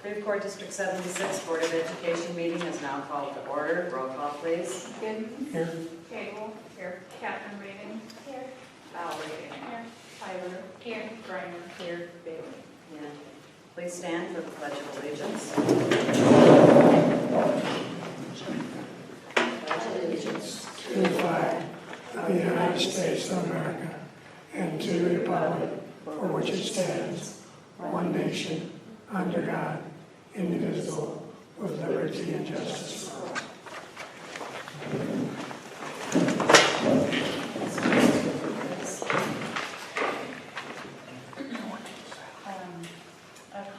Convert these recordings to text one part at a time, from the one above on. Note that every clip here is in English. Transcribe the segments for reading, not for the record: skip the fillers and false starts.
Creve Coeur District 76 Board of Education meeting is now called to order. Roll call, please. Gibbons. Here. Cable. Here. Catherine Reagan. Here. Val Reagan. Here. Tyler. Here. Griner. Here. Bailey. Yeah. Please stand for the Pledge of Allegiance. Pledge allegiance to the flag of the United States of America and to the republic for which it stands, one nation, under God, indivisible, with liberty and justice for all.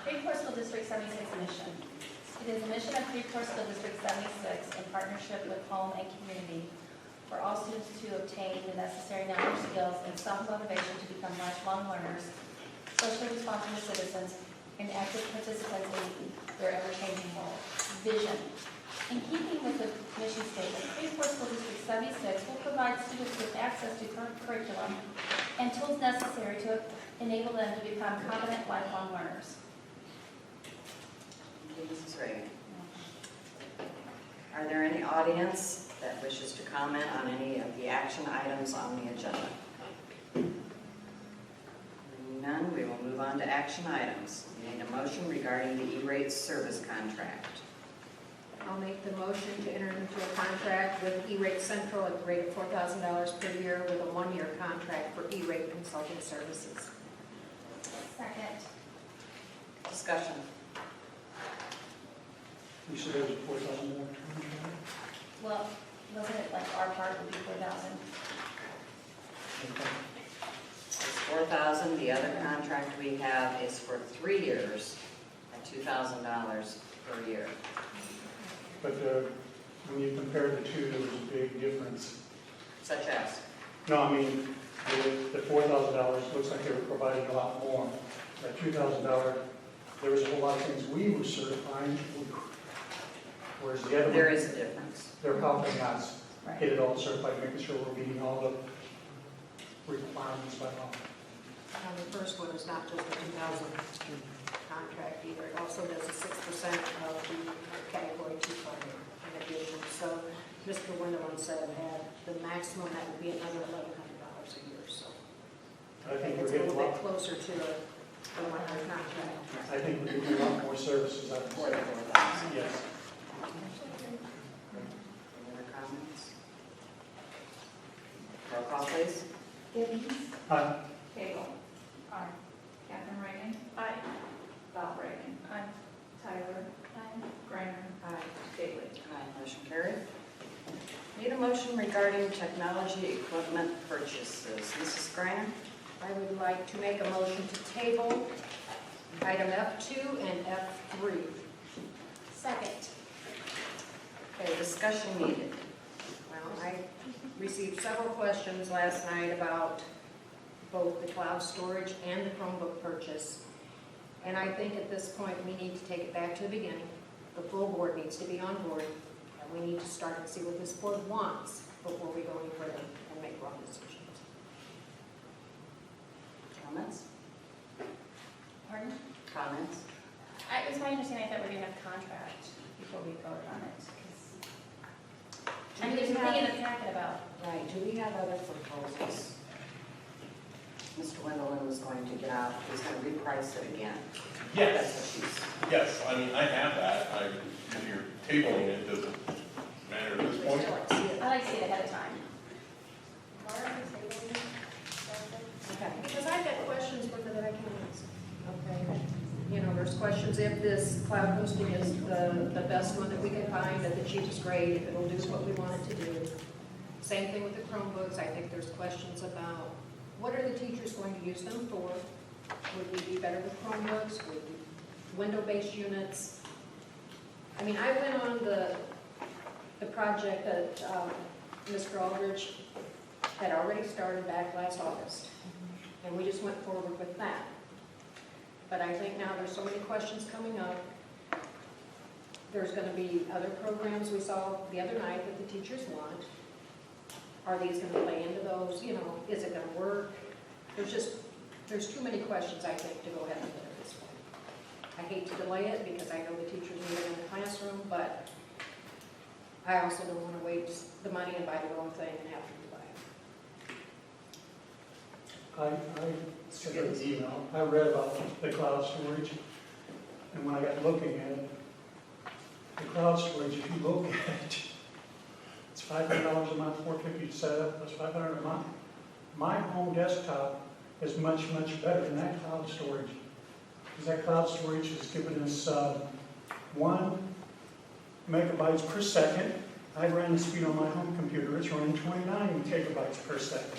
Creve Coeur School District 76 mission. It is the mission of Creve Coeur School District 76 in partnership with home and community for all students to obtain the necessary knowledge, skills, and self-motivation to become lifelong learners, socially responsible citizens, and active participants in their ever-changing world. Vision. In keeping with the mission statement, Creve Coeur School District 76 will provide students with access to current curriculum and tools necessary to enable them to become competent lifelong learners. Thank you, Mrs. Reagan. Are there any audience that wishes to comment on any of the action items on the agenda? None, we will move on to action items. We need a motion regarding the E-Rates service contract. I'll make the motion to enter into a contract with E-Rate Central at the rate of $4,000 per year with a one-year contract for E-Rate consulting services. Second. Discussion. You said there was a 4,000 more term? Well, wasn't it like our part would be 4,000? It's 4,000. The other contract we have is for 3 years at $2,000 per year. But when you compare the two, there was a big difference. Such as? No, I mean, the $4,000 looks like they were providing a lot more. That $2,000, there was a whole lot of things we were certifying, whereas the other There one, is a difference. they're helping us Right. get it all certified, making sure we're meeting all the requirements by law. The first one is not just a 2,000 contract either. It also does a 6% of the category 2 funding in addition. So Mr. Winderland said had the maximum that would be another $1,100 a year. So I think it's we're a getting little a bit lot, closer to the 100 contract. I think we're getting a lot more services out of For the this. 4,000. Yes. Any other comments? Roll call, please. Gibbons. Aye. Cable. Aye. Catherine Reagan. Aye. Val Reagan. Aye. Tyler. Aye. Griner. Aye. Bailey. Aye, motion carried. Need a motion regarding technology equipment purchases. Mrs. Griner? I would like to make a motion to table item F2 and F3. Second. Okay, discussion needed. Well, I received several questions last night about both the cloud storage and the Chromebook purchase. And I think at this point, we need to take it back to the beginning. The full board needs to be on board, and we need to start and see what this board wants before we go any further and make wrong decisions. Comments? Pardon? Comments? It was my understanding that we're going to have a contract before we voted on it. 'Cause I mean, there's a thing in the packet about. Right, do we have other proposals? Mr. Wendelin was going to get out, he's going to reprice it again. Yes, That's what she's, yes, I mean, I have that, if you're tabling it, doesn't matter at this We point. still like to see it. I like to see it ahead of time. Okay, because I've got questions with it that I can't answer. Okay, you know, there's questions if this cloud hosting is the best one that we can find at the cheapest rate, if it'll do what we want it to do. Same thing with the Chromebooks. I think there's questions about what are the teachers going to use them for? Would we be better with Chromebooks? Would we window-based units? I mean, I went on the project that Mr. Aldridge had already started back last August. And we just went forward with that. But I think now there's so many questions coming up. There's going to be other programs we saw the other night that the teachers want. Are these going to play into those? You know, is it going to work? There's too many questions, I think, to go ahead and put at this point. I hate to delay it because I know the teachers need it in the classroom, but I also don't want to waste the money and buy the wrong thing and have to buy it. I sent her an email, I read about the cloud storage, and when I got looking at it, the cloud storage, if you look at it, it's $500 a month, $450 to set up, that's $500 a month. My home desktop is much, much better than that cloud storage. Because that cloud storage is giving us 1 megabytes per second. I ran the speed on my home computer, it's running 29 gigabytes per second.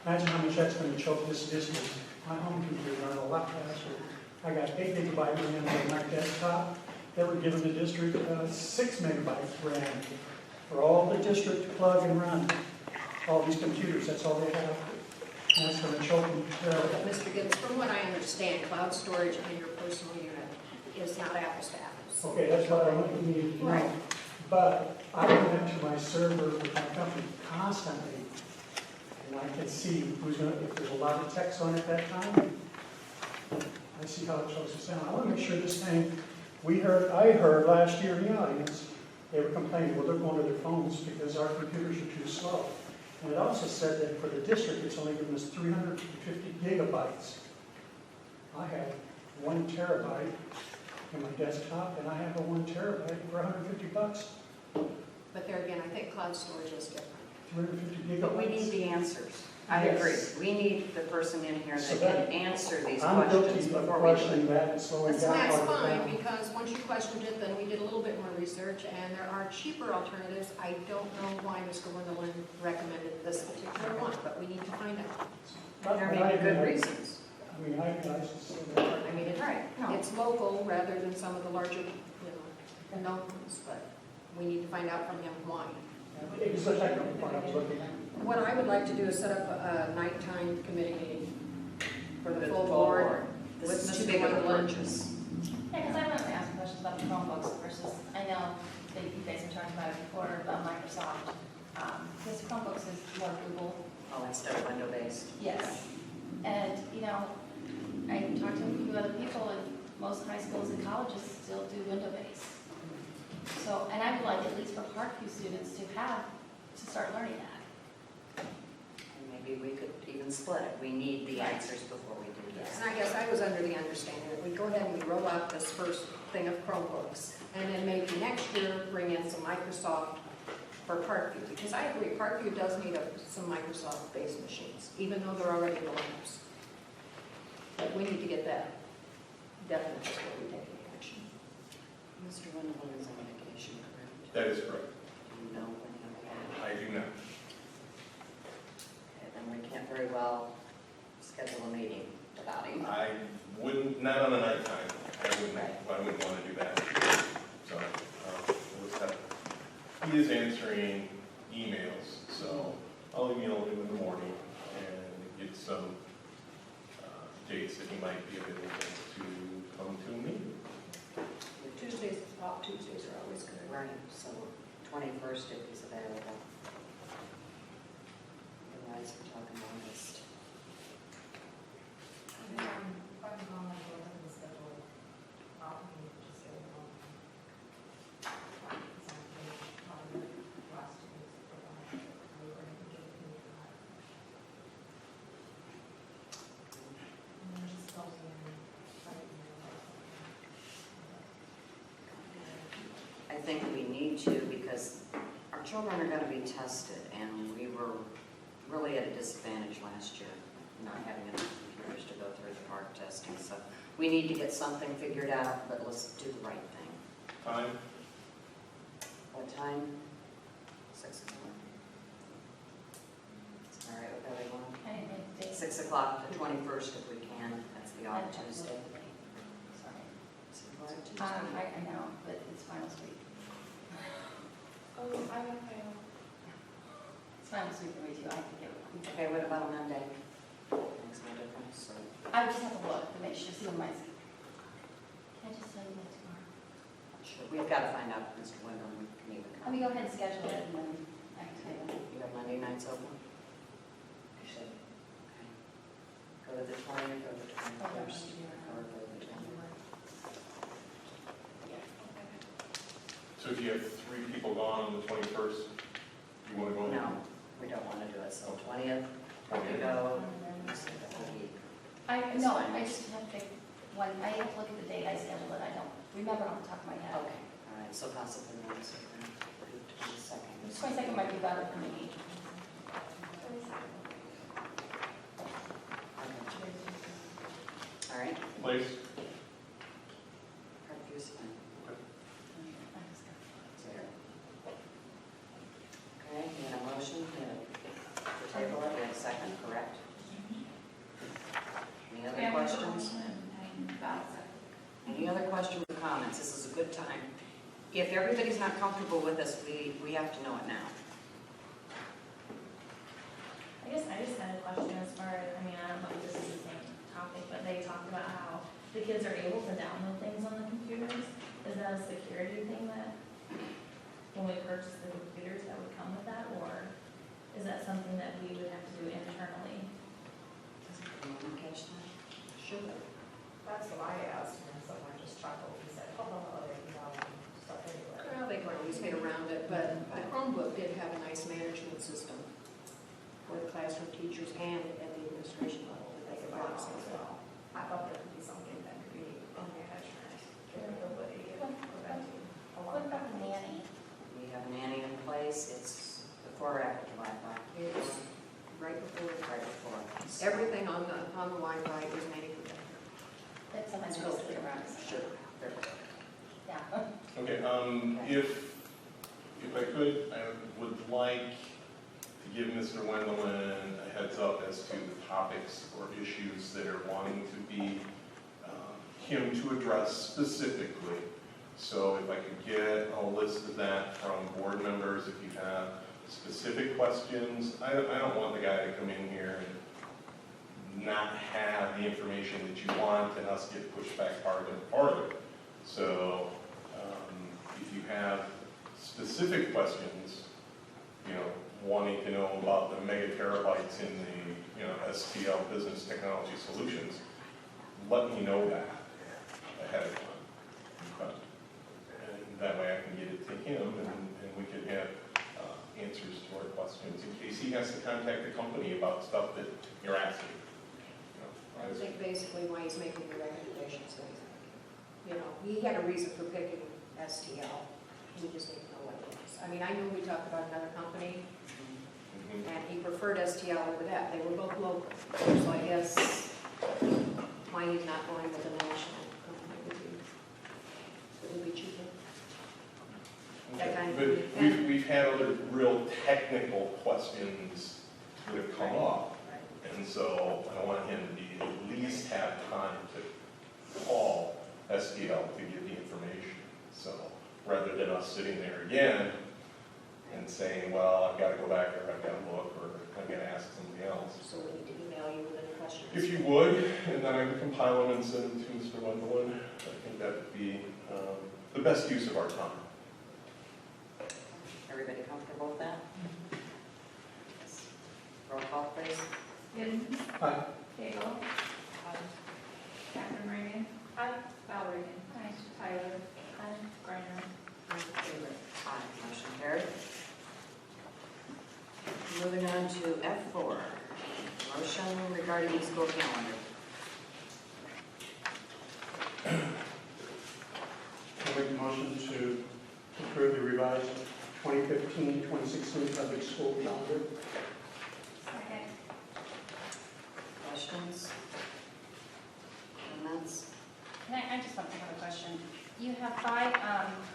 Imagine how much that's going to choke this distance. My home computer ran a lot faster. I got 8 gigabyte RAM on my desktop. They were giving the district 6 megabytes RAM for all the district to plug and run. All these computers, that's all they have. And that's going to choke them. But Mr. Gibbs, from what I understand, cloud storage on your personal unit is not apples to apples. Okay, that's what I want you to know. Right. But I connect to my server with my company constantly, and I can see who's going to, if there's a lot of text on it that time, I see how it shows us down. I want to make sure this thing, I heard last year in the audience, they were complaining, well, they're going to their phones because our computers are too slow. And it also said that for the district, it's only giving us 350 gigabytes. I have 1 terabyte in my desktop, and I have a 1 terabyte for $150. But there again, I think cloud storage is different. 350 gigabytes. But we need the answers. I Yes. agree. We need the person in here So that can answer these I'm questions guilty of before we do questioning it. that and slowing That's down. that's part of the fine, time. because once you questioned it, then we did a little bit more research, and there are cheaper alternatives. I don't know why Mr. Wunderlin recommended this particular one, but we need to find out. But There I may be good mean, reasons. I mean, I just say that. I mean, it's local rather than some of the larger, known ones, but we need to find out from him why. It was the technical part I was looking at. What I would like to do is set up a nighttime committee meeting for the With full board. This with is Mr. too big of a Wunderlin. purchase. Yeah, because I wanted to ask questions about the Chromebooks versus, I know that you guys have talked about it before, about Microsoft. Because Chromebooks is more Google. Oh, instead of window-based. Yes. And, I talked to a few other people, and most high schools and colleges still do window-based. So, and I would like, at least for Parkview students, to start learning that. And maybe we could even split it. We need the answers before we do this. And I guess I was under the understanding that we go ahead and we roll out this first thing of Chromebooks, and then maybe next year bring in some Microsoft for Parkview, because I agree, Parkview does need some Microsoft-based machines, even though they're already in the labs. But we need to get that definitely before we take any action. Mr. Wendell is on vacation, correct? That is correct. Do you know when he'll be back? I do not. Okay, then we can't very well schedule a meeting without him. I wouldn't, not on a night time. I wouldn't want to do that. So, he is answering emails, so I'll email him in the morning and get some dates that he might be available to come to me. Tuesdays are always good. Right, so 21st if he's available. Otherwise, we're talking August. I think we need to, because our children are going to be tested, and we were really at a disadvantage last year, not having enough computers to go through the park testing. So we need to get something figured out, but let's do the right thing. Time? What time? 6 o'clock. All right, with everyone. I didn't make dates. 6 o'clock, the 21st if we can. That's the odd Tuesday. Sorry. Is it the odd Tuesday? I know, but it's final sweep. Oh, I'm okay. It's final sweep for me too, I can get it. Okay, what about a Monday? Makes no difference. So I would just have to look to make sure, see when my, can I just tell you that tomorrow? sure, we've got to find out if Mr. Wendell can even Let come. me go ahead and schedule it and then I can tell you. You have Monday nights open? I should. Okay. Go to the 20th or the 21st? Or go to the 20th? So if you have 3 people gone on the 21st, you want to go? No, we don't want to do it, so 20th, we go. So the whole week. I It's no, fine. I just have to pick one. I have to look at the date I scheduled it. I don't remember off the top of my head. Okay, all right, so possibly next week, then, the 22nd. 22nd might be better for me. Okay. All right, Place? Parkview's fine. Okay, we had a motion, we had to table it, we had a second, correct? Any other questions? Any other questions or comments? This is a good time. If everybody's not comfortable with this, we have to know it now. I guess I just had a question as far as, I mean, I don't know if this is the same topic, but they talked about how the kids are able to download things on the computers. Is that a security thing that, when we purchase the computers, that would come with that? Or is that something that we would have to do internally? Anyone catch that? Sure. That's what I asked, and someone just chuckled, he said, oh, they can download stuff anywhere. Well, they can always get around it, but the Chromebook did have a nice management system for the classroom teachers and at the administration level that they could browse as well. I thought there could be something that could be managed, that nobody preventing a lot What of about the nanny? We have a nanny in place, it's before or after the Wi-Fi? It's right before, Right before. everything on the Wi-Fi is manufactured. That's something Let's that go needs to through be it. around. Sure. There we go. Yeah. Okay, if I could, I would like to give Mr. Wendelin a heads up as to the topics or issues that are wanting to be, him to address specifically. So if I could get a list of that from board members, if you have specific questions. I don't want the guy to come in here and not have the information that you want and us get pushed back farther and farther. So if you have specific questions, wanting to know about the mega terabytes in the, STL Business Technology Solutions, let me know that ahead of time. Okay. And that way I can get it to him and we can have answers to our questions in case he has to contact the company about stuff that you're asking. I think basically why he's making the recommendations that he's making. He had a reason for picking STL. We just didn't know what it was. I mean, I knew we talked about another company, and he preferred STL over that. They were both local. So I guess why he's not going with a national company would be cheaper. That kind of But we've had other real technical questions that have come up. And so I want him to at least have time to call STL to get the information. So rather than us sitting there again and saying, well, I've got to go back or I've got to look or I've got to ask somebody else. So we need to email you with any questions. If you would, and then I can compile them and send them to Mr. Wendelin, I think that would be the best use of our time. Everybody comfortable with that? Yes. Roll call, please. Hidden. Aye. Hagel. Catherine Reagan. Val Reagan. Tyler. Griner. Aye, motion carried. Moving on to F4, motion regarding the school calendar. I make a motion to approve the revised 2015-2016 public school calendar. Second. Questions? Comments? I just want to have a question. You have 5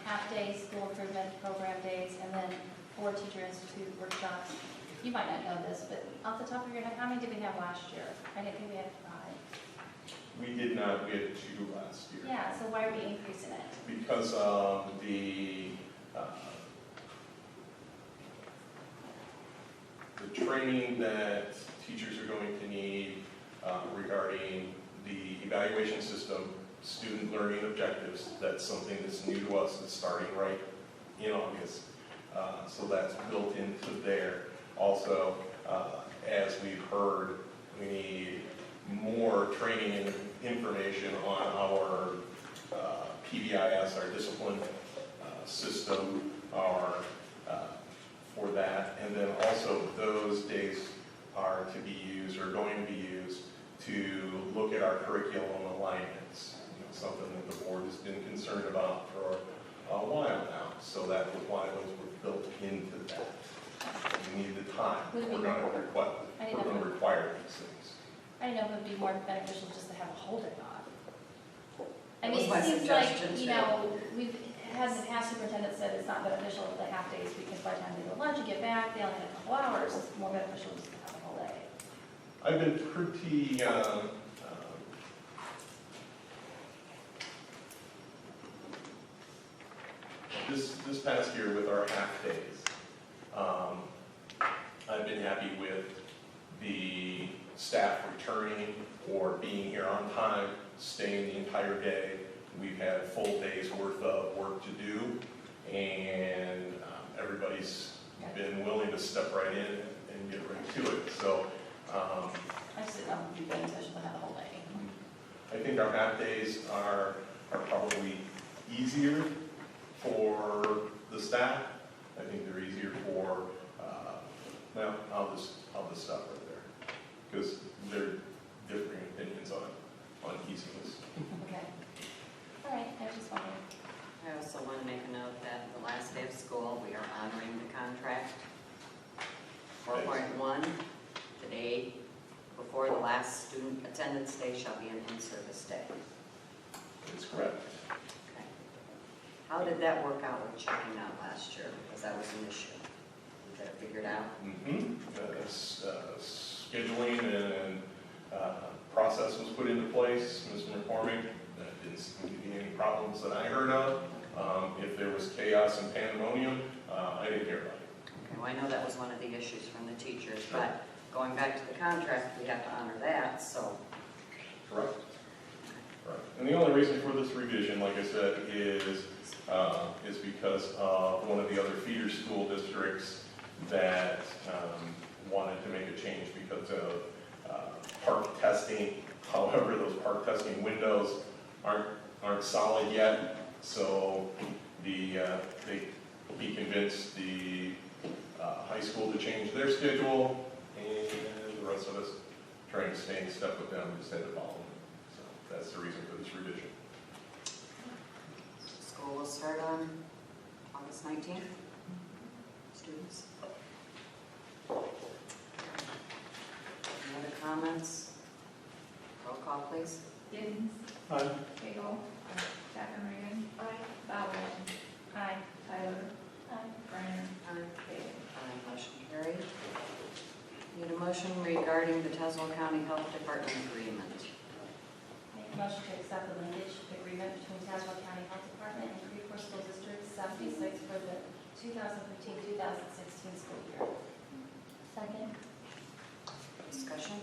half-day school improvement program days and then 4 Teacher Institute workshops. You might not know this, but off the top of your head, how many did we have last year? I didn't think we had 5. We did not, we had 2 last year. Yeah, so why are we increasing it? Because the training that teachers are going to need regarding the evaluation system, student learning objectives, that's something that's new to us, that's starting right in August. So that's built into there. Also, as we've heard, we need more training and information on our PBIS, our discipline system are for that. And then also those days are to be used, or going to be used, to look at our curriculum alignments. Something that the board has been concerned about for a while now. So that was why those were built into that. We need the time. We're going to require these things. I don't know if it would be more beneficial just to have a whole day off. I That mean, was my it seems like, suggestion, you too. know, we've had the past superintendent said it's not beneficial the half days because by the time they go to lunch and get back, they only have a couple hours. It's more beneficial just to have a whole day. I've been pretty this past year with our half days, I've been happy with the staff returning or being here on time, staying the entire day. We've had full days worth of work to do, and everybody's been willing to step right in and get right to it. So I just don't think it would be beneficial to have a whole day. I think our half days are probably easier for the staff. I think they're easier for, well, I'll just stop right there, because they're differing opinions on easiness. Okay. All right, I was just wondering. I also want to make a note that the last day of school, we are honoring the contract. 4.1, the day before the last student attendance day shall be an in-service day. That's correct. Okay. How did that work out with checking out last year? Because that was an issue. We got it figured out? Scheduling and process was put into place. Mr. McCormick, that didn't seem to be any problems that I heard of. If there was chaos and pandemonium, I didn't hear about it. Okay, well, I know that was one of the issues from the teachers, but going back to the contract, we have to honor that, so. Correct. Right. And the only reason for this revision, like I said, is because of one of the other feeder school districts that wanted to make a change because of park testing. However, those park testing windows aren't solid yet, so he convinced the high school to change their schedule, and the rest of us trying to stay in step with them, just had to follow them. So that's the reason for this revision. School will start on August 19th. Students. Any other comments? Roll call, please. Giddens, Aye. Cagle, Chapman Reagan, Aye. Bowden, Aye. Tyler, Aye. Griner, Aye. Motion carried. Need a motion regarding the Tazewell County Health Department agreement. Make a motion to accept the linkage agreement between Tazewell County Health Department and Creve Coeur School District 76 for the 2015-2016 school year. Second. Discussion?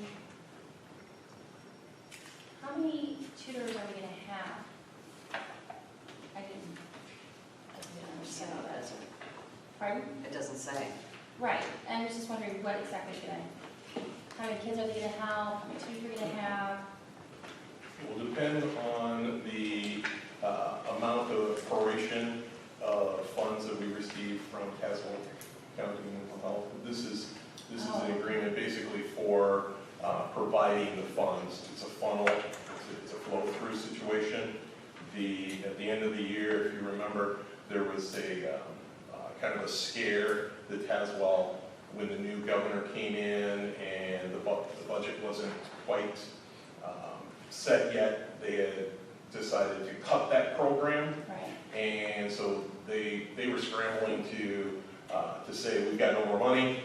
How many tutors are we going to have? I didn't understand all that. Pardon? It doesn't say. Right, and I was just wondering what exactly is going to, how many kids are they going to have, how many tutors are we going to have? It will depend on the amount of proration of funds that we receive from Tazewell County Mental Health. This is an agreement basically for providing the funds. It's a funnel, it's a flow-through situation. At the end of the year, if you remember, there was a kind of a scare that Tazewell, when the new governor came in and the budget wasn't quite set yet, they had decided to cut that program. Right. And so they were scrambling to say, we've got no more money.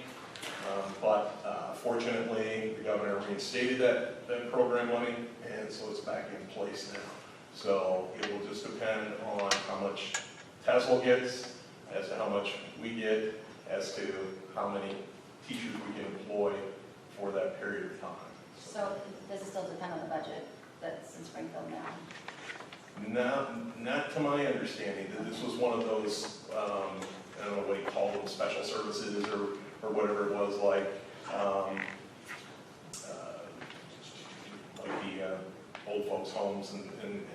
But fortunately, the governor reinstated that program money, and so it's back in place now. So it will just depend on how much Tazewell gets, as to how much we get, as to how many teachers we can employ for that period of time. So does it still depend on the budget that's in Springfield now? Not to my understanding, that this was one of those, I don't know what you call them, special services or whatever it was, like the old folks' homes and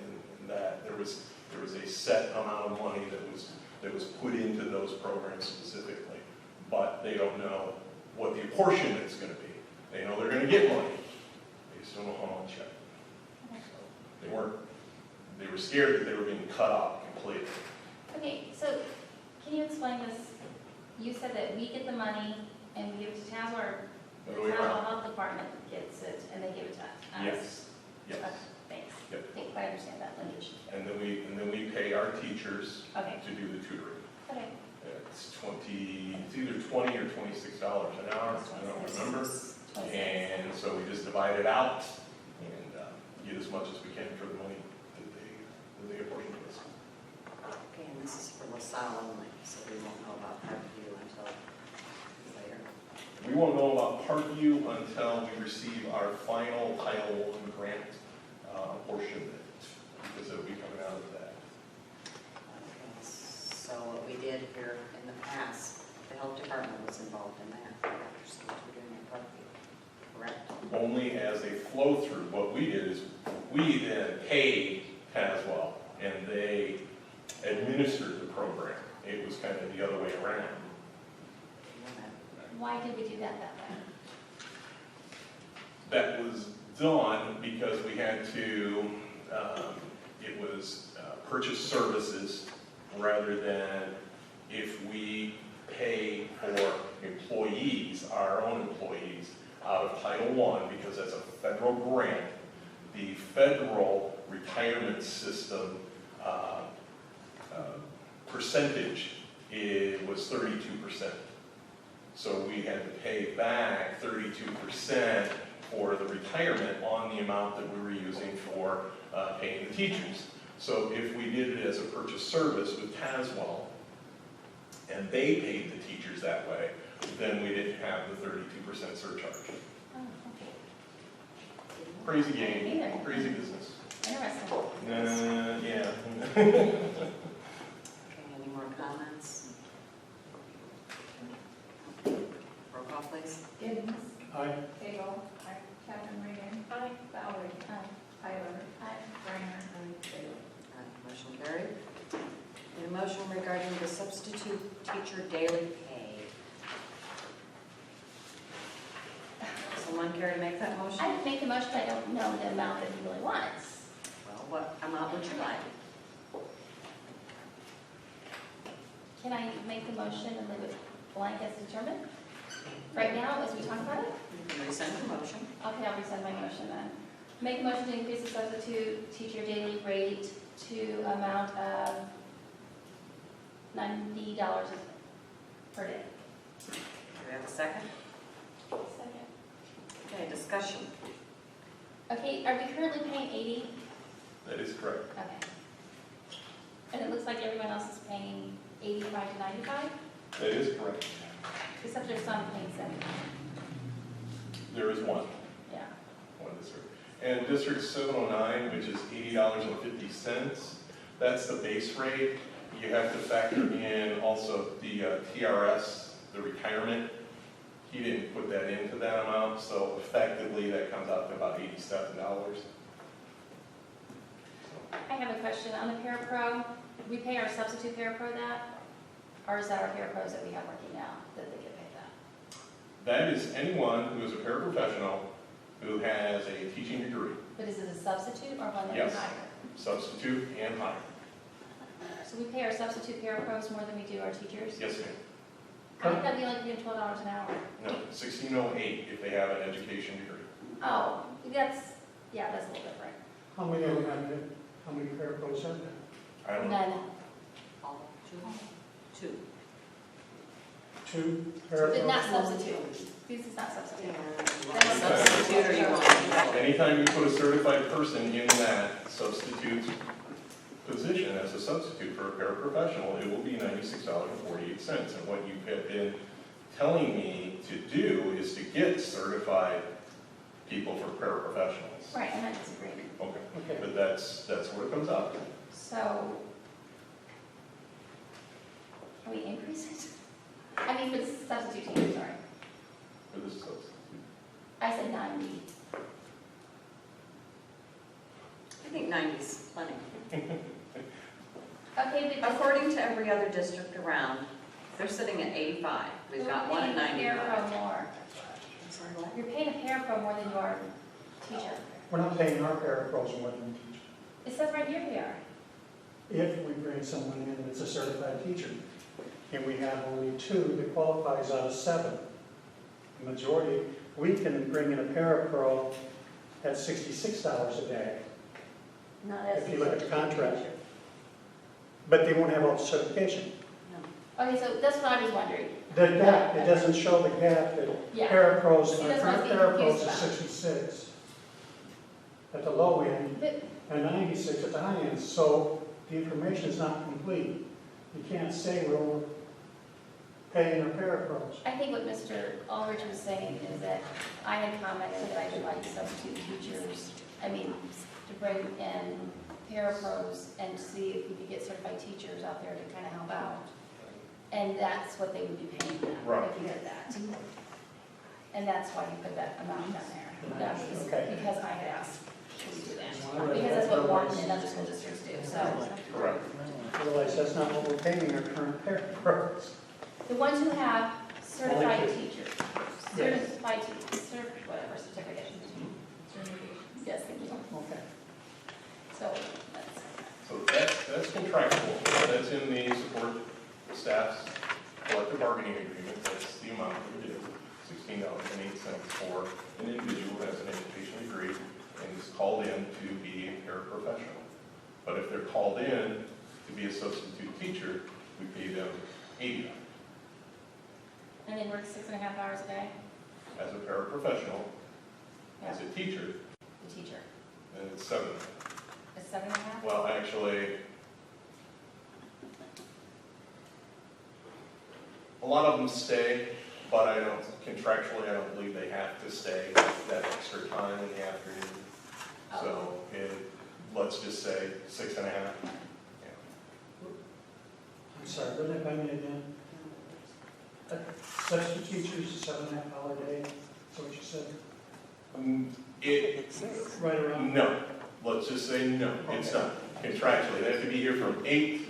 that. There was a set amount of money that was that was put into those programs specifically, but they don't know what the apportionment's gonna be. They know they're gonna get money, they just don't know how much yet. So they were scared that they were being cut off completely. Okay, so can you explain this? You said that we get the money and we give it to Tazewell, or the Other way Tazewell around. Health Department gets it and they give it to us? Yes, yes. Okay, thanks. Yep. I think I understand that linkage. And then we pay our teachers Okay, to do the tutoring. okay. It's either $20 or $26 an hour, I don't remember. 26. And so we just divide it out and get as much as we can for the money that they apportion to us. Okay, and this is for LaSalle only, so we won't know about Parkview until later. We won't know about Parkview until we receive our final Title I grant portion, because it'll be coming out of that. Okay, so what we did here in the past, the health department was involved in that, after schools were doing it Parkview, correct? Only as a flow-through. What we did is we then paid Tazewell, and they administered the program. It was kind of the other way around. Why did we do that way? That was done because we had to, it was purchase services rather than if we pay for employees, our own employees, out of Title I, because that's a federal grant. The federal retirement system percentage was 32%. So we had to pay back 32% for the retirement on the amount that we were using for paying the teachers. So if we did it as a purchase service with Tazewell, and they paid the teachers that way, then we didn't have the 32% surcharge. Oh, okay. Crazy Me game, neither. crazy business. Interesting. Yeah. Okay, any more comments? Roll call, please. Giddens. Aye. Cagle. Aye. Captain Reagan. Aye. Valerie. Aye. Tyler. Aye. Griner. Bailey. Motion carried. Need a motion regarding the substitute teacher daily pay. Someone care to make that motion? I would make the motion, but I don't know the amount that he really wants. Well, what amount would you like? Can I make the motion and leave it blank as determined? Right now, as we talk about it? You can rescind the motion. Okay, I'll resend my motion then. Make a motion to increase the substitute teacher daily rate to amount of $90 per day. Do we have a second? Second. Okay, discussion. Okay, are we currently paying 80? That is correct. Okay. And it looks like everyone else is paying 85 to 95? That is correct. Except there's some paying 75. There is one district. And District 709, which is $80.50, that's the base rate. You have to factor in also the TRS, the retirement. He didn't put that into that amount, so effectively that comes out to about $87. I have a question. On the parapro, we pay our substitute parapro that? Or is that our parapros that we have working now, that they get paid that? That is anyone who is a paraprofessional who has a teaching degree, But is it a substitute or one that we Yes. hire? substitute and higher. So we pay our substitute parapros more than we do our teachers? Yes, ma'am. I think that'd be like paying $12 an hour. No, 1608 if they have an education degree. Oh, that's a little different. How many of them have been, how many parapros are there? I don't know. None. All two. Two But parapros? not substitute. This is not substitute. Substitute or you want? Anytime you put a certified person in that substitute position as a substitute for a paraprofessional, it will be $96.48. And what you have been telling me to do is to get certified people for paraprofessionals. Right, I'm not disagreeing. Okay, Okay. but that's what it comes out to. So, can we increase it? I mean, for the substitute teacher, sorry. For this substitute. I said 90. I think 90's plenty. Okay, but According to every other district around, they're sitting at 85. We've got one at You're paying a 95. parapro more. I'm sorry, what? You're paying a parapro more than you are a teacher. We're not paying our parapros more than teachers. It says right here we are. If we bring someone in that's a certified teacher, and we have only 2 that qualifies out of 7, the majority, we can bring in a parapro at $66 a day. Not If you look at the contract. But they won't have all the certification. Okay, so that's what I was wondering. The gap, it doesn't show the gap that Yeah. parapros, See, our that's what I was current getting parapros confused is about. 66 at the low end, But and 96 at the high end, so the information is not complete. You can't say we're paying our parapros. I think what Mr. Aldrich was saying is that I had commented that I would like substitute teachers, to bring in parapros and see if we could get certified teachers out there to kind of help out. And that's what they would be paying them, Right. if you did that. And that's why you put that amount down there. That was Okay. because I had asked to do that. Because that's what Wharton and other school districts do, so. Correct. Otherwise, that's not what we're paying our current parapros. The ones who have certified Only teachers, Yes. certified teachers, whatever certificate. Yes, thank you. Okay. So, that's, So that's contractual, that's in the support staff's collective bargaining agreement, that's the amount that we do, $16.08 for an individual who has an education degree and is called in to be a paraprofessional. But if they're called in to be a substitute teacher, we pay them $80 and they work 6.5 hours a day, as a paraprofessional. As a teacher, the teacher. and it's 7. It's 7.5? Well, actually, a lot of them stay, but contractually, I don't believe they have to stay that extra time in the afternoon. So, let's just say 6.5. I'm sorry, run that by me again. Substitute teachers, 7.5 hour day, is that what you said? Right around? No, let's just say no, it's not. Contractually, they have to be here from 8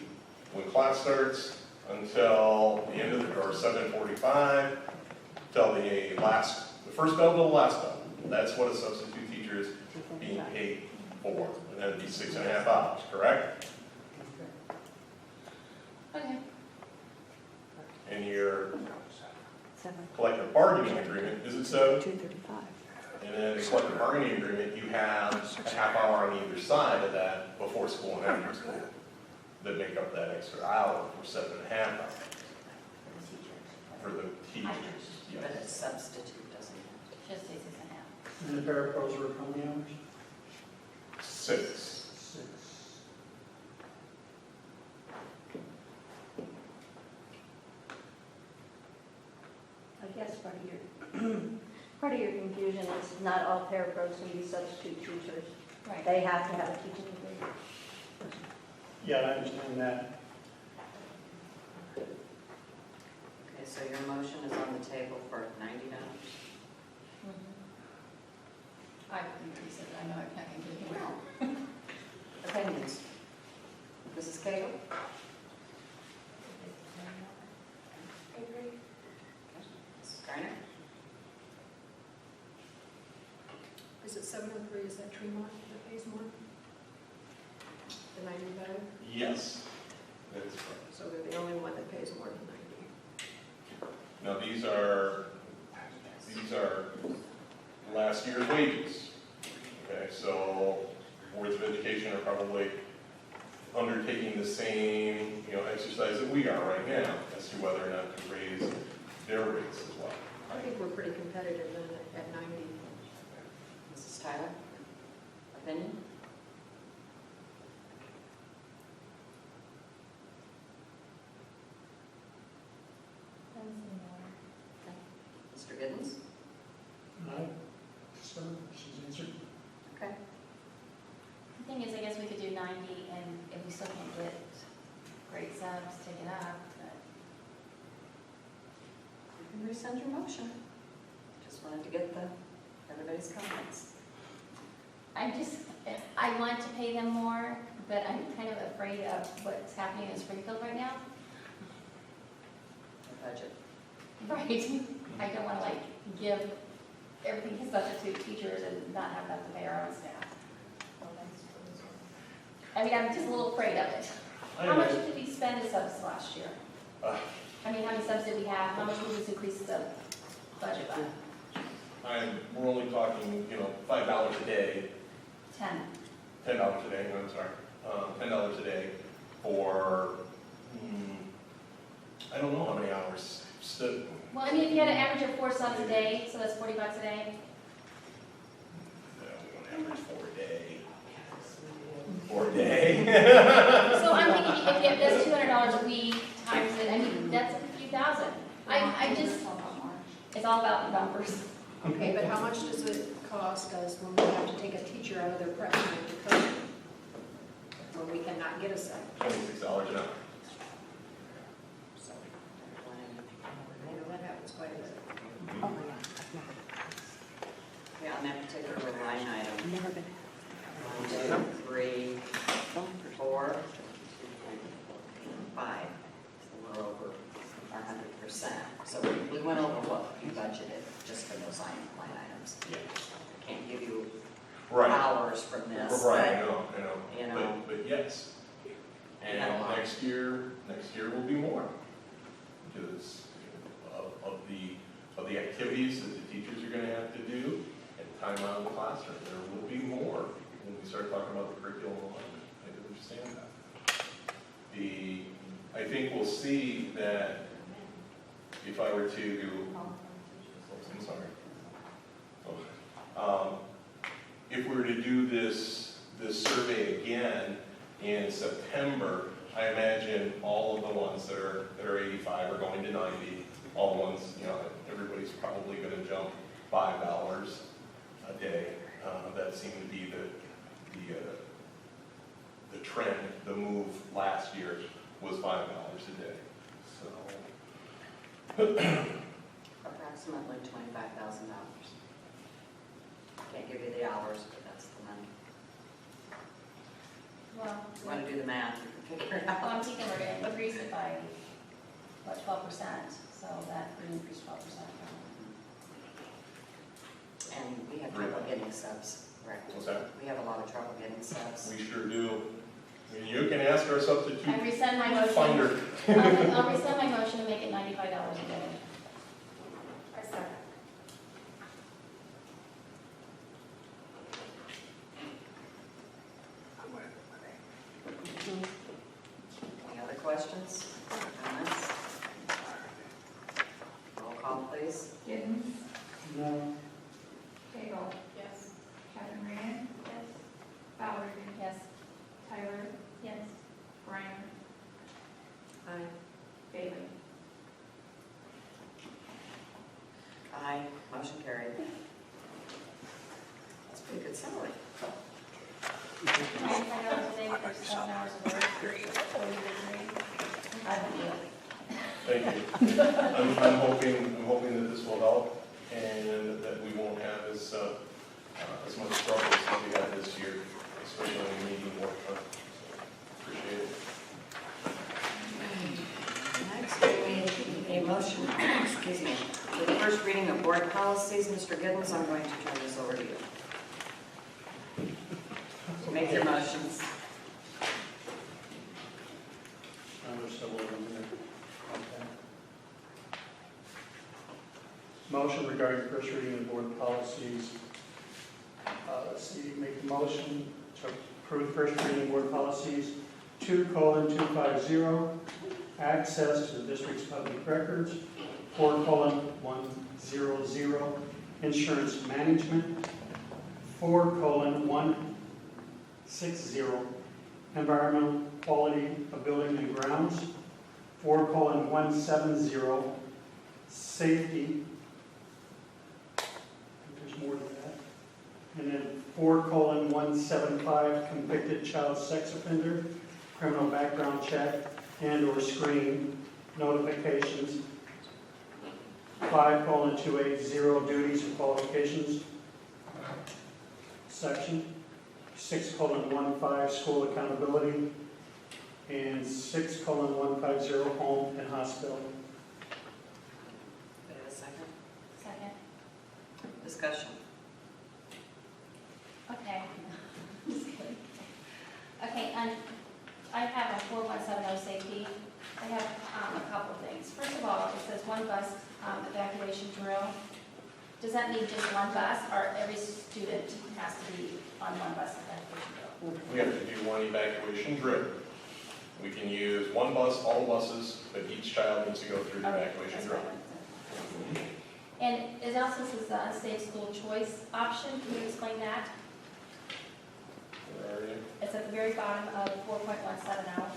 when class starts until the end of the, or 7:45, till the first bell to the last bell. That's what a substitute teacher is being paid for, and that'd be 6.5 hours, correct? Okay. And your collective bargaining agreement, is it so? And then the collective bargaining agreement, you have a half hour on either side of that before school and after school that make up that extra hour for 7.5 hours for the teachers. But a Yes. substitute doesn't have Just say 6.5. And the parapros work how many hours? 6. 6. I guess part of your confusion is not all parapros can be substitute teachers. Right. They have to have a teaching degree. Yeah, I understand that. Okay, so your motion is on the table for $90. I would increase it, I know I can't do it. Opinions? Mrs. Cagle? I agree. Mrs. Greiner? Is it 703, is that Tremont that pays more? The 95? Yes, that is correct. So they're the only one that pays more than 90. Now, these are last year's wages. Okay, so boards of education are probably undertaking the same, exercise that we are right now as to whether or not to raise their rates as well. I think we're pretty competitive then at 90. Mrs. Tyler? Opinion? Mr. Giddens? Aye. So, she's answered. Okay. The thing is, I guess we could do 90, and if we still can't get great subs, take it up, but You can resend your motion. Just wanted to get everybody's comments. I want to pay them more, but I'm kind of afraid of what's happening in Springfield right now. The budget. Right. I don't want to like give everything to substitute teachers and not have enough to pay our own staff. I mean, I'm just a little afraid of it. How much did we spend as subs last year? I mean, how many subs did we have? How much would this increase the budget by? We're only talking, $5 a day, 10. $10 a day, no, I'm sorry, $10 a day for, I don't know how many hours. Well, I mean, if you had an average of 4 subs a day, so that's $40 a day. We don't average 4 a day. 4 a day. So I'm thinking if that's $200 a week times it, I mean, that's a few thousand. I just, it's all about the numbers. Okay, but how much does it cost us when we have to take a teacher out of their prep time to coach? When we cannot get a sub? $26 an hour. So, I know that happens quite a bit. Yeah, on that particular line item. Never been. 1, 2, 3, 4, 5. So we're over our 100%. So we went over what we budgeted just for those line items. Yeah. I can't give you Right. hours from this. Right, I but, know. But yes. And Yeah. next year will be more. Because of the activities that the teachers are gonna have to do and time out of the classroom, there will be more when we start talking about the curriculum alignment. I do understand that. I think we'll see that if I were to, I'm sorry. If we were to do this survey again in September, I imagine all of the ones that are 85 are going to 90. All the ones, everybody's probably going to jump $5 a day. That seemed to be the trend. The move last year was $5 a day. So Approximately $25,000. Can't give you the hours, but that's the money. Well, If you want to do the math, you can figure it well, out. I'm thinking we're going to increase it by, what, 12%? So that would increase 12%. And we have trouble getting subs, correct? what's that? We have a lot of trouble getting subs. We sure do. I mean, you can ask our substitute I rescind my motion. funder. I'll rescind my motion to make it $95 a day. I second. Any other questions, comments? Roll call, please. Giddens, No. Cagle, Yes. Captain Reagan, Yes. Valerie, Yes. Tyler, Yes. Brian, Aye. Bailey. Aye, motion carried. That's a pretty good salary. $95 a day for 7 hours of work. What do you agree? I would do it. Thank you. I'm hoping that this will help and that we won't have as much trouble as we had this year, especially when we need more time. Appreciate it. Next, we need a motion, excuse me, for the first reading of board policies. Mr. Giddens, I'm going to turn this over to you. Make your motions. Motion regarding first reading of board policies. Let's see, make the motion to approve first reading of board policies 2:250, access to the district's public records, 4:100, insurance management, 4:160, environmental quality of building and grounds, 4:170, safety. There's more to that. And then 4:175, convicted child sex offender, criminal background check and/or screen notifications. 5:280, duties and qualifications section. 6:15 school accountability, and 6:150 home and hospital. Do I have a second? Second. Discussion. Okay. Just kidding. Okay, and I have a 4170 safety. I have a couple of things. First of all, it says one bus evacuation drill. Does that mean just one bus, or every student has to be on one bus evacuation drill? We have to do one evacuation drill. We can use one bus, all buses, but each child needs to go through the Okay, evacuation that's drill. fine. And it also says the unsafe school choice option. Can you explain that? Where are you? It's at the very bottom of 4.170.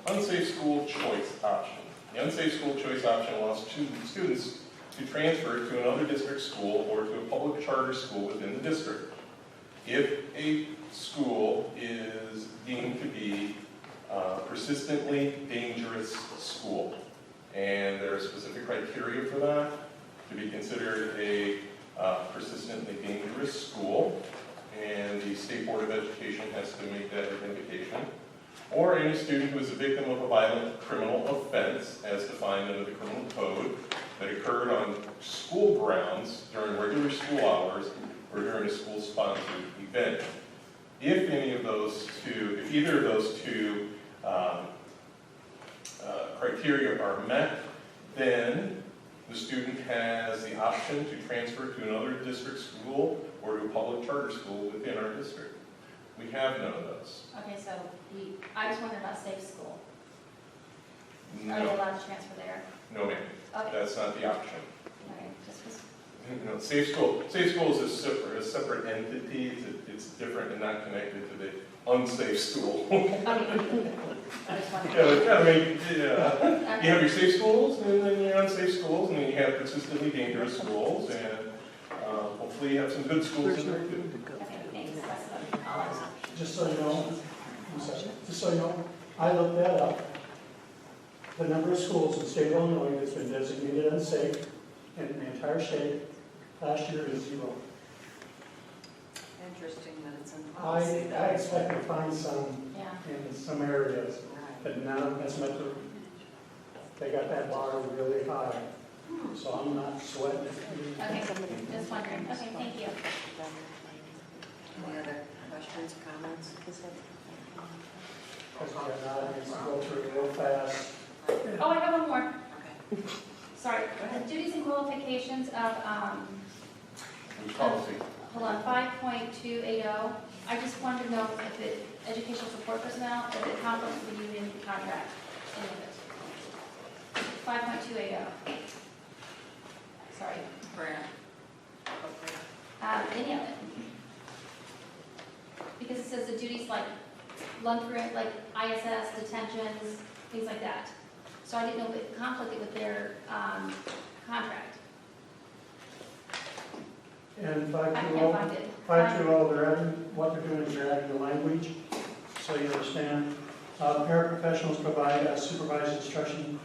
Unsafe school choice option. The unsafe school choice option allows students to transfer to another district school or to a public charter school within the district. If a school is deemed to be a persistently dangerous school, and there are specific criteria for that, to be considered a persistently dangerous school, and the State Board of Education has to make that identification. Or any student who is a victim of a violent criminal offense as defined under the criminal code that occurred on school grounds during regular school hours or during a school-sponsored event. If either of those two criteria are met, then the student has the option to transfer to another district school or to a public charter school within our district. We have none of those. Okay, so I was wondering about safe school. Are they No, allowed to transfer there? no ma'am, Okay, that's not the option. okay, just was, No, safe school is a separate entity. It's different and not connected to the unsafe school. okay. I just wondered. I mean, you Okay. have your safe schools, and then your unsafe schools, and then you have persistently dangerous schools, and hopefully you have some good schools in there too. Okay, thanks, that's all I was. Just so you know, I looked that up. The number of schools in the state of Illinois that's been designated unsafe in the entire state last year is 0. Interesting that it's in I policy. though. expect to find some Yeah, in some areas, Right. but none of that's met they got that bar really high, so I'm not sweating it. okay, just wondering, okay, thank you. Any other questions, comments? Because I'm not, it's go through it real fast. Oh, I have one more, Okay. sorry. The duties and qualifications of, Whose policy? hold on, 5.280. I just wanted to know if it, educational support personnel, if it conflicts with the union contract, any of it. 5.280. Sorry, Where? any of it. Because it says the duties like lunchroom, like ISS, detentions, things like that. So I didn't know if it conflicted with their contract. And I can't 520, find it. 520, they're adding, what they're doing is they're adding the language, so you understand. Paraprofessionals provide supervised instruction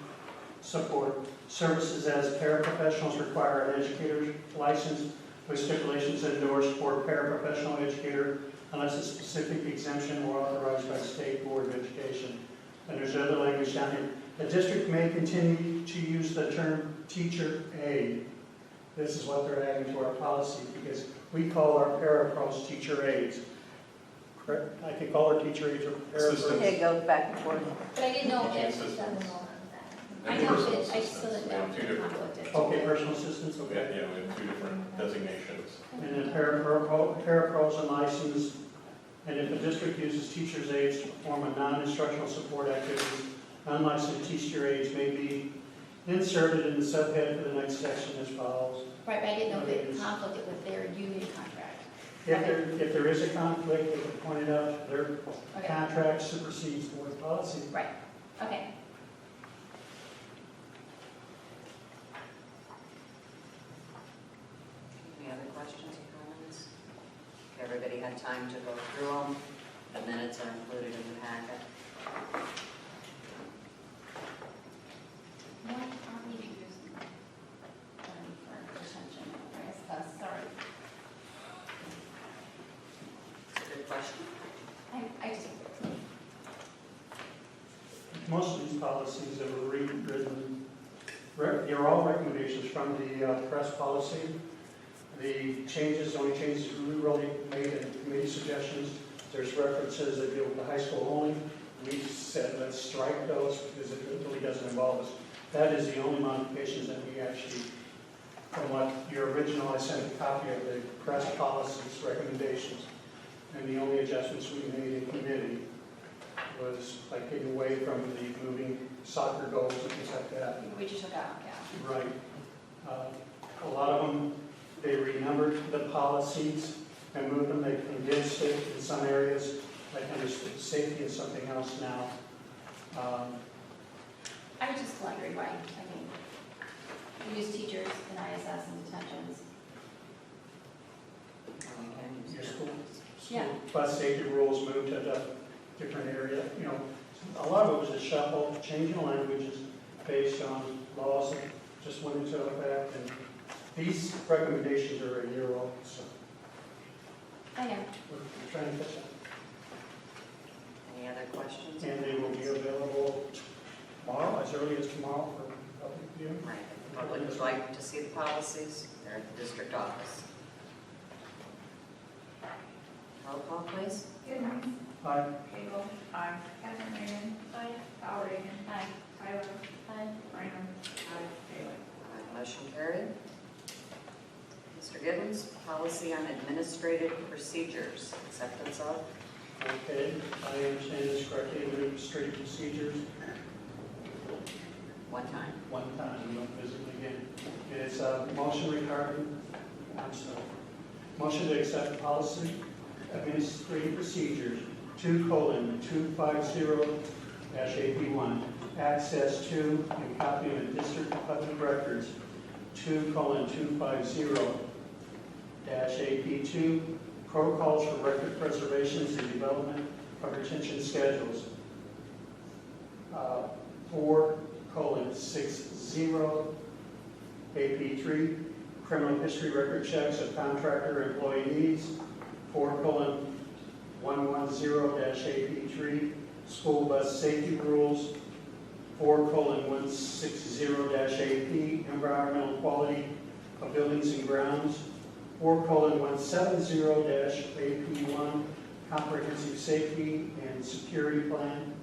support services as paraprofessionals require an educator's license with stipulations endorsed for paraprofessional educator unless a specific exemption or authorized by the State Board of Education. And there's other language down here. The district may continue to use the term teacher aide. This is what they're adding to our policy because we call our parapros teacher aides. Correct? I can call her teacher aides or Assistant. parapros. It goes back and forth. But I didn't know Teaching if, assistants. I And know personal it, I still assistants. didn't We know have two if it different, conflicted. Okay, personal assistants, we okay. have two different designations. And then parapros and licensed. And if the district uses teacher's aides to perform a non-instructional support activity, unlicensed teacher aides may be inserted in the subhead for the next section as follows. Right, but I didn't know if it conflicted with their union contract. If there is a conflict, they can point it out, their Okay, contract supersedes board policy. right, okay. Any other questions or comments? Everybody had time to go through them. The minutes are included in the packet. No, I'll need to use for attention. Sorry. question? I just, Most of these policies that were rewritten, they're all recommendations from the press policy. The changes, the only changes we really made in committee suggestions, there's references that deal with the high school only. We said, let's strike those because it really doesn't involve us. That is the only modifications that we actually, from what your original, I sent a copy of the press policies recommendations. And the only adjustments we made in committee was like getting away from the moving soccer goals and things like that. we just took out, yeah. Right. A lot of them, they renumbered the policies and moved them, they condensed it in some areas, like under safety is something else now. I would just like to rewrite, I mean, we use teachers in ISS and detentions. Your school Yeah. bus safety rules moved to a different area, you know. A lot of it was a shuffle, changing languages based on laws that just went into effect, and these recommendations are a year old, so I know. we're trying to catch up. Any other questions? And they will be available tomorrow, as early as tomorrow for public viewing. Right, if the public would like to see the policies, they're at the district office. Roll call, please. Goodens, Aye. Gable. Aye. Captain Reagan. Aye. Al Reagan. Aye. Tyler. Aye. Graham. Aye. Bailey. Motion carried. Mr. Gibbons, policy on administrative procedures, acceptance of. Okay, I understand this correctly, administrative procedures, One time. one time, we don't visit again. It's a motion regarding, I'm sorry, motion to accept policy, administrative procedures, 2:250-AP1, access to and copy of district public records, 2:250-AP2, protocols for record preservations and development of retention schedules. 4:60 AP3, criminal history record checks of contractor employees. 4:110-AP3, school bus safety rules. 4:160-AP, environmental quality of buildings and grounds. 4:170-AP1, comprehensive safety and security plan.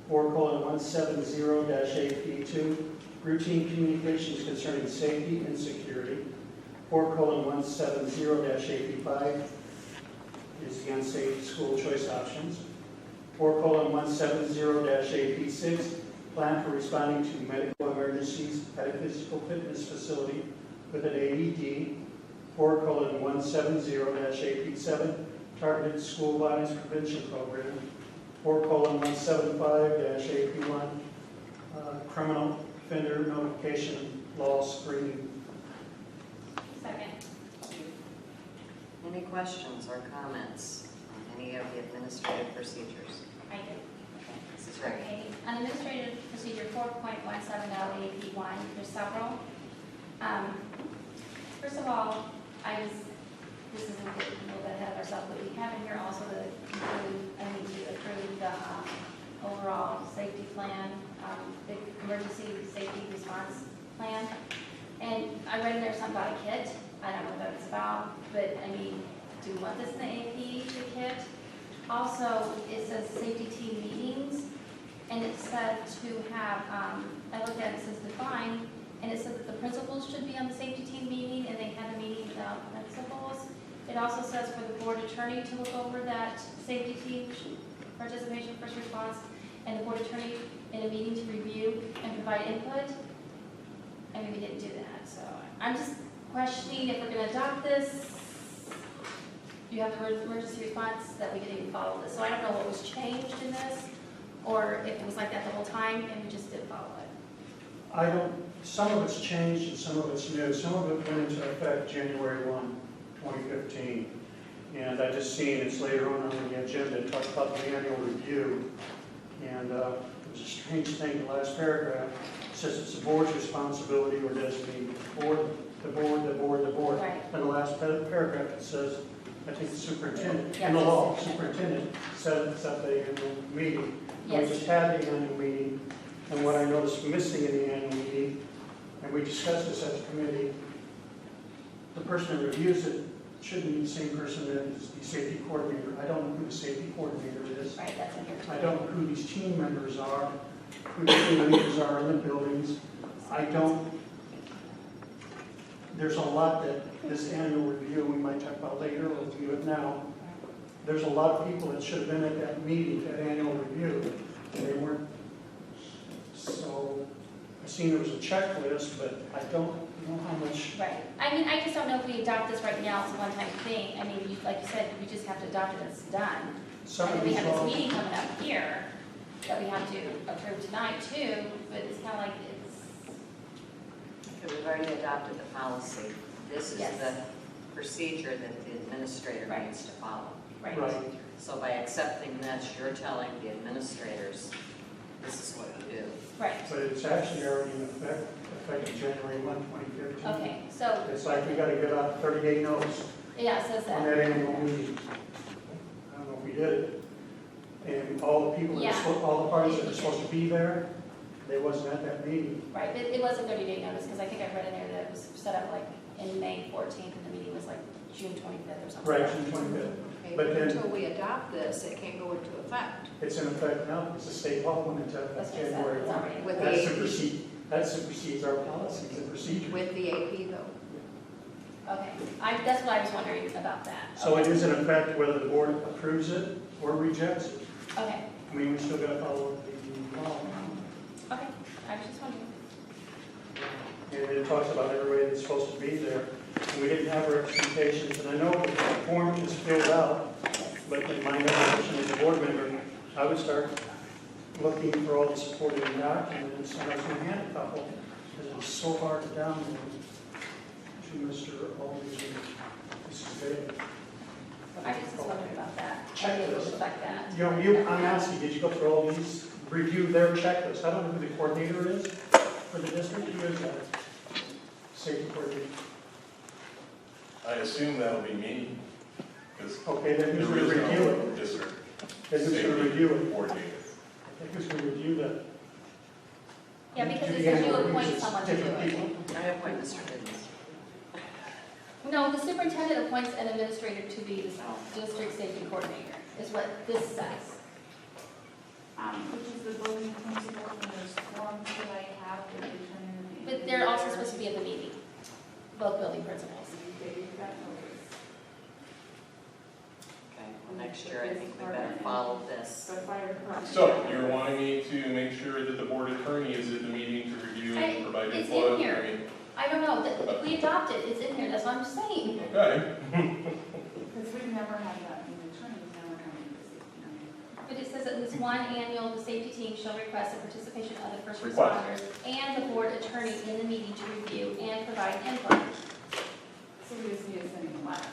4:170-AP2, routine communications concerning safety and security. 4:170-AP5 is the unsafe school choice options. 4:170-AP6, plan for responding to medical emergencies at a physical fitness facility with an AED. 4:170-AP7, targeted school violence prevention program. 4:175-AP1, criminal offender notification law screening. Second. Any questions or comments on any of the administrative procedures? I do. Mrs. Ray. Okay, on Administrative Procedure 4.170-AP1, there's several. First of all, this is a little bit ahead of ourselves, but we have in here also I need to approve the overall safety plan, the emergency safety response plan. And I read in there something about a kit. I don't know what it's about, but I mean, do we want this in the AP, the kit? Also, it says safety team meetings, and it said to have, I looked at it, it says define, and it said that the principals should be on the safety team meeting, and they had a meeting without principals. It also says for the board attorney to look over that safety team participation, first response, and the board attorney in a meeting to review and provide input. I mean, we didn't do that, so I'm just questioning if we're going to adopt this. You have the emergency response that we didn't even follow this. So I don't know what was changed in this, or if it was like that the whole time and we just didn't follow it. Some of it's changed and some of it's new. Some of it went into effect January 1, 2015. And I just seen it's later on the agenda, it talks about the annual review. And it was a strange thing, the last paragraph says it's the board's responsibility, or does it mean the board. Right. And the last paragraph, it says I think the superintendent, Yeah, in the law, the superintendent sets up the annual meeting. And Yes. we just had the annual meeting, and what I noticed missing in the annual meeting, and we discussed this as a committee, the person that reviews it shouldn't be the same person that is the safety coordinator. I don't know who the safety coordinator is. Right, that's in here too. I don't know who these team members are, who the team leaders are in the buildings. I don't, there's a lot that this annual review, we might talk about later, or review it now. There's a lot of people that should have been at that meeting, that annual review, and they weren't. So, I seen there was a checklist, but I don't know how much. Right. I mean, I just don't know if we adopt this right now as a one-time thing. I mean, like you said, we just have to adopt it and it's done. Some And of then we these have laws, this meeting coming up here that we have to approve tonight too, but it's kind of like it's, Okay, we've already adopted the policy. This is Yes. the procedure that the administrator Right. needs to follow. right. right, So by accepting this, you're telling the administrators, this is what you do. Right. but it's actually already in effect, effective January 1, 2015. Okay, so, It's like we gotta give out 30-day notice yeah, it says on that. that annual meeting. I don't know if we did it. And all the people, that are Yeah. all the parties that are supposed to be there, they wasn't at that meeting. Right, but it was a 30-day notice because I think I read in there that it was set up like in May 14th and the meeting was like June 25th or something. Right, June 25th. Okay, But then- until we adopt this, it can't go into effect. It's in effect now, it's a state law went into That's effect what I said, January it's 1. already. With That the, supersedes, that supersedes our policies and procedures. with the AP though. Okay, that's what I was wondering about that. So it is in effect whether the board approves it or rejects it. Okay, I mean, we still got to follow the law. okay, I was just wondering. And it talks about everybody that's supposed to be there. And we didn't have representations, and I know that the form is filled out, but in my position as a board member, I would start looking for all the supporting documents, and I was going to hand a couple, because it was so hard to download to Mr. Aldridge and Mrs. Bailey. I was just wondering about that. I didn't look like that. I'm asking, did you go through all these, review their checklist? I don't know who the coordinator is for the district, who is that? Safety coordinator. I assume that'll be me, because Okay, then who's there going to is review no it? district Then who's going to safety review it? coordinator. I think who's going to review that? Yeah, because Do it the says you annual appoint reviews, someone to do different it. people? I appoint Mr. Higgins. No, the superintendent appoints an administrator to be the district safety coordinator, is what this says. Which is the building principal, and there's forms that I have that you can. But they're also supposed to be at the meeting, both building principals. Okay, you've got notice. Okay, well, next year I think we better follow this. So fire department. So, you're wanting me to make sure that the board attorney is at the meeting to review and provide It's in input? here. I mean, I don't know, if we adopt it, it's in here, that's what I'm saying. okay. Because we've never had that in the attorney's never come to the safety. But it says at least one annual, the safety team shall request the participation of the first Request. responders and the board attorney in the meeting to review and provide input. So we just need to send him a letter.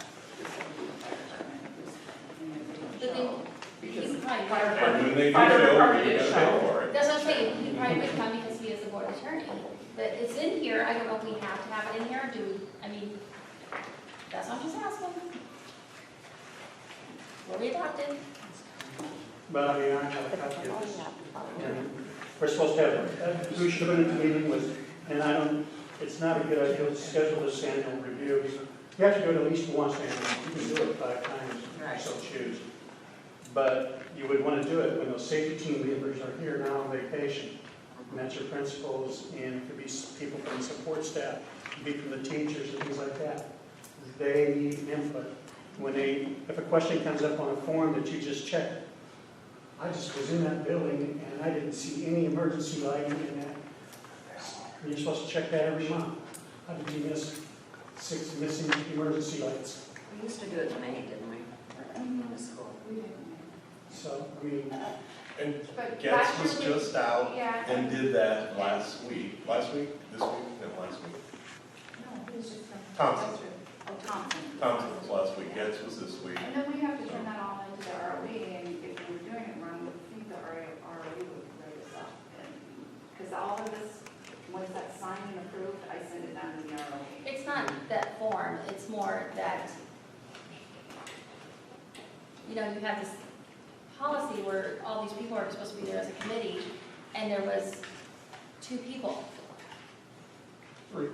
Just send him to the fire department, just, and if they don't But show, then, because you probably, fire And when they do Fire show, department you did gotta pay show. for it. that's what I'm saying, he probably would come because he is the board attorney. But it's in here, I don't know if we have to have it in here, or do we, I mean, that's what I'm just asking. Will we adopt it? But I mean, I have a copy of this. And we're supposed to have, who should have been at the meeting was, and I don't, it's not a good idea to schedule this annual review. You have to do it at least once annually. You can do it 5 times if Right. you so choose. But you would want to do it when those safety team members are here now on vacation. And that's your principals, and it could be people from the support staff, it could be from the teachers and things like that. They need input. When if a question comes up on a form that you just checked, I just was in that building and I didn't see any emergency lighting in that. And you're supposed to check that every month. How did you miss 6 missing emergency lights? We used to do it in May, didn't we? In the school. we didn't. So, I mean, And But Getz last was year we- just out Yeah. and did that last week. Last week? This week? No, last week. No, it was just. Thompson. Oh, Thompson. Thompson was last week, Getz was this week. And then we have to turn that all into the ROE, and if we're doing it wrong, we think the ROE would write us up. Because all of this, once that's signed and approved, I send it down to the ROE. It's not that form, it's more that you know, you have this policy where all these people are supposed to be there as a committee, and there was 2 people, Three.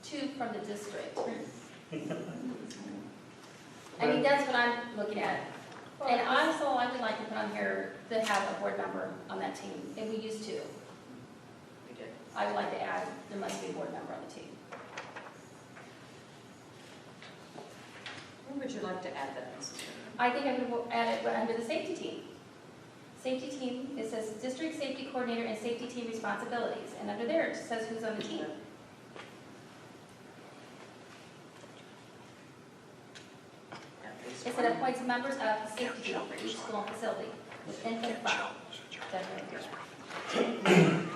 2 from the district. I mean, that's what I'm looking at. And also, I would like to put on here to have a board member on that team, and we used to. We did. I would like to add, there must be a board member on the team. Who would you like to add that, Mrs. Turner? I think I would add it under the safety team. Safety team, it says district safety coordinator and safety team responsibilities, and under there, it says who's on the team. At least It one. said appoints members of the safety team for each school and facility with input from.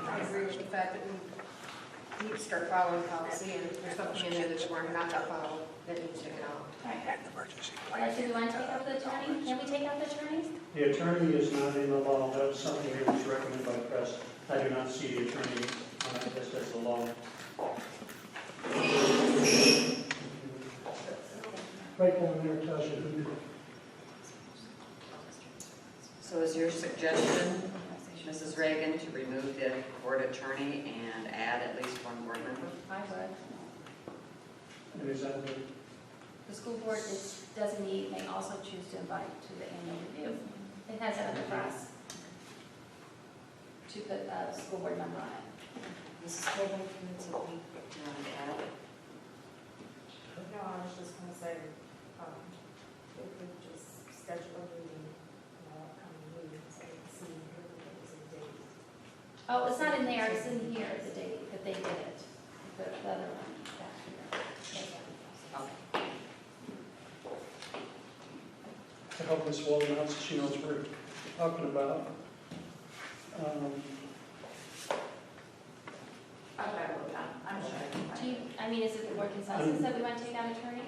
I agree with the fact that we need to start following policy, and if there's something in there that we're not gonna follow, that needs to get out. Do we want to take out the attorney? Can we take out the attorneys? The attorney is not in the law, that was something that was recommended by the press. I do not see the attorney on that list as the law. Right down there tells you who did it. So is your suggestion, Mrs. Reagan, to remove the board attorney and add at least one board member? I would. And is that the, The school board is designee may also choose to invite to the annual review. It has that other class to put a school board member on it. Mrs. Reagan, something you want to add? No, I was just gonna say, if we just schedule a meeting, upcoming meetings, and see who is a date. Oh, it's not in there, it's in here, the date that they did it. The other one back here. Okay. to help Ms. Walden out so she knows what we're talking about. I'm sure. Do you, I mean, is it the board consensus that we want to take out attorney?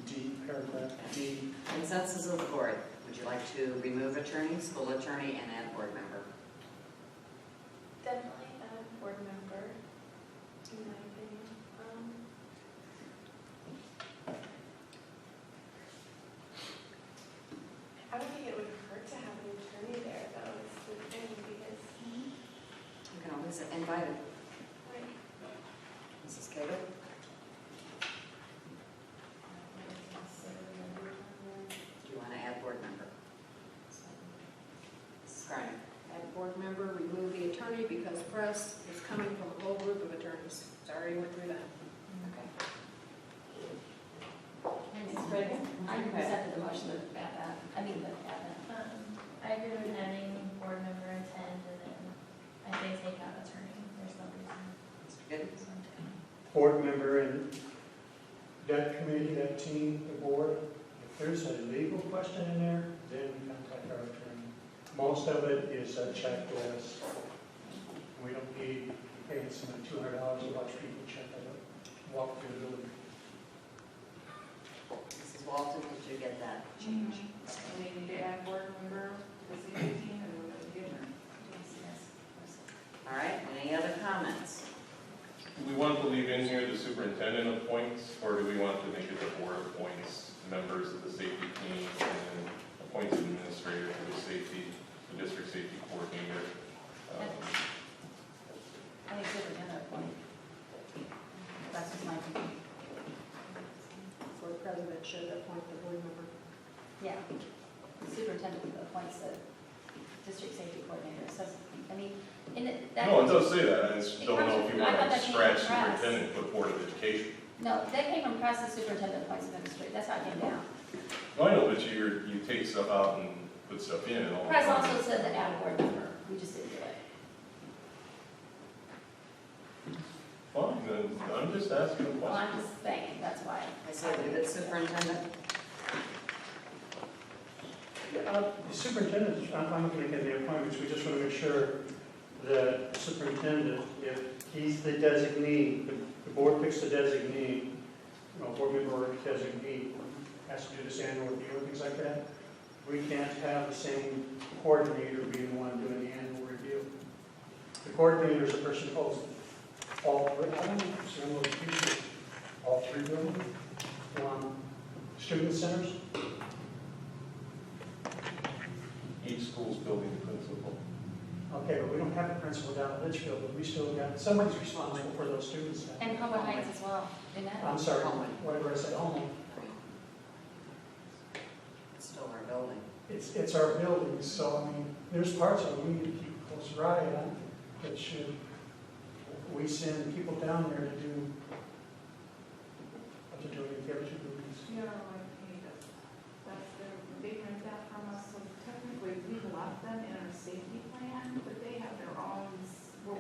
D, paragraph D. Consensus of the board. Would you like to remove attorney, school attorney, and add board member? Definitely a board member, in my opinion. I don't think it would hurt to have an attorney there, though, is the thing, because, You can always invite him. like, Mrs. Cagle? Do you want to add board member? Mrs. Garner? Add board member, remove the attorney because press is coming from a whole group of attorneys. Sorry, went through that. Okay. Mrs. Reagan? I presented the motion to add that, I mean, to add that. I agree with adding board member and 10, and then I say take out attorney, there's no reason. Mr. Gibbons? Board member and that committee, that team, the board, if there's a legal question in there, then we contact our attorney. Most of it is a checklist. We don't need paying somebody $200 to watch people check it out, walk through the building. Mrs. Walton, did you get that change? We need to add board member to the safety team and we're going to get her. All right, any other comments? Do we want to leave in here the superintendent appoints, or do we want to make it the board appoints members of the safety team and appoints an administrator for the district safety coordinator? I think superintendent appoint. That's just my opinion. So the president should appoint the board member. Yeah. The superintendent appoints the district safety coordinator, so, I mean, in it, that. No, it does say that, I just It don't know if you comes- I want thought to that came scratch from press. superintendent, put board of education. No, that came from press, the superintendent appoints administrator, that's how it came down. Well, I know, but you take stuff out and put stuff in and all. Press also said that add a board member, we just didn't do it. Fine, then, I'm just asking a Well, question. I'm just saying, that's why. I say leave it superintendent. The superintendent, I'm looking at the appointments, we just want to make sure that superintendent, if he's the designee, the board picks the designee, board member or designee, has to do this annual review and things like that. We can't have the same coordinator being the one doing the annual review. The coordinator is the person who holds all three, I don't know, all three buildings, student centers. school's building principal. Okay, but we don't have a principal down at Litchfield, but we still got, somebody's responsible for those students. And Homewood Heights as well, isn't it? I'm sorry, whatever I said, home. It's still our building. It's our buildings, so I mean, there's parts of it we need to keep a closer eye on. But should we send people down there to do what they're doing in the other two buildings? They rent that from us, so technically we've left them in our safety plan, but they have their own.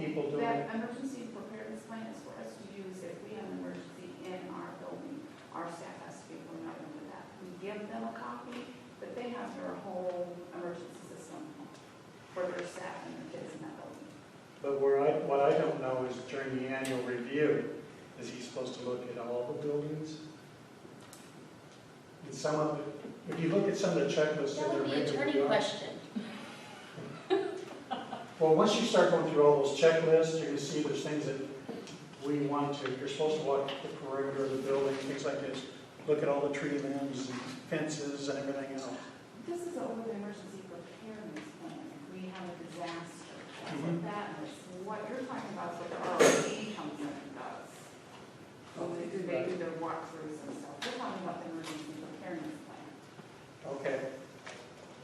People doing That emergency preparedness plan is for us to use if we have an emergency in our building. Our staff has to be familiar with that. We give them a copy, but they have their whole emergency system for their staff and their kids in that building. But what I don't know is during the annual review, is he supposed to look at all the buildings? And some of it, if you look at some of the checklists That that would are be an making. attorney question. Well, once you start going through all those checklists, you're gonna see there's things that we want to, you're supposed to walk the perimeter of the building, things like this. Look at all the tree limbs and fences and everything else. This is over the emergency preparedness plan. If we have a disaster, that's Mhm. what that is. What you're talking about is what the ROE comes in and does. When they do their walkthroughs and stuff. We're talking about the emergency preparedness plan. Okay.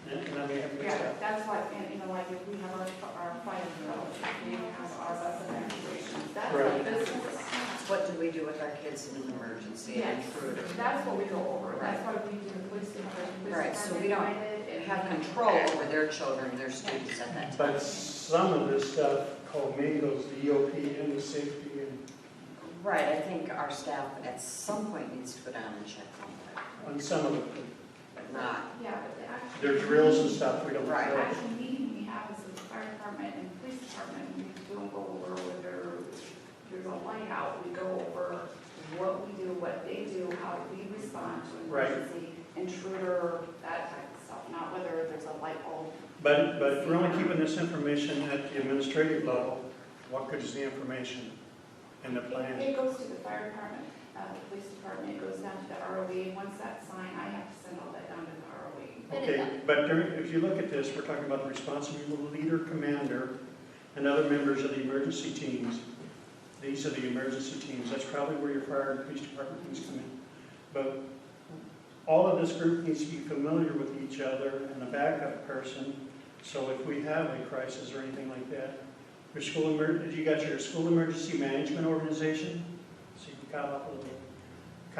And I may have mixed Yeah, up. that's what, and, you know, like if we have our fire drill, we have our bus evacuations, that's Right. what this is. What do we do with our kids in an emergency and Yes, intruder? that's what we go over, that's why we do the police department. Right, so we don't have control over their children, their students at that time. But some of this stuff co-mingles the EOP and the safety and Right, I think our staff at some point needs to go down and check on that, on some of it. but not. Yeah, but the actual. Their drills and stuff, we don't. Right. The actual meeting we have is with the fire department and police department, we don't go over whether there's a light out, we go over what we do, what they do, how we respond to Right. emergency, intruder, that type of stuff, not whether there's a light bulb. But if we're only keeping this information at the administrative level, what good is the information in the plan? It goes to the fire department, the police department, it goes down to the ROE, once that's signed, I have to send all that down to the ROE. Okay, but if you look at this, we're talking about the responsible leader, commander, and other members of the emergency teams. These are the emergency teams. That's probably where your fire and police department needs to come in. But all of this group needs to be familiar with each other and the backup person. So if we have a crisis or anything like that, you got your school emergency management organization. So you've got up with the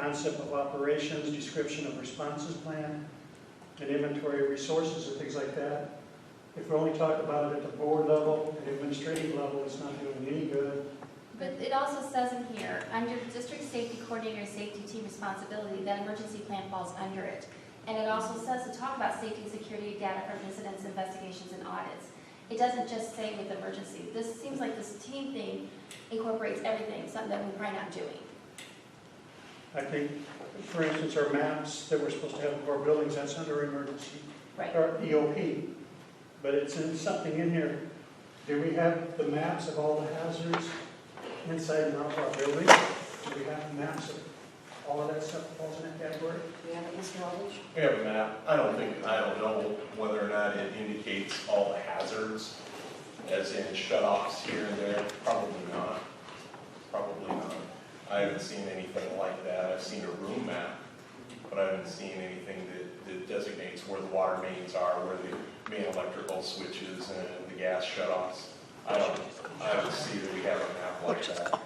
concept of operations, description of responses plan, and inventory of resources and things like that. If we only talk about it at the board level, at the administrative level, it's not doing any good. But it also says in here, under district safety coordinator and safety team responsibility, that emergency plan falls under it. And it also says to talk about safety and security data from incidents, investigations, and audits. It doesn't just say with emergency. This seems like this team thing incorporates everything, something that we're probably not doing. I think, for instance, our maps that we're supposed to have for our buildings, that's under emergency, Right. or EOP. But it's in something in here. Do we have the maps of all the hazards inside and out of our building? Do we have maps of all of that stuff that falls in that category? Do we have it, Mr. Aldridge? We have a map. I don't know whether or not it indicates all the hazards, as in shut-offs here and there. Probably not. Probably not. I haven't seen anything like that. I've seen a room map, but I haven't seen anything that designates where the water mains are, where the main electrical switches and the gas shut-offs. I don't see that we have a map like that.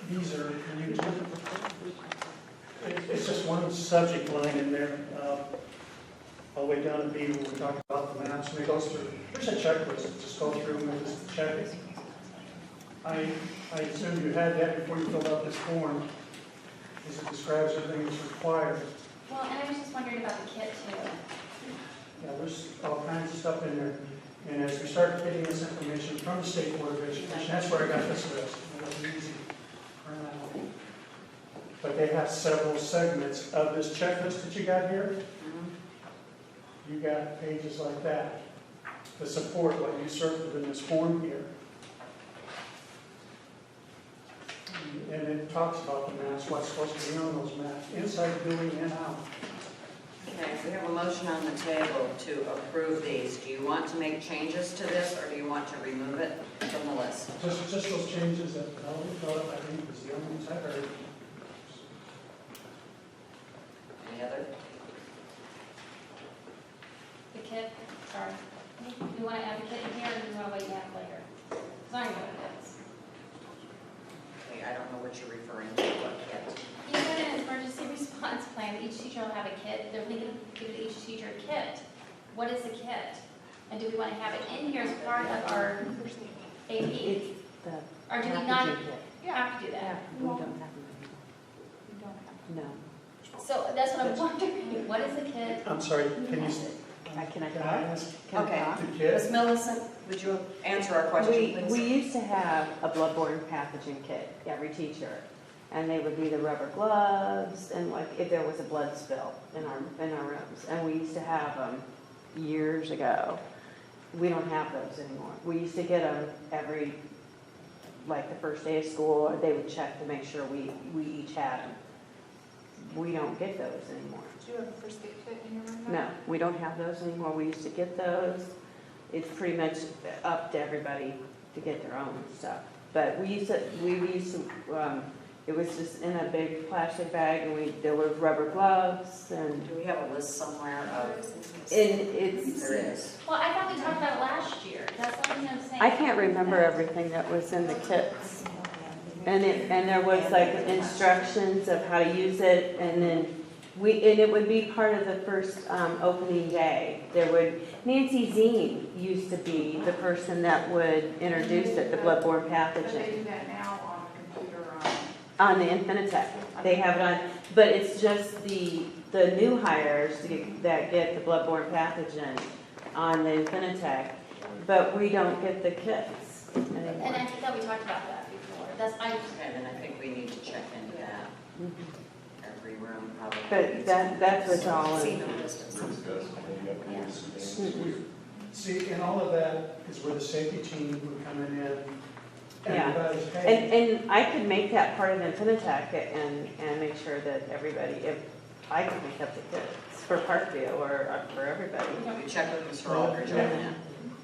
These are, it's just one subject line in there, all the way down to B when we talk about the maps, and it goes through, there's a checklist, just go through and just check it. I assume you had that before you filled out this form, because it describes everything that's required. Well, and I was just wondering about the kit too. Yeah, there's all kinds of stuff in there. And as we start getting this information from the State Board of Education, that's where I got this list. It wasn't easy. But they have several segments of this checklist that you got here. You got pages like that to support what you circled in this form here. And it talks about the maps, what's supposed to be on those maps, inside the building and out. Okay, we have a motion on the table to approve these. Do you want to make changes to this, or do you want to remove it from the list? Just those changes that Melanie brought up, I think, was the only ones I heard. Any other? The kit, sorry. Do you want to add the kit in here, or do you want to wait and add it later? Because I'm going to kits. Okay, I don't know what you're referring to, what kit. You put in an emergency response plan, each teacher will have a kit, they're thinking of giving each teacher a kit. What is the kit? And do we want to have it in here as part of our AP? Or do we not have to do that? We don't have No. So that's what I'm wondering, what is the kit? I'm sorry, can you, Can I can I ask Okay. the kid? Ms. Millicent, would you answer our question, please? We used to have a bloodborne pathogen kit, every teacher. And they would be the rubber gloves and like if there was a blood spill in our rooms. And we used to have them years ago. We don't have those anymore. We used to get them every, like the first day of school, or they would check to make sure we each had them. We don't get those anymore. Do you have a first aid kit in your room now? No, we don't have those anymore. We used to get those. It's pretty much up to everybody to get their own stuff. But we used to, it was just in a big plastic bag, and there were rubber gloves, and Do we have a list somewhere of? it's. There is. Well, I thought we talked about it last year, that's what I'm saying. I can't remember everything that was in the kits. And there was like instructions of how to use it, and then and it would be part of the first opening day. Nancy Zine used to be the person that would introduce it, the bloodborne But they pathogen. do that now on the computer, On the Infinitec, they have it on, but it's just the new hires that get the bloodborne pathogen on the Infinitec, but we don't get the kits And I anymore. think that we talked about that before, that's, Okay, then I think we need to check into that. Every room probably. But that's what's all See in. no distance. See, and all of that is where the safety team would come in and Yeah. everybody's paid. And I could make that part of Infinitec and make sure that everybody, if I could make up the kits for Parkview or for everybody. You check with Mr. Aldridge on that.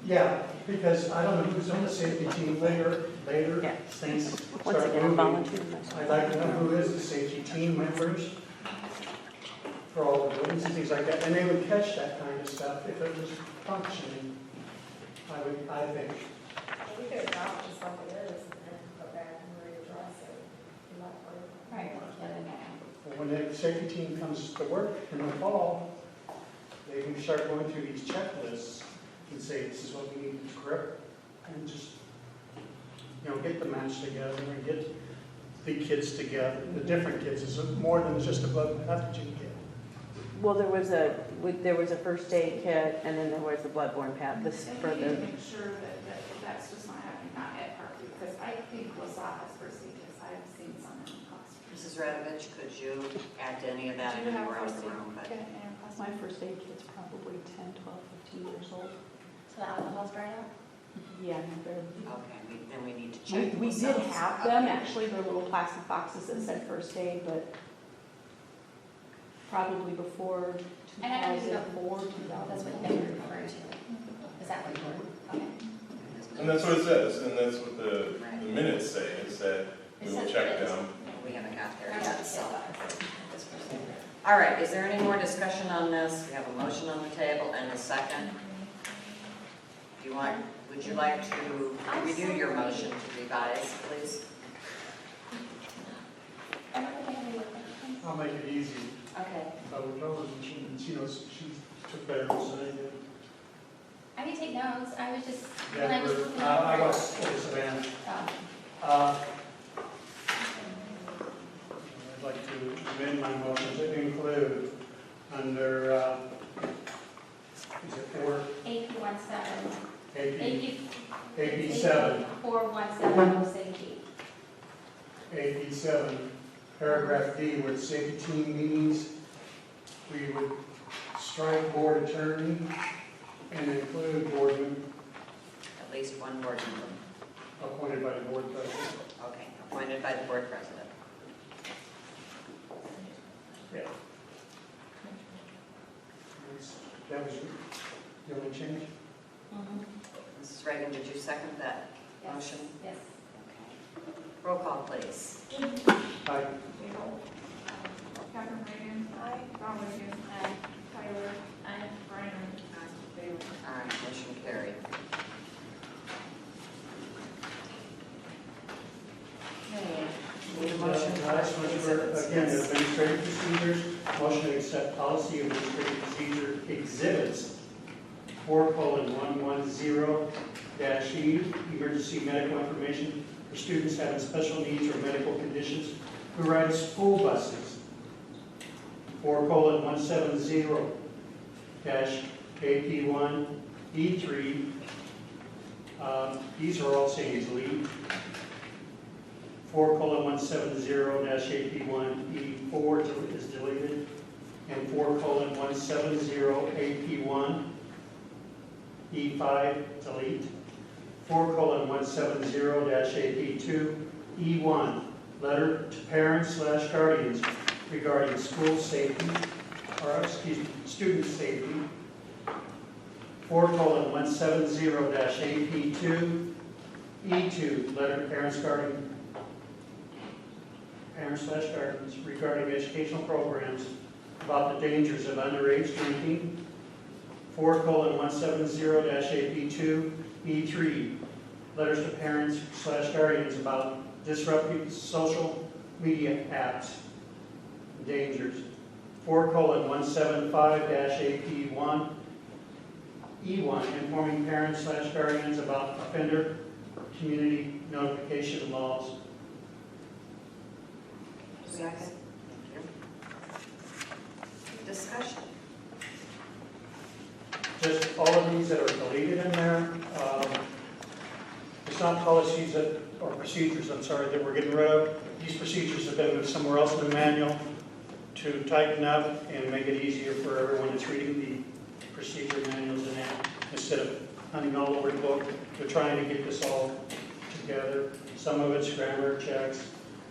Yeah, because I don't know who's on the safety team later, Yeah. things Once start again, I'm moving. volunteering I'd myself. like to know who is the safety team members for all the buildings and things like that, and they would catch that kind of stuff if it was functioning, I think. We could adopt just like it is and then go back and readdress it. You might want to- right, When the safety team comes to work in the fall, they can start going through these checklists and say, this is what we need to correct, and just, get the match together and get the kids together, the different kids, it's more than just a blood pathogen kit. Well, there was a first aid kit, and then there was a bloodborne pathogen and for we need to the, make sure that that's just not happening, not at Parkview, because I think LaSalle has first aid kits, I've seen some in the classroom. Mrs. Radovich, could you add to any of that? Do you have We're out of first the aid room, but- kit in your classroom? My first aid kit's probably 10, 12, 15 years old. so the alcohol's dried out? Yeah, they're- Okay, then we need to check. we did those out. have them, Okay. actually, they're little plastic boxes that said first aid, but probably before And I know you don't- 2004, That's what they were referring to. Is that what you were? Okay. And that's what it says, and that's what the minutes say, is that we It will says check it is. them. We haven't got there I yet, don't so. think All right, is there any more discussion on this? We have a motion on the table and a second. Would you like to review your motion to revise, please? I'll make it easy. Okay. I would tell her, she knows, she took better notes than I did. I can take notes, I was just, when I was Yeah, looking I at. was, Savannah. Oh. I'd like to amend my motion to include under, is it 4, AP17. AP 7, 417, safety. AP 7, paragraph D, where the safety team meetings, we would strike board attorney and include board member At least one board member. appointed by the board president. Okay, appointed by the board president. Yeah. That was the only change? Mrs. Reagan, did you second that Yes. motion? Yes. Okay. Roll call, please. Aye. Gable. Catherine Reagan. Aye. Don Reagan. Aye. Tyler. I, Brian. Bailey. All right, motion carried. Okay. Need a motion? Last one for, again, administrative procedures, motion to accept policy administrative procedure exhibits 4:110-E, emergency medical information for students having special needs or medical conditions who ride school buses. 4:170-AP1E3, these are all saying delete. 4:170-AP1E4 is deleted, and 4:170-AP1E5 delete. 4:170-AP2E1, letter to parents/guardians regarding school safety, student safety. 4:170-AP2E2, letter to parents/guardians regarding educational programs about the dangers of underage drinking. 4:170-AP2E3, letters to parents/guardians about disruptive social media apps, dangers. 4:175-AP1E1, informing parents/guardians about offender community notification laws. Second. Thank you. Discussion. Just all of these that are deleted in there, it's not policies or procedures, I'm sorry, that we're getting rid of. These procedures have been moved somewhere else in the manual to tighten up and make it easier for everyone that's reading the procedure manuals in that. Instead of hunting all over the book, we're trying to get this all together. Some of it's grammar checks.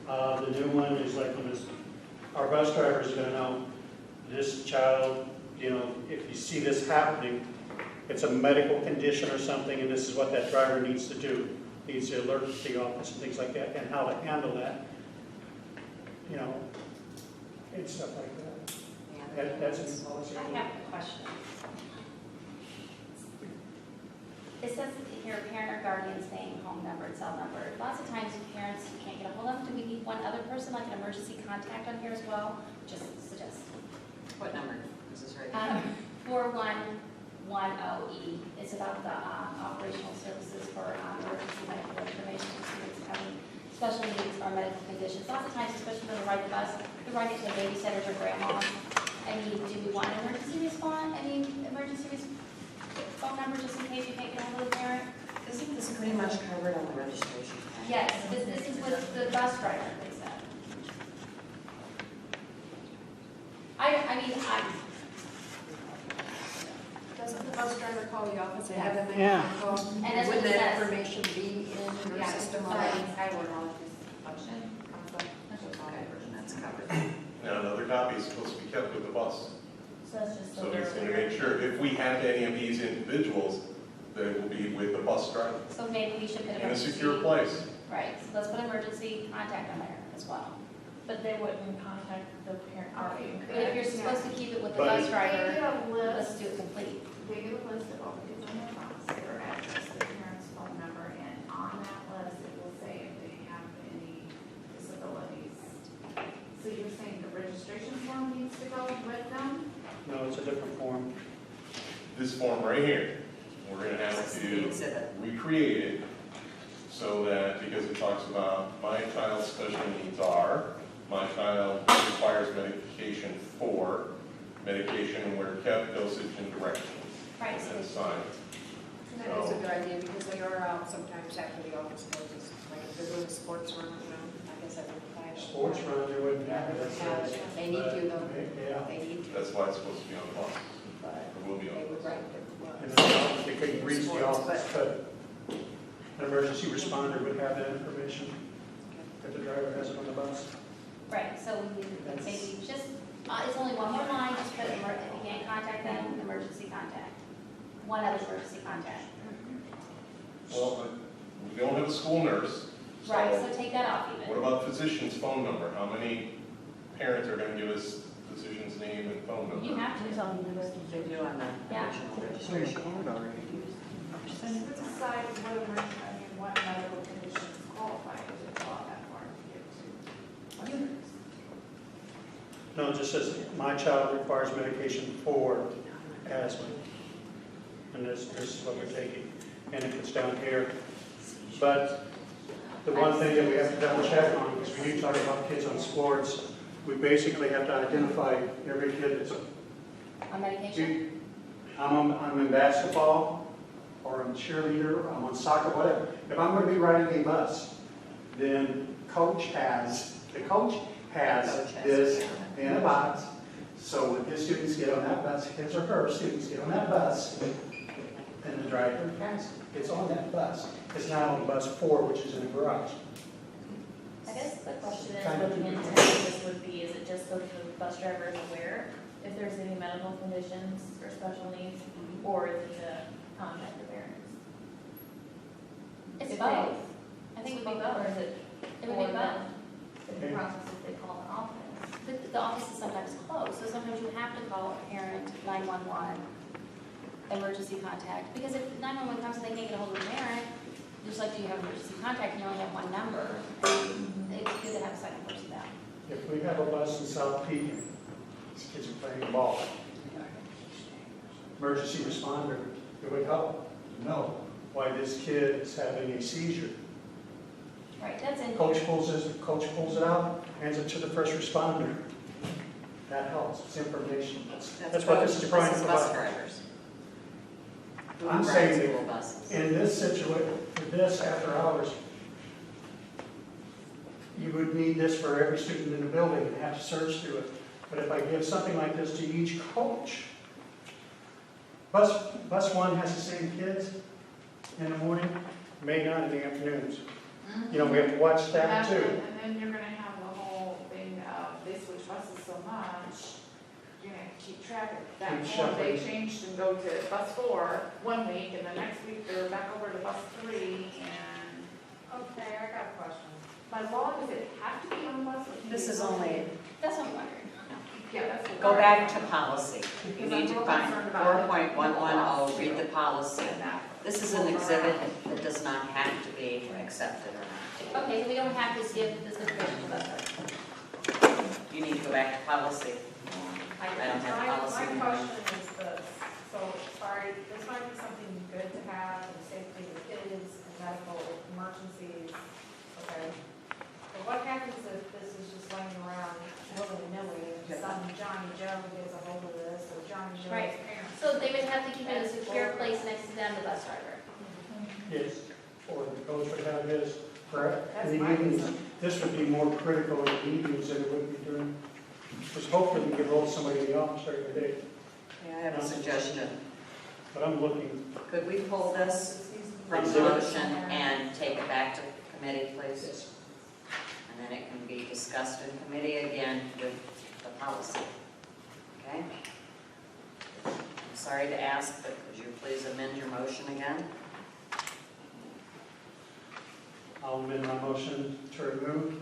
The new one is like when our bus drivers are going to know this child, if you see this happening, it's a medical condition or something, and this is what that driver needs to do. Needs to alert the office and things like that, and how to handle that, and stuff like that. That's in policy. I have a question. It says here, parent or guardian's name, home number, and cell number. Lots of times parents, you can't get a hold of them. Do we need one other person, like an emergency contact on here as well? Just suggest. What number? Mrs. Reagan? 4110E. It's about the operational services for emergency medical information for students having special needs or medical conditions. Lots of times, especially when they ride the bus, they're riding to a babysitter or grandma. Do we want an emergency phone number just in case you can't get a hold of the parent? Isn't this pretty much covered on the registration? Yes, this is what the bus driver, they said. Doesn't the bus driver call the office and have them make Yeah. a call? And that's Would what it that says. information be in your system already? That's covered. Now, another copy is supposed to be kept with the bus. so that's just So so we they're just need to aware. make sure, if we have any of these individuals, they will be with the bus driver So maybe we should put in a emergency. secure place. Right, so let's put emergency contact on there as well. But they wouldn't contact the parent guardian, But if you're correct? supposed to keep it with the But- bus They driver, get a let's list, do it complete. they get a list of all the kids on their bus, their address, their parents' phone number, and on that list, it will say if they have any disabilities. So you're saying the registration form needs to go with them? No, it's a different form. This form right here, we're gonna have This is the to exhibit. recreate it so that, because it talks about my child's special needs are, my child requires medication for, medication where kept, dosage, and direction. Right, And signed. And that is a good idea because they are out sometimes after the office closes. Like if they're doing a sports run, I guess that would apply. Sports run, they wouldn't have it. They need to though. Yeah. They need to. That's why it's supposed to be on the bus, But or will be on they the would bus. write it. And they couldn't reach the office, but an emergency responder would have that information if the driver has it on the bus. Right, so we need, maybe just, it's only one more line, just put, if you can't contact them, emergency contact. One other emergency contact. Well, but we don't have a school nurse. Right, so take that off What even. about physician's phone number? How many parents are gonna give us physician's name and phone number? You have to. It's on the list. They do on the Yeah. original registration. So who decides what medical conditions qualify? Is it not that far to get to? No, it just says, my child requires medication for asthma. And this is what we're taking, and it gets down here. But the one thing that we have to double check on, because when you talk about kids on sports, we basically have to identify every kid that's, On medication? I'm in basketball, or I'm cheerleader, or I'm on soccer, whatever. If I'm gonna be riding a bus, then the coach has this in a box. So when his students get on that bus, his or her students get on that bus, then the driver has it. It's on that bus. It's not on bus 4, which is in the garage. I guess the question is, Kind of what the intent of this would be, is it just so the bus driver is aware if there's any medical conditions or special needs, or is it to contact the parents? It's If both. they- I think it would be Or both. is it? It would be for both. them? The process if they call an office. The office is sometimes closed, so sometimes you have to call a parent, 911, emergency contact. Because if 911 comes and they can't get a hold of the parent, just like you have emergency contact, and you only have one number, it's good to have a second person down. If we have a bus in South Peak, these kids are playing ball. Emergency responder, it would help know why this kid is having a seizure. Right, that's in Coach here. pulls it out, hands it to the first responder. That helps, it's information. That's what this is trying to Bus provide. drivers. Who I'm rides saying school that buses? in this situation, for this after hours, you would need this for every student in the building and have to search through it. But if I give something like this to each coach, bus 1 has the same kids in the morning, may not in the afternoons. You know, we have to watch that too. And then you're gonna have the whole thing of, they switch buses so much, you're gonna have to keep track of that. Keep One, they shuffling. changed and go to bus 4 one week, and the next week they're back over to bus 3, and, okay, I got a question. By law, does it have to be on bus? or can This it is be- only, That's what I'm wondering. Yeah, that's what. go back to policy. You Because need I'm to real find concerned about 4.110, read the policy. And that. This is an exhibit that does not have to be accepted or not. Okay, so we don't have to give this information to bus drivers. You need to go back to policy. I don't have policy. My question is this, so, sorry, this might be something good to have, and safety of kids and medical emergencies, okay? But what happens if this is just laying around willy-nilly, and some Johnny Joe gets a hold of this, or Johnny Joe's Right. parents? So they would have to keep it in a secure place next to them, the bus driver. Yes, or the coach would have his, correct? That's In the my evenings, concern. this would be more critical in the evenings than it would be during, because hopefully we get hold of somebody in the office during the day. Yeah, I have a suggestion. But I'm looking, Could we pull this from the motion and take it back to committee, please? yes, And then it can be discussed in committee again with the policy. Okay? I'm sorry to ask, but could you please amend your motion again? I'll amend my motion to remove,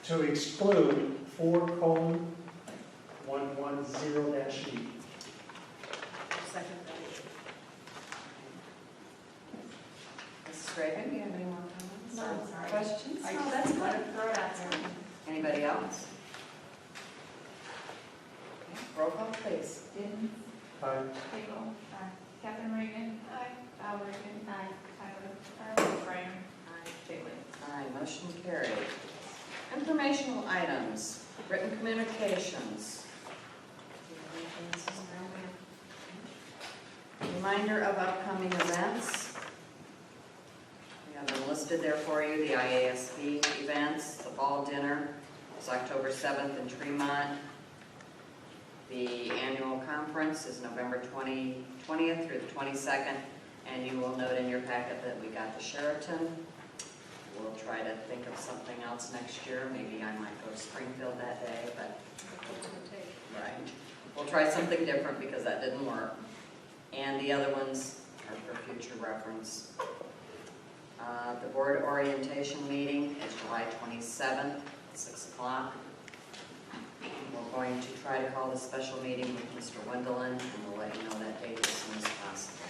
to exclude 4:110-E. Second that. Mrs. Graven, do you have any more comments? No, or sorry. Questions? I No, just that's wanted good. to throw it out there. Anybody else? Okay, roll call, please. Dennis, Aye. Hagel, Catherine Reagan. Val Reagan. Aye. Tyler, Graham. Bailey. Aye, motion carried. Informational items, written communications. Reminder of upcoming events. We have them listed there for you, the IASB events, the ball dinner, it's October 7th in Tremont. The annual conference is November 20th through the 22nd, and you will note in your packet that we got the Sheraton. We'll try to think of something else next year. Maybe I might go to Springfield that day, but, right. We'll try something different because that didn't work. And the other ones are for future reference. The board orientation meeting is July 27th, 6 o'clock. We're going to try to call the special meeting with Mr. Wendelin, and we'll let you know that date as soon as possible.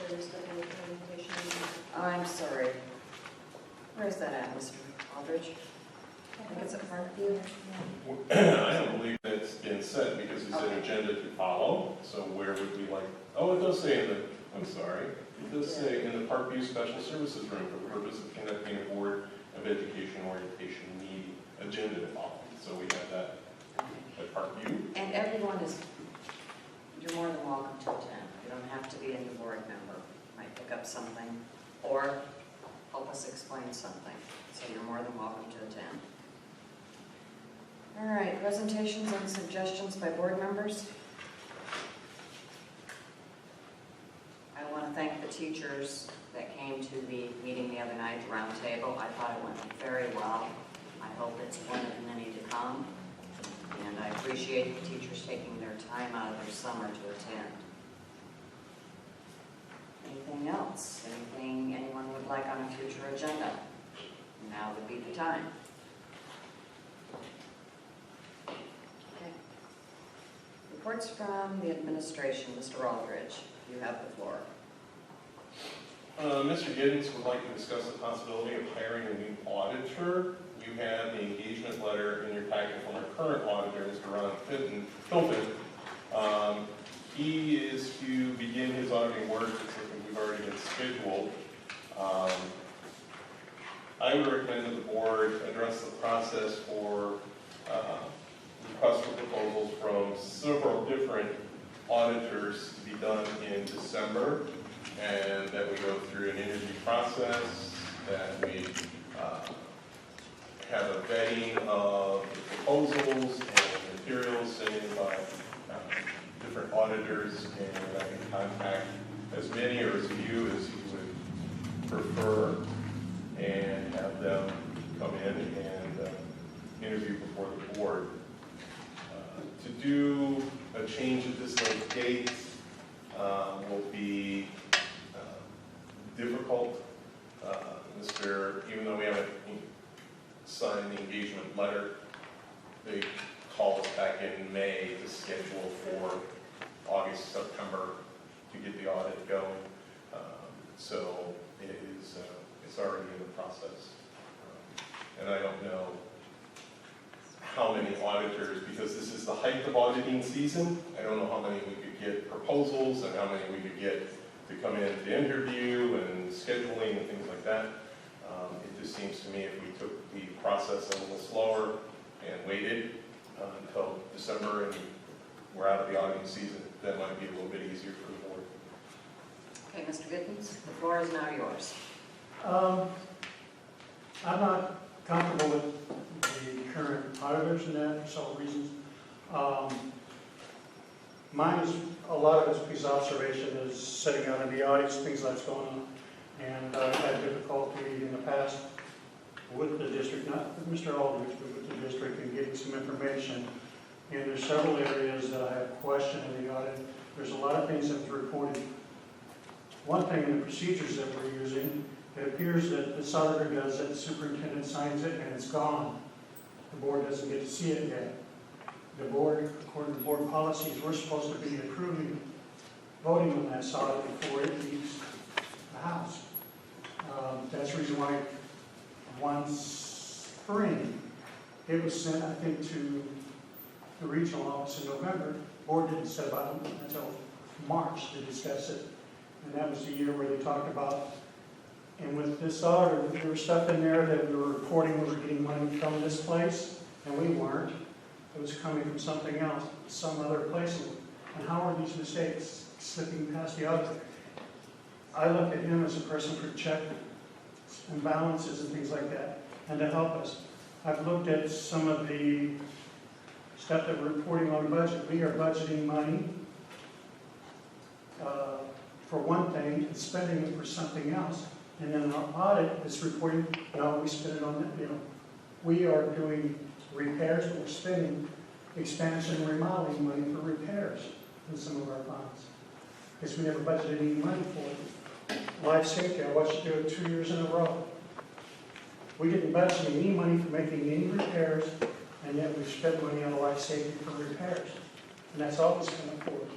Where's the orientation meeting? I'm sorry. Where's that at, Mr. Aldridge? I think it's at Parkview. I don't believe it's been set because he said agenda to follow, so where would we like, oh, it does say in the, I'm sorry, it does say in the Parkview Special Services Room for the purpose of conducting a Board of Education orientation meeting, agenda to follow. So we have that at Parkview. And everyone is, you're more than welcome to attend. You don't have to be a new board member. You might pick up something or help us explain something. So you're more than welcome to attend. All right, presentations and suggestions by board members. I want to thank the teachers that came to the meeting the other night, the round table. I thought it went very well. I hope it's one of many to come. And I appreciate the teachers taking their time out of their summer to attend. Anything else? Anything anyone would like on a future agenda? Now would be the time. Okay. Reports from the administration. Mr. Aldridge, you have the floor. Mr. Giddens would like to discuss the possibility of hiring a new auditor. You have the engagement letter in your packet from our current auditor, Mr. Ron Filton. He is to begin his auditing work. It's something we've already been scheduled. I would recommend that the board address the process for requests for proposals from several different auditors to be done in December, and that we go through an interview process, that we have a vetting of the proposals and materials sent in by different auditors, and I can contact as many or as few as you would prefer and have them come in and interview before the board. To do a change at this late date will be difficult. Even though we haven't signed the engagement letter, they called us back in May to schedule for August, September to get the audit going. So it is, it's already in the process. And I don't know how many auditors, because this is the height of auditing season, I don't know how many we could get proposals and how many we could get to come in to interview and scheduling and things like that. It just seems to me if we took the process a little slower and waited until December and we're out of the auditing season, that might be a little bit easier for the board. Okay, Mr. Giddens, the floor is now yours. I'm not comfortable with the current auditors and that for several reasons. Mine is, a lot of it's because observation is sitting out in the audience, things that's going on. And I've had difficulty in the past with the district, not with Mr. Aldridge, but with the district in getting some information. And there's several areas that I have questioned in the audit. There's a lot of things that were reported. One thing in the procedures that we're using, it appears that this auditor does it, the superintendent signs it, and it's gone. The board doesn't get to see it yet. The board, according to board policies, we're supposed to be approving, voting on that audit before it leaves the House. That's the reason why one spring, it was sent, I think, to the regional office in November. The board didn't set about it until March to discuss it. And that was the year where they talked about, and with this audit, there was stuff in there that we were reporting we were getting money from this place, and we weren't. It was coming from something else, some other place. And how are these mistakes slipping past the auditor? I look at him as a person for check and balances and things like that, and to help us. I've looked at some of the stuff that we're reporting on the budget. We are budgeting money for one thing and spending it for something else. And then our audit is reporting, no, we spent it on that, you know. We are doing repairs, but we're spending expansion and remodeling money for repairs in some of our funds. because we never budgeted any money for it. Life safety, I watched you do it 2 years in a row. We didn't budget any money for making any repairs, and yet we've spent money on life safety for repairs. And that's always been a board.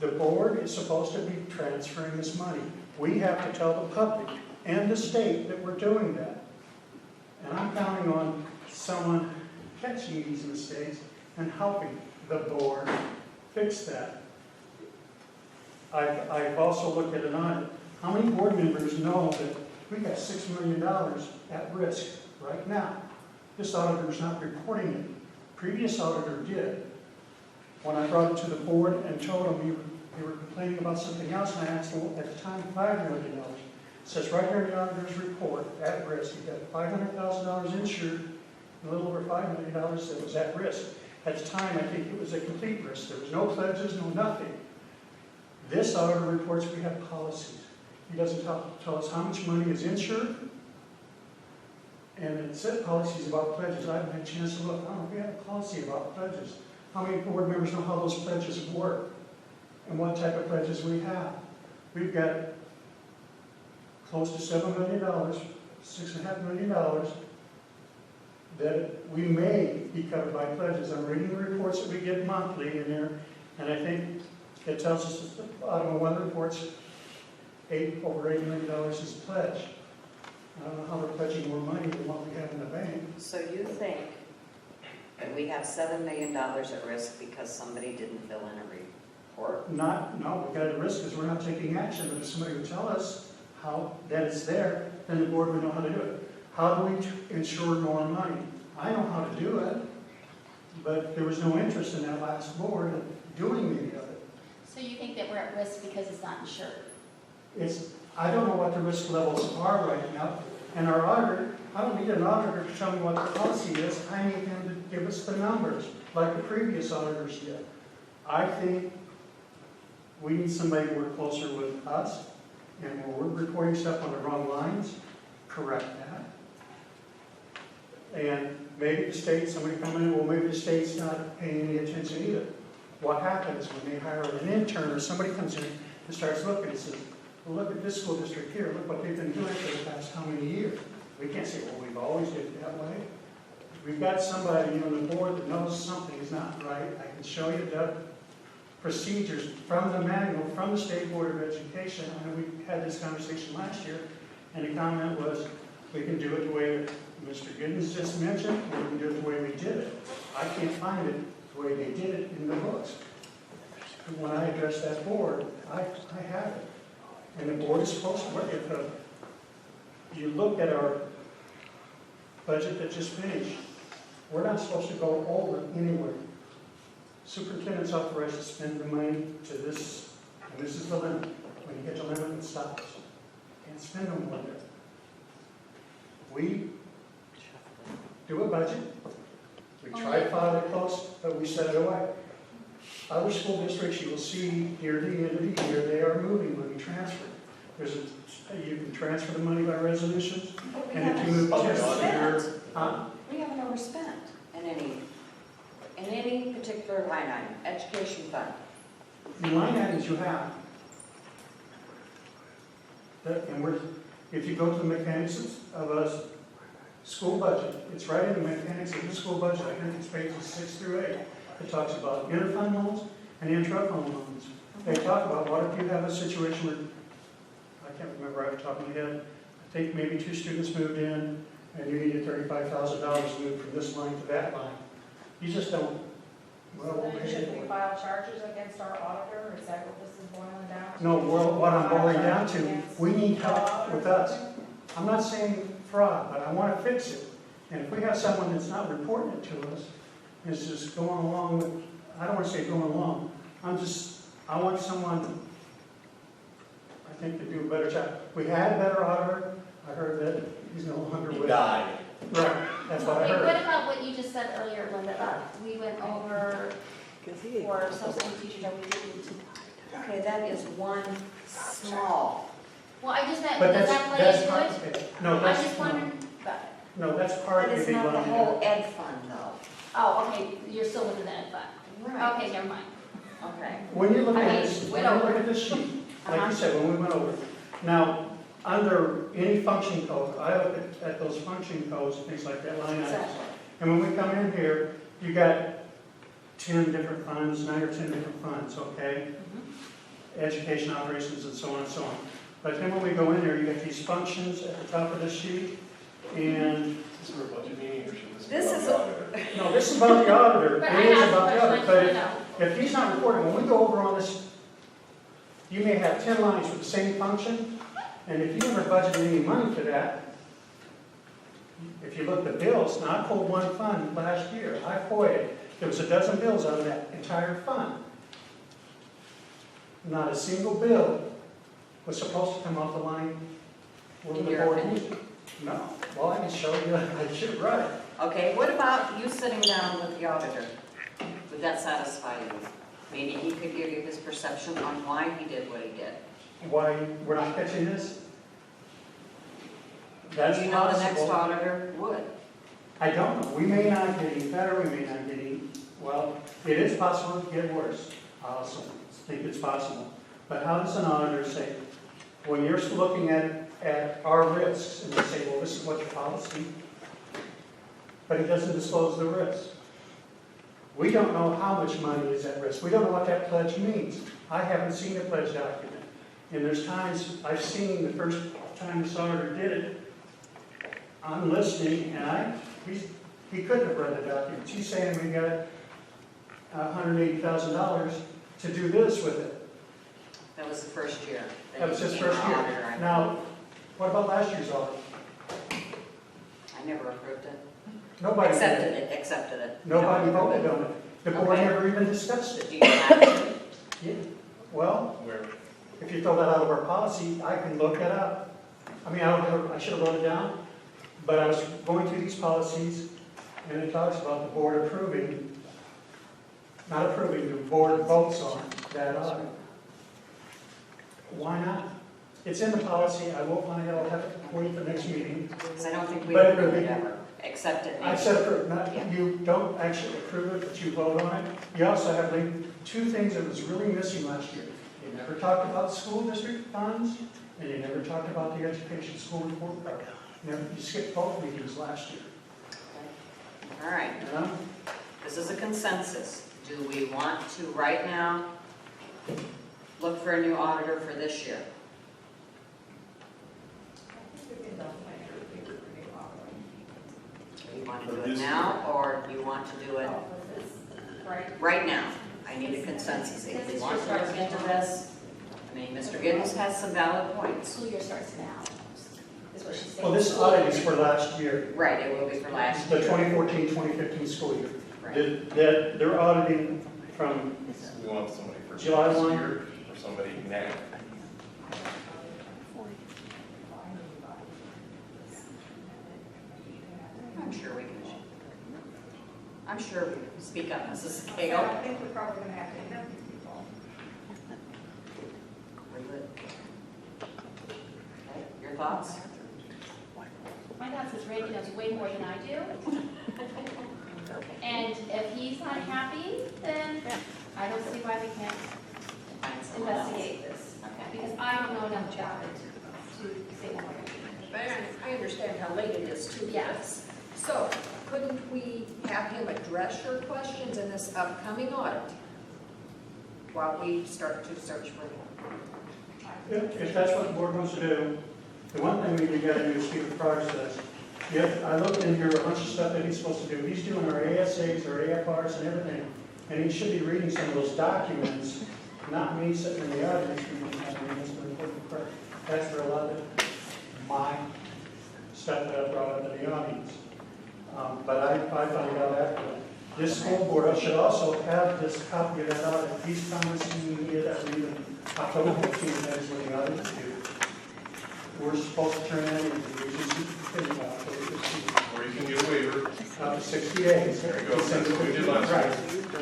The board is supposed to be transferring this money. We have to tell the public and the state that we're doing that. And I'm counting on someone catching these mistakes and helping the board fix that. I've also looked at an audit. How many board members know that we got $6 million at risk right now? This auditor's not reporting it. Previous auditor did. When I brought it to the board and told them you were complaining about something else, and I asked them at the time $5 million. It says right here in the auditor's report, at risk, you got $500,000 insured, and a little over $5 million that was at risk. At the time, I think it was a complete risk. There was no pledges, no nothing. This auditor reports we have policies. He doesn't tell us how much money is insured, and it said policies about pledges. I haven't had a chance to look. Oh, we have a policy about pledges. How many board members know how those pledges work and what type of pledges we have? We've got close to $7 million, $6.5 million that we may be covered by pledges. I'm reading the reports that we get monthly in there, and I think it tells us at the bottom of one of the reports, over $8 million is pledged. I don't know how we're pledging more money than what we have in the bank. So you think that we have $7 million at risk because somebody didn't fill in a report? No, we got a risk because we're not taking action, but if somebody would tell us how that it's there, then the board would know how to do it. How do we ensure more money? I know how to do it, but there was no interest in that last board in doing any of it. So you think that we're at risk because it's not insured? I don't know what the risk levels are right now, and our auditor, I don't need an auditor to tell me what the policy is. I need him to give us the numbers, like the previous auditors did. I think we need somebody to work closer with us, and when we're reporting stuff on the wrong lines, correct that. And maybe the state, somebody come in, well, maybe the state's not paying any attention either. What happens when they hire an intern or somebody comes in and starts looking and says, well, look at this school district here, look what they've been doing for the past how many years. We can't say, well, we've always did it that way. We've got somebody on the board that knows something is not right. I can show you the procedures from the manual, from the State Board of Education. I know we had this conversation last year, and the comment was, we can do it the way Mr. Giddens just mentioned, or we can do it the way we did it. I can't find it the way they did it in the books. When I address that board, I have it. And the board is supposed to work. If you look at our budget that just finished, we're not supposed to go over anywhere. Superintendent's authorized to spend the money to this, and this is the limit. When you get the limit, it stops. Can't spend no more there. We do a budget. We try to follow it close, but we set it away. Other school districts, you will see near the end of the year, they are moving money transfer. You can transfer the money by resolutions, But we and if you haven't move to overspent. your, We haven't overspent in any particular line item, education fund. the line items you have. If you go to the mechanics of a school budget, it's right in the mechanics of the school budget. I think it's pages 6 through 8. It talks about interfund loans and intrafund loans. They talk about what if you have a situation where, I can't remember off the top of my head, I think maybe 2 students moved in and you needed $35,000 moved from this line to that line. You just don't, well, we'll So pay then should for we it. file charges against our auditor, or is that what this is boiling down to? No, what I'm boiling down to, we need help with us. I'm not saying fraud, but I want to fix it. And if we have someone that's not reporting it to us, is just going along with, I don't want to say going along, I want someone, I think, to do a better job. We had a better auditor. I heard that he's no longer with us. Died. Right, that's what I Okay, what heard. about what you just said earlier, Linda? We went over for substitute teachers that we didn't. Okay, that is one small. Well, I just meant, But does that play that's into part it? of it. No, I that's, just wondered about it. no, that's part That of is the not the line whole item. ed fund, though. Oh, okay, you're still within that fund. Right. Okay, never mind. Okay. when you look I at mean, this, when went you look over. at this sheet, like Uh-huh. you said, when we went over, now, under any function code, I look at those function codes, things like that, line items. Exactly. And when we come in here, you got 10 different funds, 9 or 10 different funds, okay? Education operations and so on and so on. But then when we go in there, you got these functions at the top of the sheet, and, Is this for a budget meeting, or should this be This about is the a- auditor? no, this is about the auditor, But it I is asked a about the question, auditor. I But just want to know. if he's not reporting, when we go over on this, you may have 10 lines with the same function, and if you never budgeted any money for that, if you look at the bills, now I pulled one fund last year, I FOIA'd, there was a dozen bills out of that entire fund. Not a single bill was supposed to come off the line where In the your board opinion? used it. No, well, I can show you, I should write it. Okay, what about you sitting down with the auditor? Would that satisfy you? Maybe he could give you his perception on why he did what he did. Why we're not catching this? That's You know the next possible. auditor would. I don't know. We may not get any better, we may not get any, well, it is possible to get worse. I also think it's possible. But how does an auditor say, when you're looking at our risks, and they say, well, this is what your policy, but he doesn't disclose the risk. We don't know how much money is at risk. We don't know what that pledge means. I haven't seen a pledge document. And there's times I've seen the first time this auditor did it, I'm listening, and he couldn't have read the documents. He's saying we got $180,000 to do this with it. That was the first year. That was he his became first year. auditor, I Now, believe. what about last year's audit? I never approved it. Nobody did. Accepted it. Nobody Don't approve voted on it. The board Okay. never even discussed it. it. Do you have to? Yeah. Well, Where? if you throw that out of our policy, I can look that up. I mean, I should have wrote it down, but I was going through these policies, and it talks about the board approving, not approving, the board votes on that audit. Why not? It's in the policy, I will find out, I'll have it for you for the next meeting. Because I don't think we But it would approved it be- ever. Accept it. I said approve, Yeah. you don't actually approve it, but you vote on it. You also have two things that was really missing last year. You never talked about school district funds, and you never talked about the education school report card. You skipped both meetings last year. All right, You know? this is a consensus. Do we want to right now look for a new auditor for this year? Do you want to do it now, or do you want to do it right now? I need a consensus. If we want to look into this, I mean, Mr. Giddens has some valid points. School year starts now, is what she's saying. Well, this audit is for last year, Right, it will be for last the year. 2014-2015 school year. Right. They're auditing from, We want somebody for July next 1. year, or somebody now. I'm sure we can. I'm sure we can. Speak up, Mrs. So Cagle. I think we're probably gonna have to interview people. We're good. Okay, your thoughts? My dad says Randy knows way more than I do. And if he's not happy, then I don't see why we can't Find someone else. investigate this. Because I don't know enough about it to say more. But I understand how late it is too. Yes. So, couldn't we have him address your questions in this upcoming audit while we start to search for him? if that's what the board wants to do, the one thing we got to do is keep the process. Yeah, I looked in here a bunch of stuff that he's supposed to do. He's doing our ASAs, our AFRs and everything. And he should be reading some of those documents, not me sitting in the audience reading this important part. That's where a lot of my stuff that I brought up in the audience. But I found out after. This school board should also have this copy of that audit. He's promising me that we even October 15th, that is when the audit is due. We're supposed to turn that in, October 15th, Or you can get a waiver. up to 60 days. There you go, that's what we did last Right.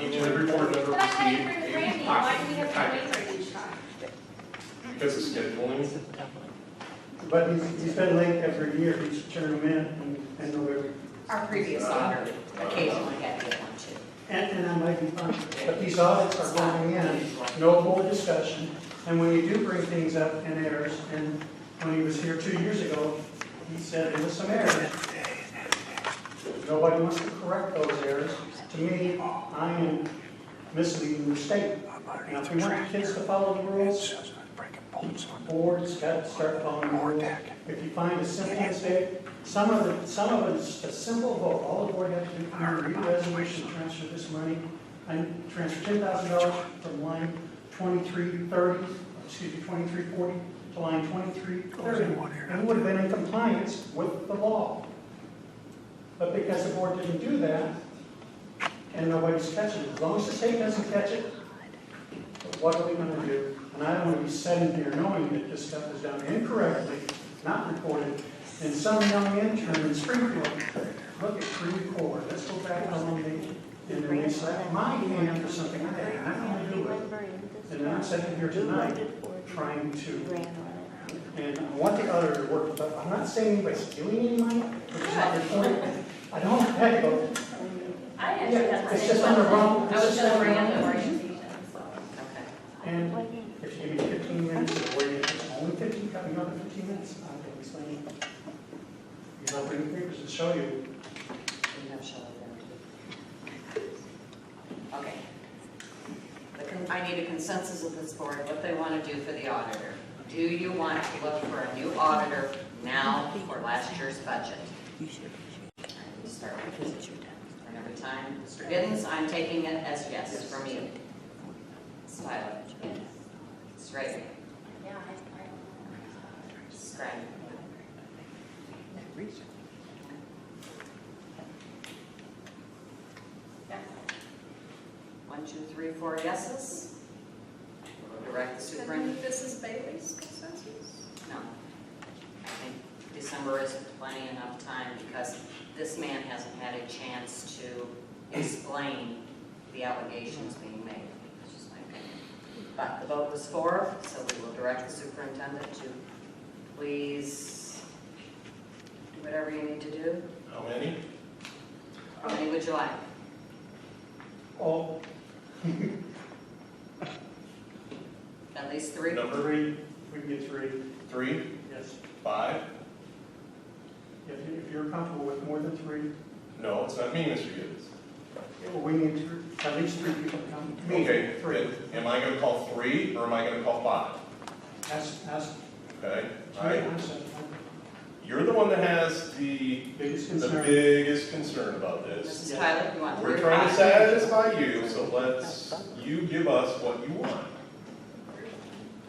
year. Each and every board member But I thought you received heard a Randy, why do we have to copy. wait for each time? Because of scheduling, But he's been late every year. He's turned them in November. Our previous auditor occasionally had to get one too. And I might be fine. But these audits are going in no board discussion, and when you do bring things up in errors, and when he was here 2 years ago, he said there was some errors. Nobody wants to correct those errors. To me, I am misleading the state. Now, if we want the kids to follow the rules, boards got to start following the rules. If you find a simple mistake, some of it is a simple vote. All the board has to do is read a resolution, transfer this money, and transfer $10,000 from line 2340 to line 2330. And it would have been in compliance with the law. But because the board didn't do that, and nobody's catching it, as long as the state doesn't catch it, what are we going to do? And I don't want to be sitting here knowing that this stuff is done incorrectly, not reported, and some young intern in Springfield, look at Creve Coeur. Let's go back how long they slapped my hand for something I had nothing to do with. And then I'm sitting here tonight trying to, and I want the auditor to work, but I'm not saying anybody's stealing any money, which is not reported. I don't have to go. I actually had the It's same just on the wrong. I was gonna bring up the orientation, so. Okay. And if you give me 15 minutes, or it's only 15, coming on 15 minutes, I can explain it. You know, bring papers and show you. We have shall too. Okay. I need a consensus of this board, what they want to do for the auditor. Do you want to look for a new auditor now for last year's budget? Start with this. And every time, Mr. Giddens, I'm taking it as yes from you. Skylar. Stragan. Yeah, Scranton. One, two, three, 4 yeses. We'll direct the superintendent. This is Bailey's consensus? No. I think December is plenty enough time because this man hasn't had a chance to explain the allegations being made. That's just my opinion. But the vote was 4, so we will direct the superintendent to please do whatever you need to do. How many? How many would you like? Oh, At least 3? Number 3, we can get 3, 3, yes. 5? If you're comfortable with more than 3, No, it's not me, Mr. Gibbons. we need at least 3 people to come. Me, Okay, 3. am I going to call 3 or am I going to call 5? Ask Okay, all 3. right. You're the one that has the Biggest the concern. biggest concern about this. Mrs. Tyler, you want 3 We're or trying to 5? satisfy you, so let's, you give us what you want.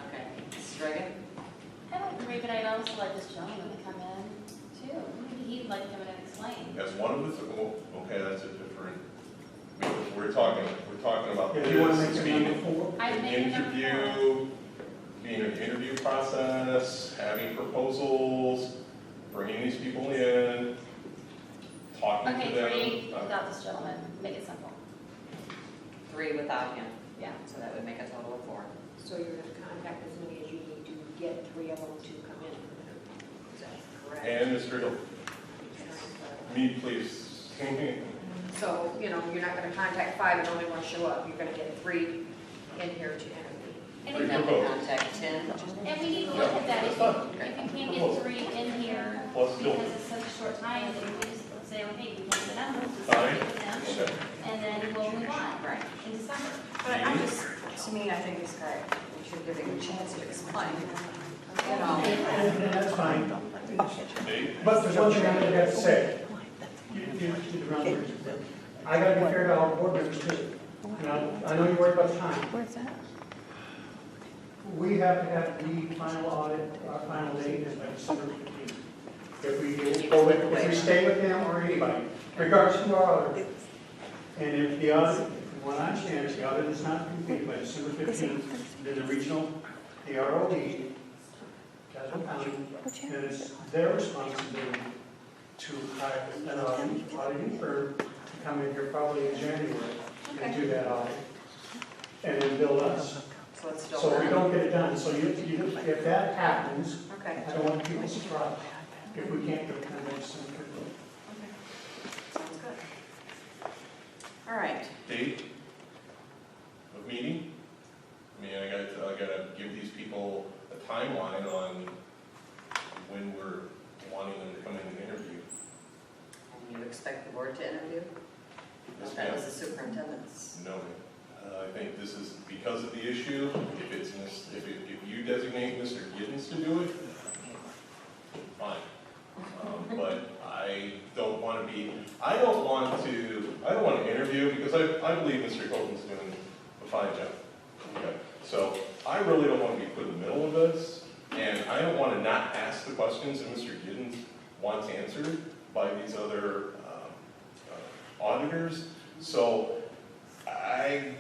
Okay. Mrs. Reagan? I like 3, but I'd also like this gentleman to come in too. Maybe he'd like to come in and explain. As one of the, okay, that's a different, we're talking about If you want to this make being it number 4, I'd an make it number 4. interview, being an interview process, having proposals, bringing these people in, talking to Okay, them. 3 without this gentleman. Make it simple. 3 without him. Yeah. So that would make a total of 4. So you're going to contact as many as you need to get 3 of them to come in. Is that correct? And Mr. Hill, me, please. So, you're not going to contact 5 and only 1 show up. You're going to get 3 in here to interview. And And if then Three we contact 10. And we need to look at that, if you can't get 3 in here, Let's do it. because it's such a short time, then we just say, okay, we want the numbers, Fine. discuss it with them, Okay. and then we'll move on, Right. in December. But I just, to me, I think this guy, we should give him a chance to explain. You know, and that's fine. Dave? But there's one thing I have to say. I got to be fair to all board members too. And I know you worry about the time. Where's that? We have to have the final audit, our final date is by December 15th. If we stay with them or anybody, regardless of our audit. And if the audit, from what I understand, if the audit is not completed by December 15th, then the regional, the ROE, Castle County, then it's their responsibility to hire an auditing firm to come in here probably in January and do that audit. And then bill us. so it's still. So we don't get it done. So if that happens, Okay. I don't want people surprised if we can't get it done by December 15th. Sounds good. All right. Date of meeting? I mean, people a timeline on when we're wanting them to come in and interview. And you expect the board to interview? Yes, That ma'am. was the superintendent's. No, ma'am. I think this is because of the issue. If you designate Mr. Giddens to do it, fine. But I don't want to interview because I believe Mr. Colton's doing a fine job. Okay? So I really don't want to be put in the middle of this, and I don't want to not ask the questions that Mr. Giddens wants answered by these other auditors. So I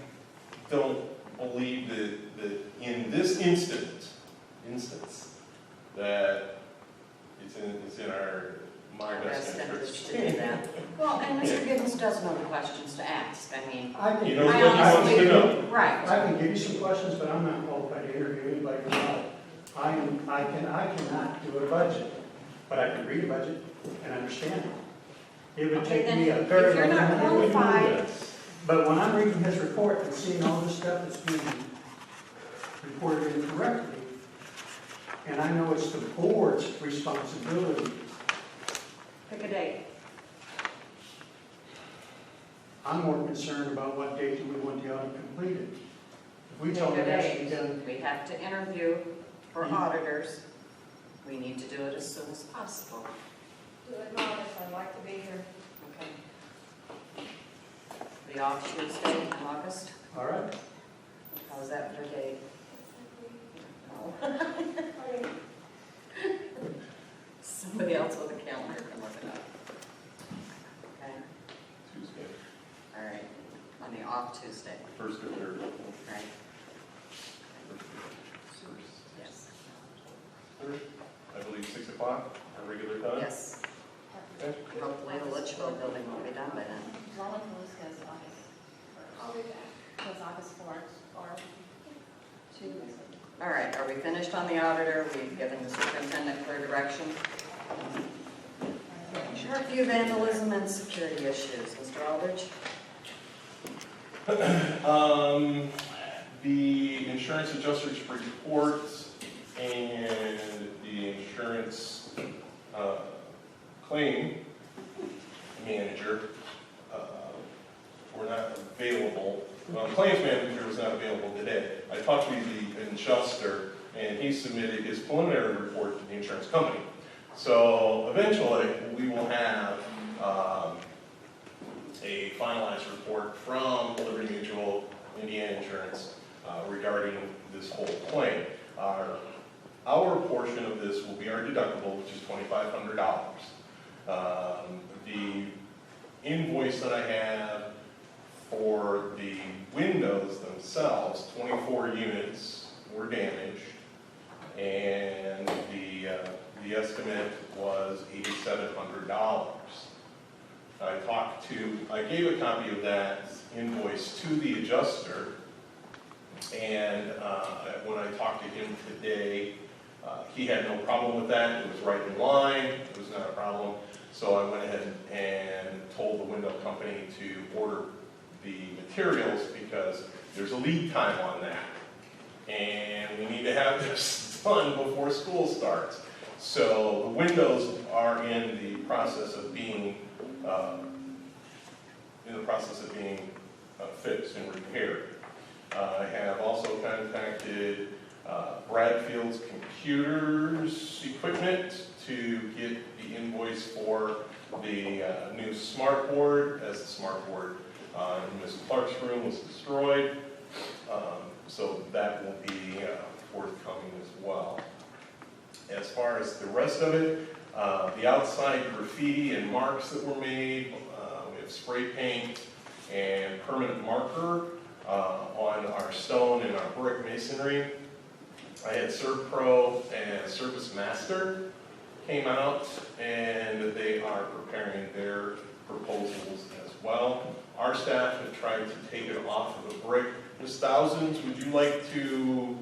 don't believe that in this instance, that it's in my best interest. To do that. Well, and Mr. Giddens does know the questions to ask. I mean, I can, He knows what he wants to know. right. I can give you some questions, but I'm not qualified to interview anybody about it. I cannot do a budget, but I can read a budget and understand it. It would Okay, take me a then, very if you're long not time to qualified, But when I'm reading his report and seeing all this stuff that's being reported incorrectly, and I know it's the board's responsibility, pick a date. I'm more concerned about what date do we want the audit completed. If we tell Pick a them it has to be date. done, We have to interview for auditors. We need to do it as soon as possible. Do it in August, I'd like to be here. Okay. The off Tuesday in August. all right. How's that for a date? No. Somebody else with a calendar can look it up. Okay, Tuesday, all right, on the off Tuesday, first or third. right? Yes. Third, I believe 6 o'clock, our regular time. Yes, Okay. hopefully the Litchfield building will be done by then. Wallingford goes August I'll be back. 1st, goes August 4th, or 2. All right, are we finished on the auditor? We've given the superintendent clear direction. Sheriff View vandalism and security issues. Mr. Aldridge? The insurance adjuster's report and the insurance claim manager were not available. Well, the claims manager was not available today. I talked to the adjuster, and he submitted his preliminary report to the insurance company. So eventually, we will have a finalized report from Liberty Mutual, Indiana Insurance, regarding this whole claim. Our portion of this will be our deductible, which is $2,500. The invoice that I have for the windows themselves, 24 units were damaged, and the estimate was $8,700. I gave a copy of that invoice to the adjuster, and when I talked to him today, he had no problem with that. It was right in line. It was not a problem. So I went ahead and told the window company to order the materials because there's a lead time on that. And we need to have this done before school starts. So the windows are in the process of being fixed and repaired. I have also contacted Bradfield's computers equipment to get the invoice for the new smart board, as the smart board in Ms. Clark's room was destroyed. So that will be forthcoming as well. As far as the rest of it, the outside graffiti and marks that were made, we have spray paint and permanent marker on our stone and our brick masonry. I had ServPro and Service Master came out, and they are preparing their proposals as well. Our staff have tried to take it off of the brick. Ms. Thousands, would you like to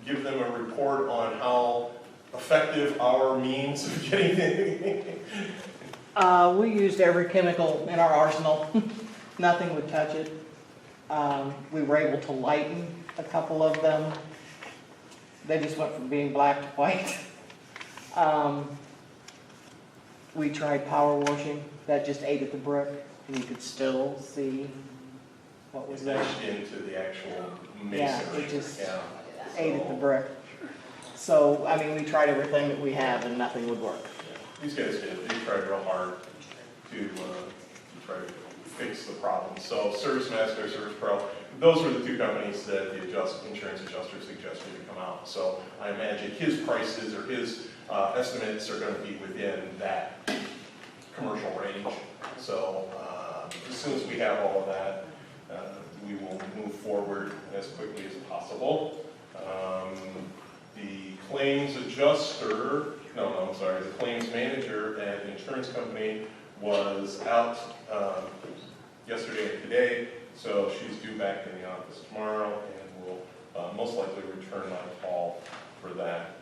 give them a report on how effective our means of getting it? We used every chemical in our arsenal. Nothing would touch it. We were able to lighten a couple of them. They just went from being black to white. We tried power washing, that just ate at the brick, and you could still see what was there. Etched into the actual Yeah, masonry. it just Yeah. ate at the brick. So, I mean, we tried everything that we have and nothing would work. These guys did, they tried real hard to try to fix the problem. So Service Master, Service Pro, those were the two companies that the insurance adjuster suggested to come out. So I imagine his prices or his estimates are going to be within that commercial range. So as soon as we have all of that, we will move forward as quickly as possible. The claims adjuster, the claims manager at the insurance company was out yesterday and today, so she's due back in the office tomorrow and will most likely return my call for that.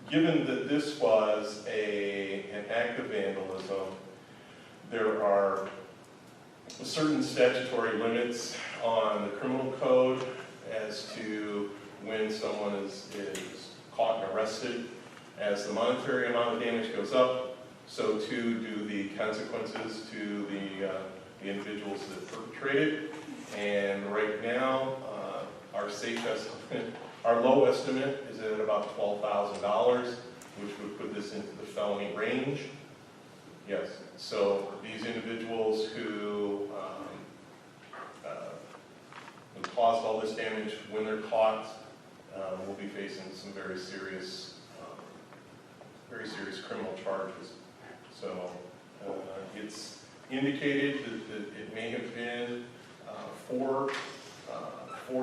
Given that this was an act of vandalism, there are certain statutory limits on the criminal code as to when someone is caught and arrested. As the monetary amount of damage goes up, so too do the consequences to the individuals that perpetrated. And right now, our safe estimate, our low estimate is at about $12,000, which would put this into the felony range. Yes, so these individuals who caused all this damage, when they're caught, will be facing some very serious criminal charges. So it's indicated that it may have been four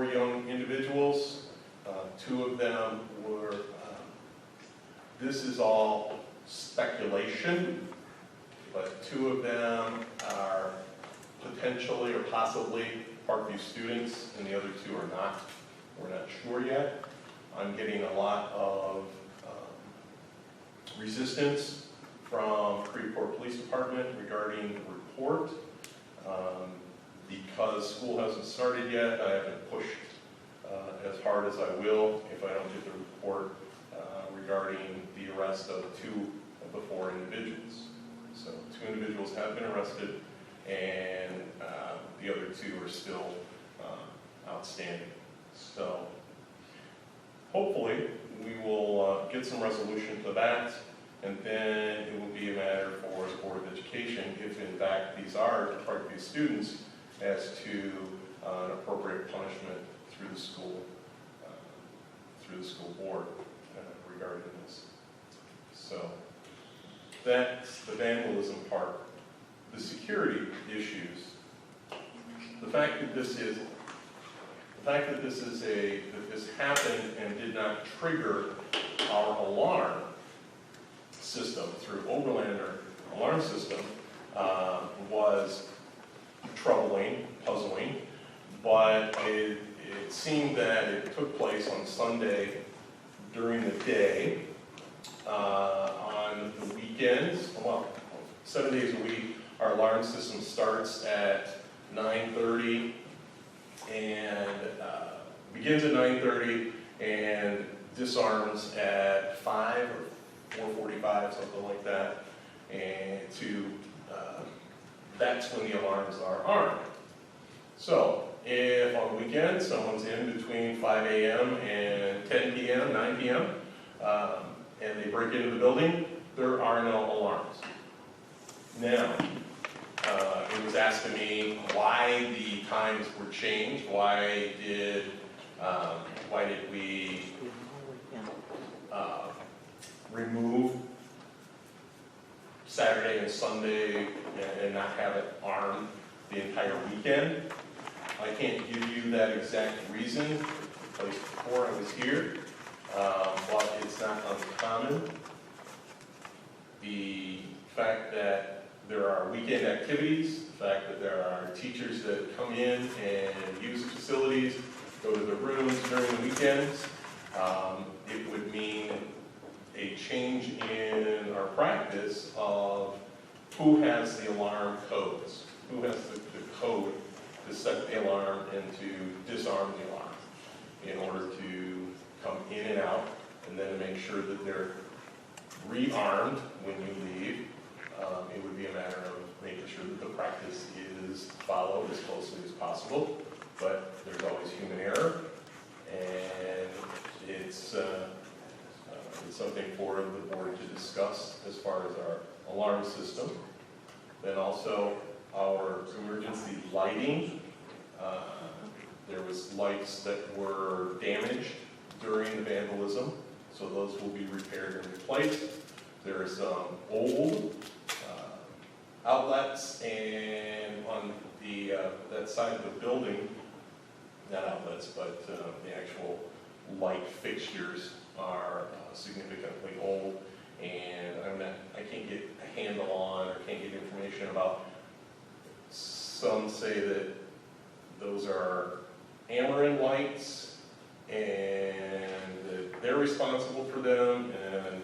young individuals. Two of them were, this is all speculation, but two of them are potentially or possibly Parkview students, and the other two are not. We're not sure yet. I'm getting a lot of resistance from Creve Coeur Police Department regarding the report. Because school hasn't started yet, I haven't pushed as hard as I will if I don't get the report regarding the arrest of two of the four individuals. So 2 individuals have been arrested, and the other 2 are still outstanding. So hopefully we will get some resolution to that, and then it will be a matter for the Board of Education, if in fact these are Parkview students, as to an appropriate punishment through the school board regarding this. So that's the vandalism part. The security issues. The fact that this happened and did not trigger our alarm system through Overlander alarm system was troubling, puzzling, but it seemed that it took place on Sunday during the day. On the weekends, well, 7 days a week, our alarm system starts at 9:30 and begins at 9:30 and disarms at 5 or 4:45, something like that. And that's when the alarms are armed. So if on the weekend someone's in between 5 a.m. and 10 p.m., 9 p.m., and they break into the building, there are no alarms. Now, it was asked of me why the times were changed. Why did we remove Saturday and Sunday and not have it armed the entire weekend? I can't give you that exact reason. The place before I was here, but it's not uncommon. The fact that there are weekend activities, the fact that there are teachers that come in and use the facilities, go to their rooms during the weekends, it would mean a change in our practice of who has the alarm codes, who has the code to set the alarm and to disarm the alarm in order to in and out, and then to make sure that they're rearmed when you leave. It would be a matter of making sure that the practice is followed as closely as possible, but there's always human error, and it's something for the board to discuss as far as our alarm system. Then also our emergency lighting. There was lights that were damaged during the vandalism, so those will be repaired and replaced. There are some old outlets, and on the that side of the building, not outlets, but the actual light fixtures are significantly old, and I can't get a handle on or can't get information about. Some say that those are Ameren lights, and that they're responsible for them, and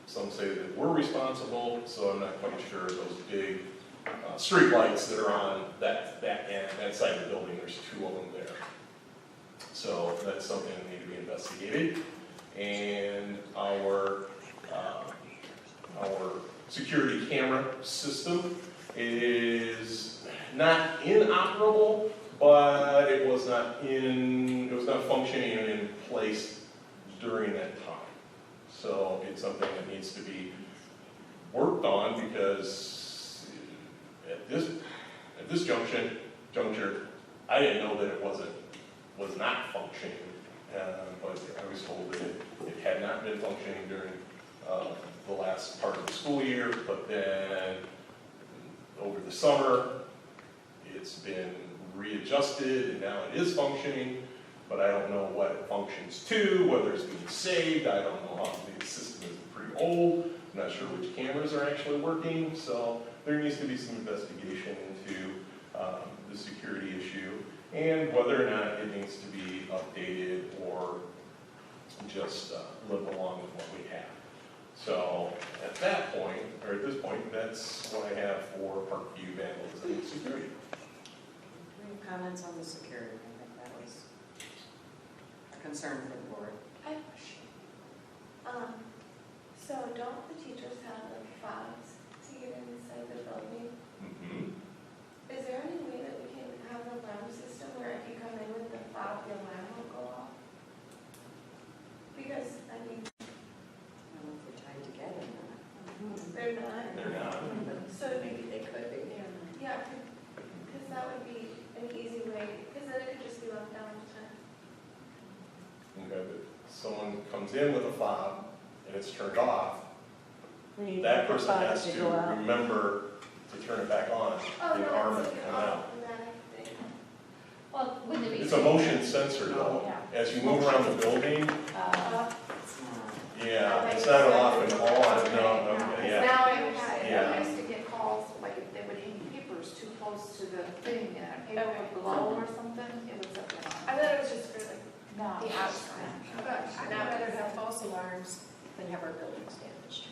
some say that we're responsible, so I'm not quite sure. Those big street lights that are on that side of the building, there's 2 of them there. So that's something that needs to be investigated. And our security camera system is not inoperable, but it was not functioning and in place during that time. So it's something that needs to be worked on, because at this juncture, I didn't know that it was not functioning, but I was told that it had not been functioning during the last part of the school year, but then over the summer, it's been readjusted, and now it is functioning, but I don't know what it functions to, whether it's being saved. I don't know how the system is pretty old. I'm not sure which cameras are actually working, so there needs to be some investigation into the security issue and whether or not it needs to be updated or just live along with what we have. So at that point, or at this point, that's what I have for Parkview vandalism and security. Any comments on the security? I think that was a concern for the board. I have a question. So don't the teachers have like fobs to get inside the building? Mm-hmm. Is there any way that we can have an alarm system where if you come in with the fob, the alarm will go off? Because, I mean, I don't know if they're tied together or not. they're not. They're not. So Maybe they could be. yeah, because that would be an easy way, because then it could just be left down all the time. Okay, but someone comes in with a fob and it's turned off, Then you that get the person fog has to to go out. remember to turn it back on Oh, and no, arm it's it like and an come out. automatic thing. Well, wouldn't it be? It's a motion sensor though. As you move around the building, It's not. yeah, it's not an off and on, no, yeah. Now I had, Yeah. I used to get calls, like if they would hang papers too close to the thing and a paper would blow or something, it would set them off. I thought it was just for like No. the outside. But I'd rather have false alarms than have our buildings damaged.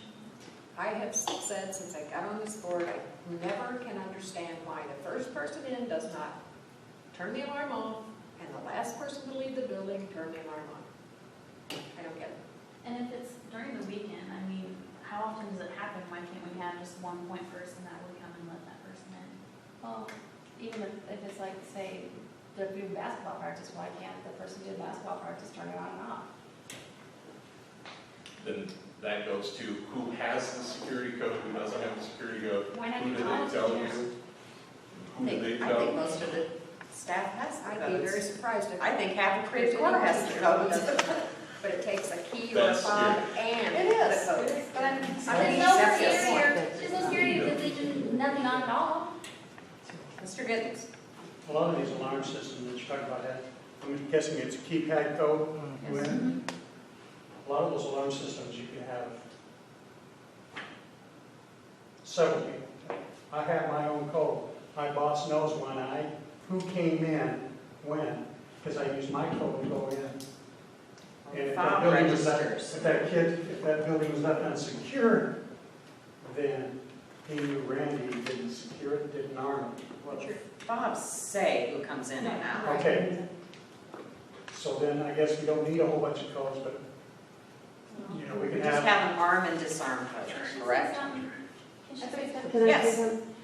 I have said since I got on this board, I never can understand why the first person in does not turn the alarm off, and the last person to leave the building turn the alarm on. I don't get it. And if it's during the weekend, I mean, how often does it happen? Why can't we have just one point person that would come and let that person in? Well, even if it's like, say, they're doing basketball practice, why can't the person doing basketball practice turn it on and off? Then that goes to who has the security code, who doesn't have the security code. Why not Who do did college they tell teachers? you? Who I did they think tell? most of the staff has the I'd be very codes. surprised if. I think half of Creve Coeur has the codes. But it takes a key or a That's fob scary. and It is. the code. But I'm, I there's think no that's the scary, point. there's no scary because they do nothing on at all. Mr. Giddens? A lot of these alarm systems that you're talking about, I'm guessing it's keypad code. When a lot of those alarm systems, you can have several people. I have my own code. My boss knows who came in, when, because I use my code to go in. And if that Fob building was left, registers. if that building was left unsecured, then he knew Randy didn't secure it, didn't arm it. What your fobs say who comes in and out. Okay. So then I guess we don't need a whole bunch of codes, but, you know, we We can just have. have an arm and disarm codes, correct? Can I Yes. say something?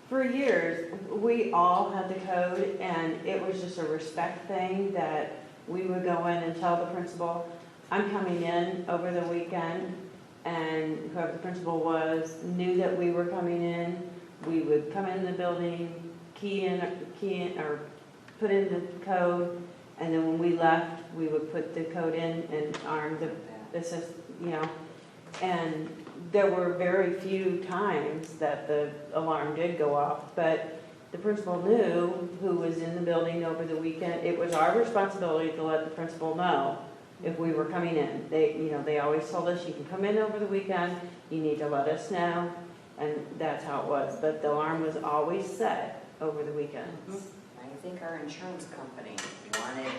For years, we all had the code, and it was just a respect thing that we would go in and tell the principal, I'm coming in over the weekend, and whoever the principal was knew that we were coming in. We would come in the building, key in, or put in the code, and then when we left, we would put the code in and arm the assist, you know. And there were very few times that the alarm did go off, but the principal knew who was in the building over the weekend. It was our responsibility to let the principal know if we were coming in. They, you know, they always told us, you can come in over the weekend, you need to let us know, and that's how it was. But the alarm was always set over the weekends. I think our insurance company wanted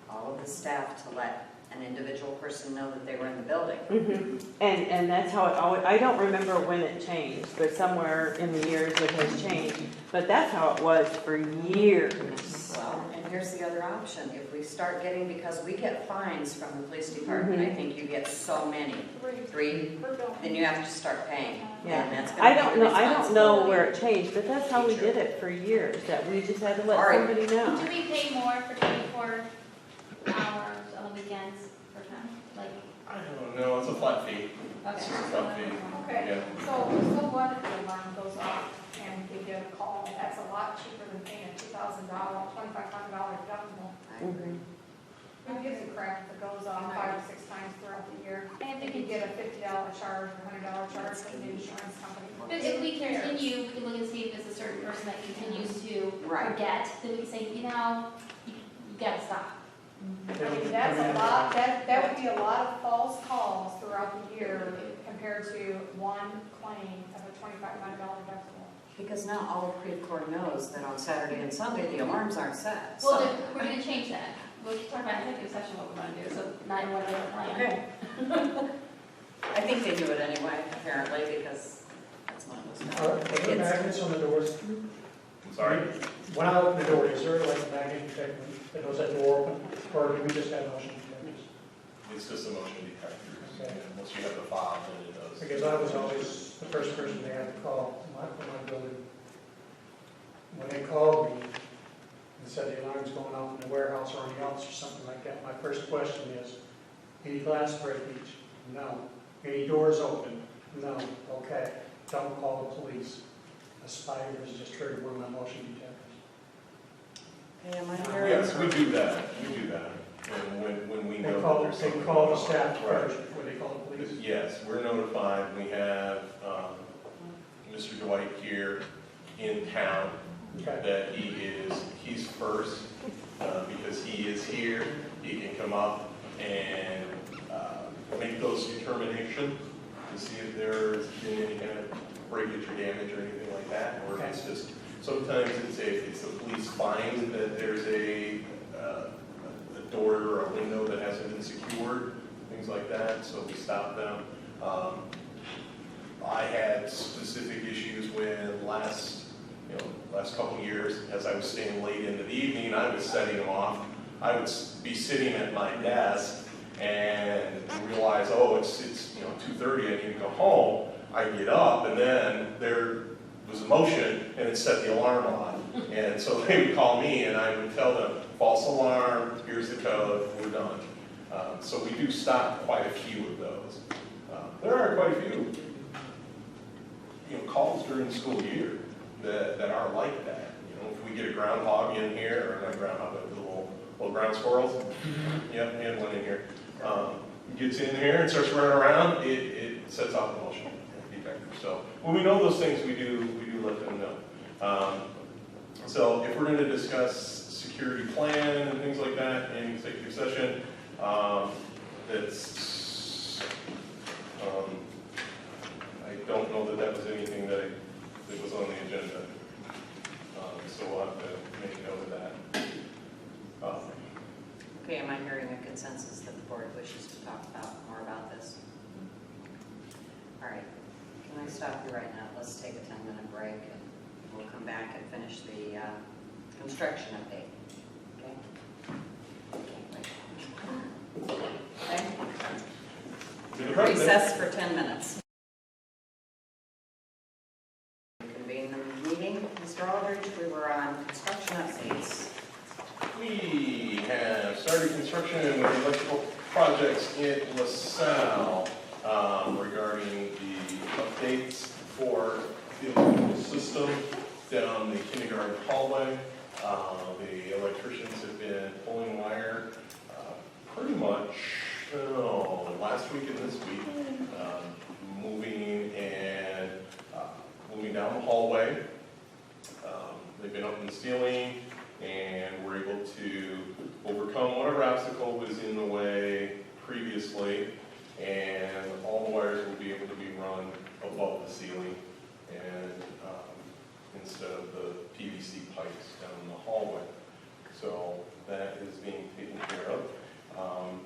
all of the staff to let an individual person know that they were in the building. And that's how it always, I don't remember when it changed, but somewhere in the years it has changed. But that's how it was for years. Well, and here's the other option. If we start getting, because we get fines from the police department, I think you get so many, 3, then you have to start paying. Yeah. And that's I gonna be don't the know, I don't know where responsibility. it changed, but that's how we did it for years, that we just had to let All right. somebody know. Do we pay more for 24 hours on the weekends for time? Like, I don't know, it's a flat fee. It's just a flat fee. Okay, Yeah. so what if the alarm goes off and they get a call? That's a lot cheaper than paying a $2,000, $2,500 deductible. I agree. Who gives a crap if it goes off 5 or 6 times throughout the year? I If you get a $50 charge or $100 charge from the insurance company. but if we continue, we can look and see if it's a certain person that continues to Right. forget, then we can say, you know, you gotta stop. I mean, that's a lot, that would be a lot of false calls throughout the year compared to one claim of a $2,500 deductible. Because now all of Creve Coeur knows that on Saturday and Sunday, the alarms aren't set. Well, So- then, we're gonna change that. We'll talk about executive session what we're gonna do, so 9/11 plan. Okay. I think they do it anyway, apparently, because that's what it was. Are there magnets on the doors? I'm sorry? When I open the door, is there like a magnet detector that knows that door open? Or do we just have motion detectors? It's just a motion detector. Okay. Once you have the fob, then it does. Because I was always the first person they had to call for my building. When they called me and said the alarm's going off in the warehouse or in the office or something like that, my first question is, any glass breakage? No. Any doors open? No. Okay. Don't call the police. A spider has just triggered one of my motion detectors. Okay, am I hearing? Yes, we do that, and when we know that there's They something. call the going on. staff Right. first before they call the police. Yes, we're notified, we have, Mr. Dwight here in town, Okay. that he's first, because he is here, he can come up and, make those determinations to see if there's been any kind of breakage or damage or anything like that, or if it's just, sometimes it's the police find that there's a door or a window that hasn't been secured, things like that, so we stop them. I had specific issues when last couple of years, as I was staying late into the evening, I was setting them off. I would be sitting at my desk and realize, oh, it's 2:30, I need to go home. I get up, and then there was a motion, and it set the alarm off. And so they would call me, and I would tell them, false alarm, here's the code, we're done. So we do stop quite a few of those. There are quite a few calls during the school year that are like that. If we get a groundhog in here, or not groundhog, but little ground squirrels, yep, we had one in here. Gets in here and starts running around, it sets off the motion detector. So when we know those things, we do let them know. So if we're going to discuss security plan and things like that in executive session, I don't know that was anything that was on the agenda. So we'll have to make note of that. Okay, am I hearing a consensus that the board wishes to talk more about this? All right, can I stop you right now? Let's take a 10-minute break, and we'll come back and finish the construction update. Okay? Okay, right. Recess for 10 minutes. Convene the meeting. Mr. Aldridge, we were on construction updates. We have started construction with electrical projects in LaSalle regarding the updates for the electrical system down the kindergarten hallway. The electricians have been pulling wire pretty much last week and this week, moving down the hallway. They've been up in the ceiling, and we're able to overcome whatever obstacle was in the way previously, and all the wires will be able to be run above the ceiling and instead of the PVC pipes down the hallway. So that is being taken care of.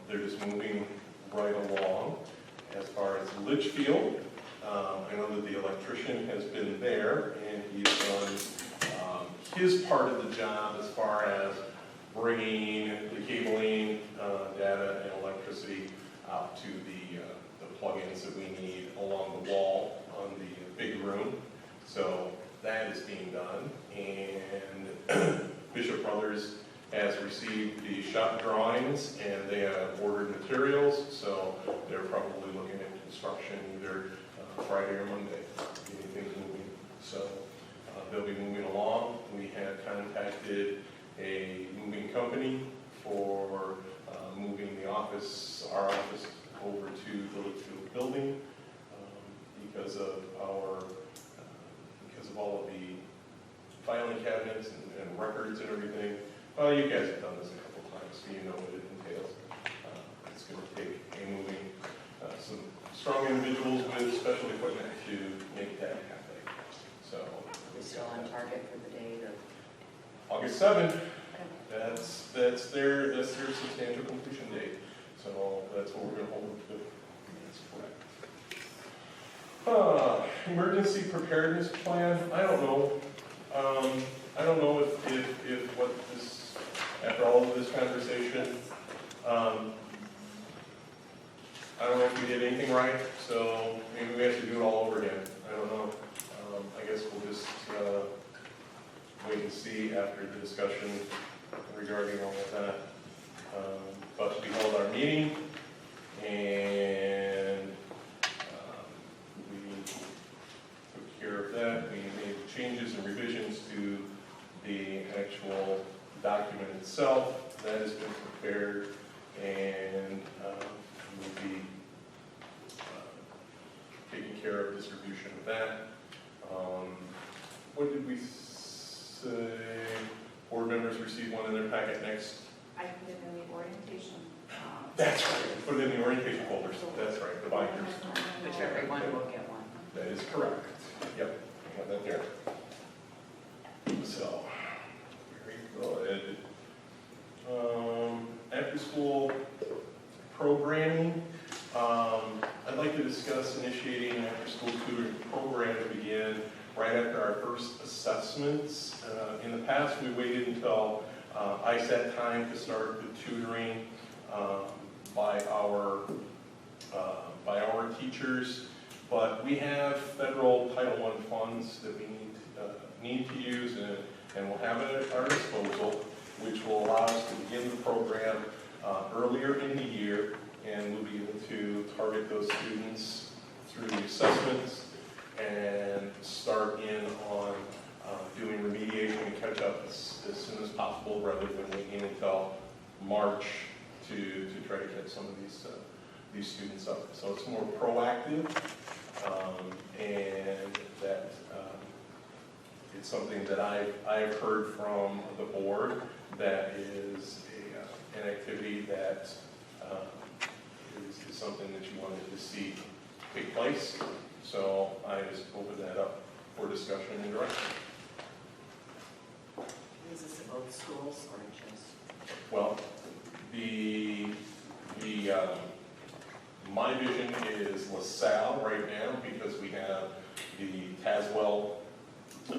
They're just moving right along. As far as Litchfield, I know that the electrician has been there and he's done his part of the job as far as bringing the cabling, data, and electricity out to the plugins that we need along the wall on the big room. So that is being done, and Bishop Brothers has received the shop drawings and they have ordered materials, so they're probably looking at construction either Friday or Monday, getting things moving. So they'll be moving along. We have contacted a moving company for moving our office over to the Litchfield building because of all of the filing cabinets and records and everything. Well, you guys have done this a couple times, so you know what it entails. It's going to take moving some strong individuals with special equipment to make that happen. So We're still on target for the date of August 7th. That's their substantial completion date. So that's what we're going to hold them to. That's correct. Emergency preparedness plan. I don't know. I don't know if what this, after all of this conversation, I don't know if we did anything right, so maybe we have to do it all over again. I don't know. I guess we'll just wait and see after the discussion regarding all of that. But we held our meeting, and we took care of that. We made changes and revisions to the actual document itself. That has been prepared, and we'll be taking care of distribution of that. What did we say? Board members receive one in their packet next. I put it in the orientation. That's right. Put it in the orientation folders. That's right. The binders. which everyone will get one. That is correct. Yep. I have that there. So, very good. After school programming. I'd like to discuss initiating an after-school tutoring program to begin right after our first assessments. In the past, we waited until ISAT time to start the tutoring by our teachers, but we have federal Title I funds that we need to use, and we'll have it at our disposal, which will allow us to begin the program earlier in the year, and we'll be able to target those students through the assessments and start in on doing remediation and catch up as soon as possible, rather than waiting until March to try to get some of these students up. So it's more proactive, and that it's something that I've heard from the board that is an activity that is something that you wanted to see take place. So I just opened that up for discussion and direction. Is this at both schools or just? Well, my vision is LaSalle right now, because we have the Tazewell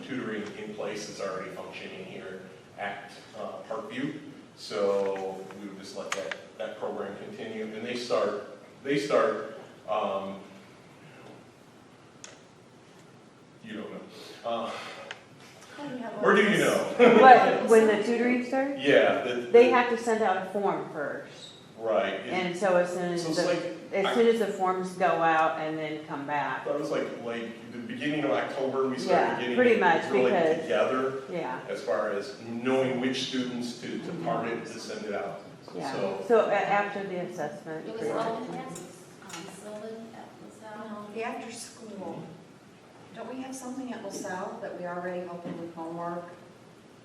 tutoring in place that's already functioning here at Parkview. So we would just let that program continue, and they start You don't know. Oh, yeah, well, Or do you know? What, when the tutoring starts? Yeah. They have to send out a form first. Right. And so as soon as So it's like, as soon as the forms go out and then come back. that was like the beginning of October, we Yeah, started getting pretty it much, really because- together Yeah, as far as knowing which students to target to send it out. yeah. So, So after the assessment. It was all in Sylvan at LaSalle. The after school, don't we have something at LaSalle that we already help them with homework?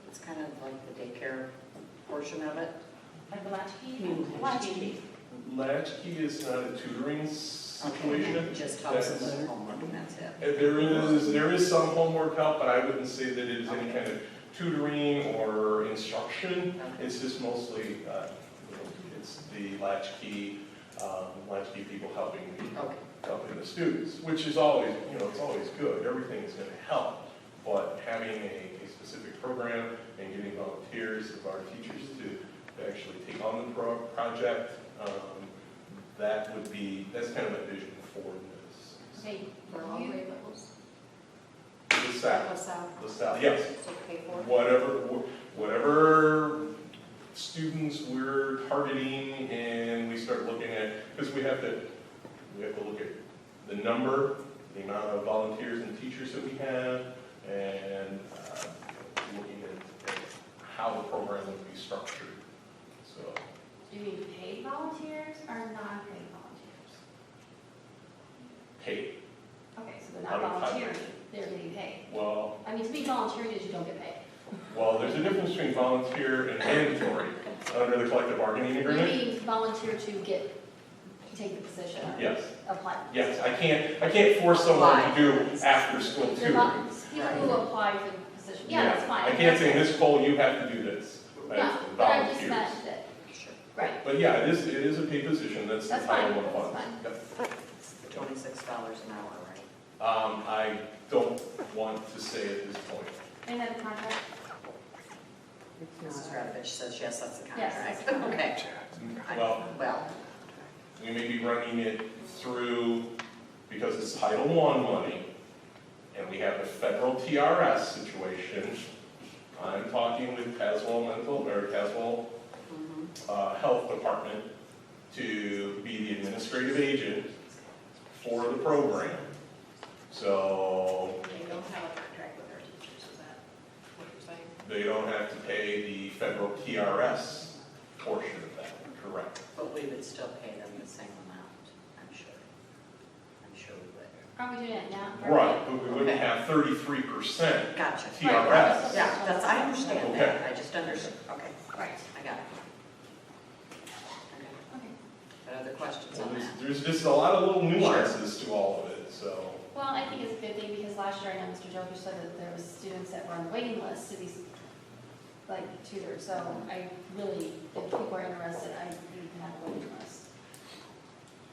It's kind of like the daycare portion of it. Like the latchkey? Latchkey. Latchkey is not a tutoring situation. It just helps them with homework and that's it. There is some homework help, but I wouldn't say that it is any kind of tutoring or instruction. It's just mostly, it's the latchkey people helping the students, which is always, it's always good. Everything is going to help, but having a specific program and getting volunteers of our teachers to actually take on the project, that's kind of my vision for this. Okay, For all grade levels? LaSalle, yes. So pay for it? Whatever students we're targeting, and we start looking at, because we have to look at the number, the amount of volunteers and teachers that we have, and looking at how the program would be structured. So, do you mean paid volunteers or non-paid volunteers? paid. Okay, so they're not volunteering, they're getting paid. Well, I mean, to be volunteering is you don't get paid. there's a difference between volunteer and mandatory under the collective bargaining You agreement. mean volunteer to take the position or Yes. apply? Yes, I can't force someone to do after-school The tutoring. people who apply for the position, yeah, that's fine. I can't say, Ms. Cole, you have to do this. That's No, but I just volunteers. meant that, Sure. right, But yeah, it is a paid position, that's the That's fine, Title I funds. that's Yep. It's $26 an hour, right? I don't want to say at this point. and then the contract, Mrs. Radovich says, yes, that's the Yes, contract. that's the Okay. Well, We may be running it through, because it's Title I money, and we have the federal TRS situation. I'm talking with Caswell Health Department to be the administrative agent for the program. So They don't have a contract with our teachers, is that what you're saying? they don't have to pay the federal TRS portion of that, correct? but we would still pay them the same amount, I'm sure. I'm sure we would. are we doing it now? Right, but we wouldn't have 33% Gotcha. TRS. Yeah, I understand that, Okay. I just understood, okay, Right, I got it. Okay. okay. But other questions So on that? there's just a lot of little nuances to all of it, so. Well, I think it's a good thing because last year I know Mr. Joker said that there was students that were on the waiting list to be tutored. So I really, if people are interested, I think you can have a waiting list.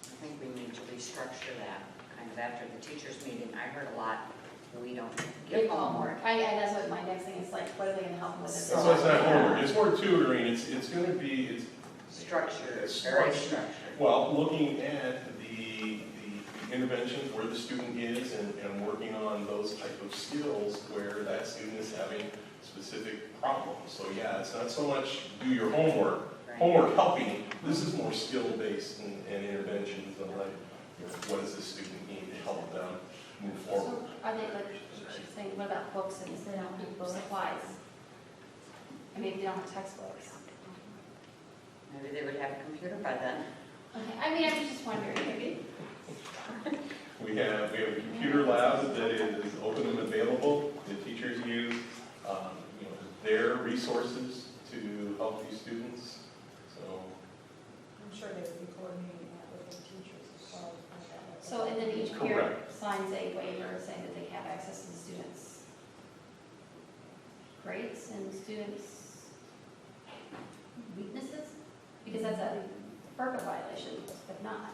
I think we need to restructure that, kind of after the teachers' meeting. I heard a lot, we don't give homework. That's what my next thing is like, what are they gonna help them with? That's why it's not homework, it's more tutoring, it's gonna be, Structured, It's very structured. structured. well, looking at the interventions where the student is and working on those type of skills where that student is having specific problems. So yeah, it's not so much do your homework, Right. homework helping, this is more skill-based and interventions of like, what does the student need to help them move forward? So are they like, she's saying, what about books and they don't have those supplies? I mean, if they don't have textbooks. Maybe they would have a computer by then. Okay, I mean, I was just wondering, maybe. We have a computer lab that is open and available, the teachers use, their resources to help these students, so. I'm sure they would be coordinating that with the teachers as well. So, and then each parent Correct. signs a waiver saying that they have access to the students' grades and students' weaknesses? Because that's a FERPA violation, if not.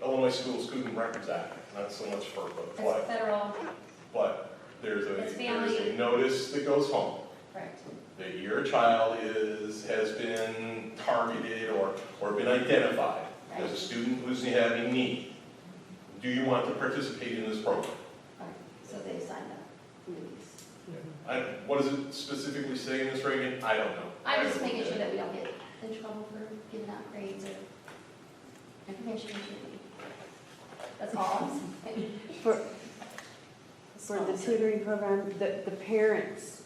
Illinois School Student Records Act, not so much for, It's federal, but there's It's a family. notice that goes home. correct. that your child has been targeted or been identified as a student who's having need. Do you want to participate in this program? So they signed up. What does it specifically say in this, Reagan? I don't know. I'm just making sure that we don't get in trouble for giving out grades or information. That's all I'm saying. For the tutoring program, the parents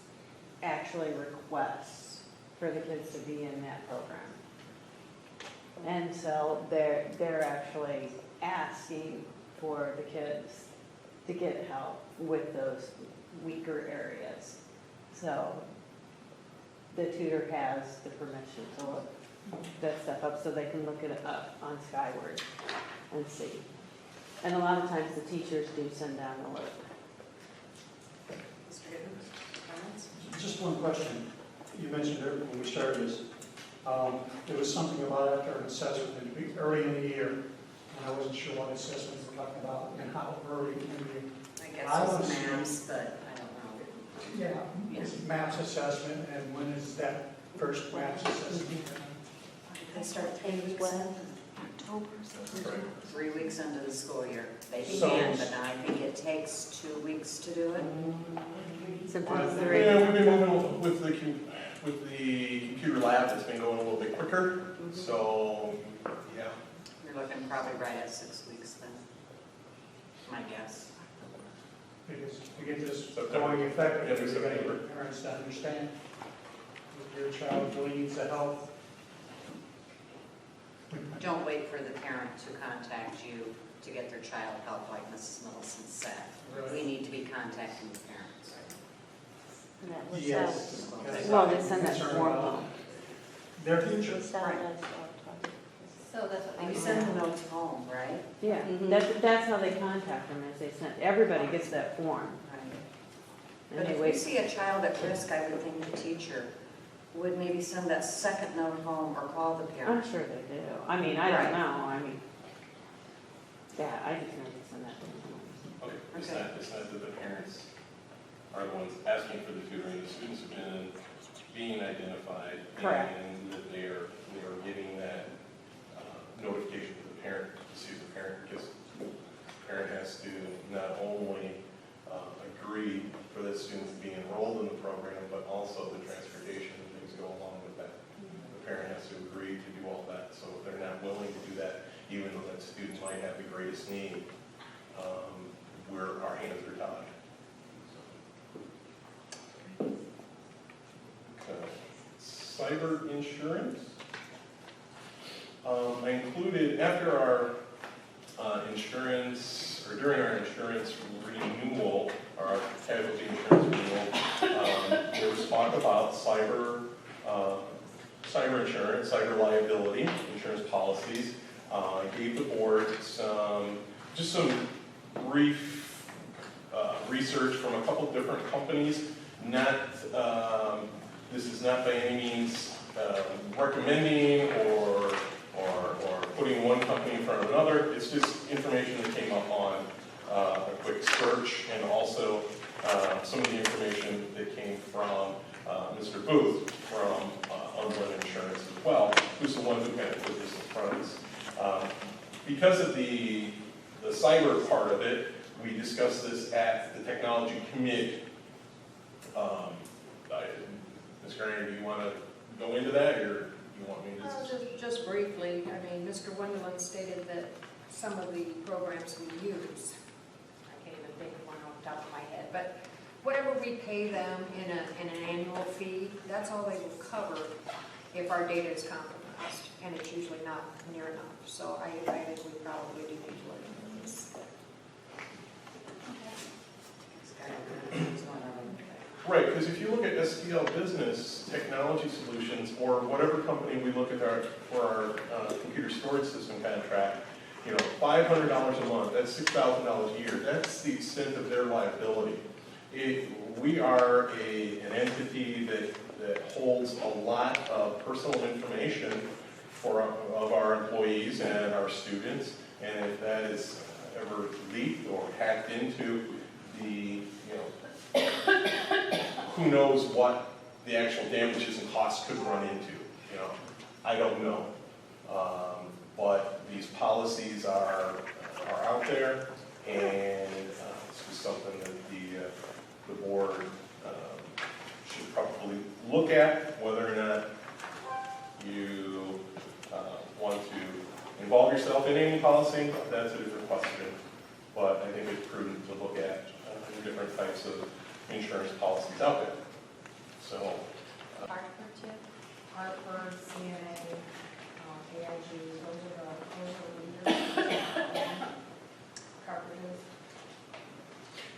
actually request for the kids to be in that program. And so they're actually asking for the kids to get help with those weaker areas. So the tutor has the permission to look that stuff up so they can look it up on Skyward and see. And a lot of times the teachers do send down a alert. Mr. Gibbons, comments? Just one question. You mentioned it when we started this. There was something about after an assessment early in the year, and I wasn't sure what assessments we're talking about and how early in the year. I guess it's MAPS, but I don't know. Yeah, it's MAPS assessment, and when is that first MAPS assessment? They start 3 weeks in October, so 3 weeks into the school year. They So- began, but now I think it takes 2 weeks to do it. Sometimes Yeah, they're we've been moving with the computer lab. That's been going a little bit quicker. So, yeah. You're looking probably right at 6 weeks then, my guess. Because to get this going effectively, you got to get parents to understand that your child really needs the help. Don't wait for the parent to contact you to get their child help, like Mrs. Middleton said. We need to be contacting the parents. And that was Yes. Sal's. well, they send that Concerned form about home. their future. Sal Right. does all talk. So that's what And we you do. send the notes home, right? Yeah, that's how they contact them, is they send, everybody gets that form. Right. And But they if we wait. see a child at risk, I would think the teacher would maybe send that second note home or call the I'm parent. sure they do. I mean, I Right. don't know, I mean, yeah, I just know they send that to them. Okay. It's Okay. not that the parents are the ones asking for the tutoring. The students have been being identified. Correct. And that they are getting that notification to the parent to see if the parent, because the parent has to not only agree for that student to be enrolled in the program, but also the transportation and things go along with that. The parent has to agree to do all that. So if they're not willing to do that, even though that student might have the greatest need, our hands are tied. Okay. Cyber insurance. I included, after our insurance, or during our insurance renewal, our casualty insurance renewal, there was talk about cyber insurance, cyber liability insurance policies. I gave the board some brief research from a couple different companies. This is not by any means recommending or putting one company in front of another. It's just information that came up on a quick search, and also some of the information that came from Mr. Booth from Unlimited Insurance as well, who's the one who kind of put this in front of us. Because of the cyber part of it, we discussed this at the technology committee. Ms. Garner, do you want to go into that, or do you want me to? Just briefly, I mean, Mr. Wendelin stated that some of the programs we use, I can't even think of one off the top of my head, but whatever we pay them in an annual fee, that's all they will cover if our data is compromised, and it's usually not near enough. So I think we probably do need to look into this. Right, because if you look at STL Business Technology Solutions, or whatever company we look at for our computer storage system contract, $500 a month, that's $6,000 a year. That's the extent of their liability. We are an entity that holds a lot of personal information of our employees and our students, and if that is ever leaked or hacked into, who knows what the actual damages and costs could run into, you know, I don't know. But these policies are out there, and it's just something that the board should probably look at, whether or not you want to involve yourself in any policy. That's a different question, but I think it's prudent to look at the different types of insurance policies out there. So, Hartford too? Hartford, CNA, AIG, those are leaders. Coverages.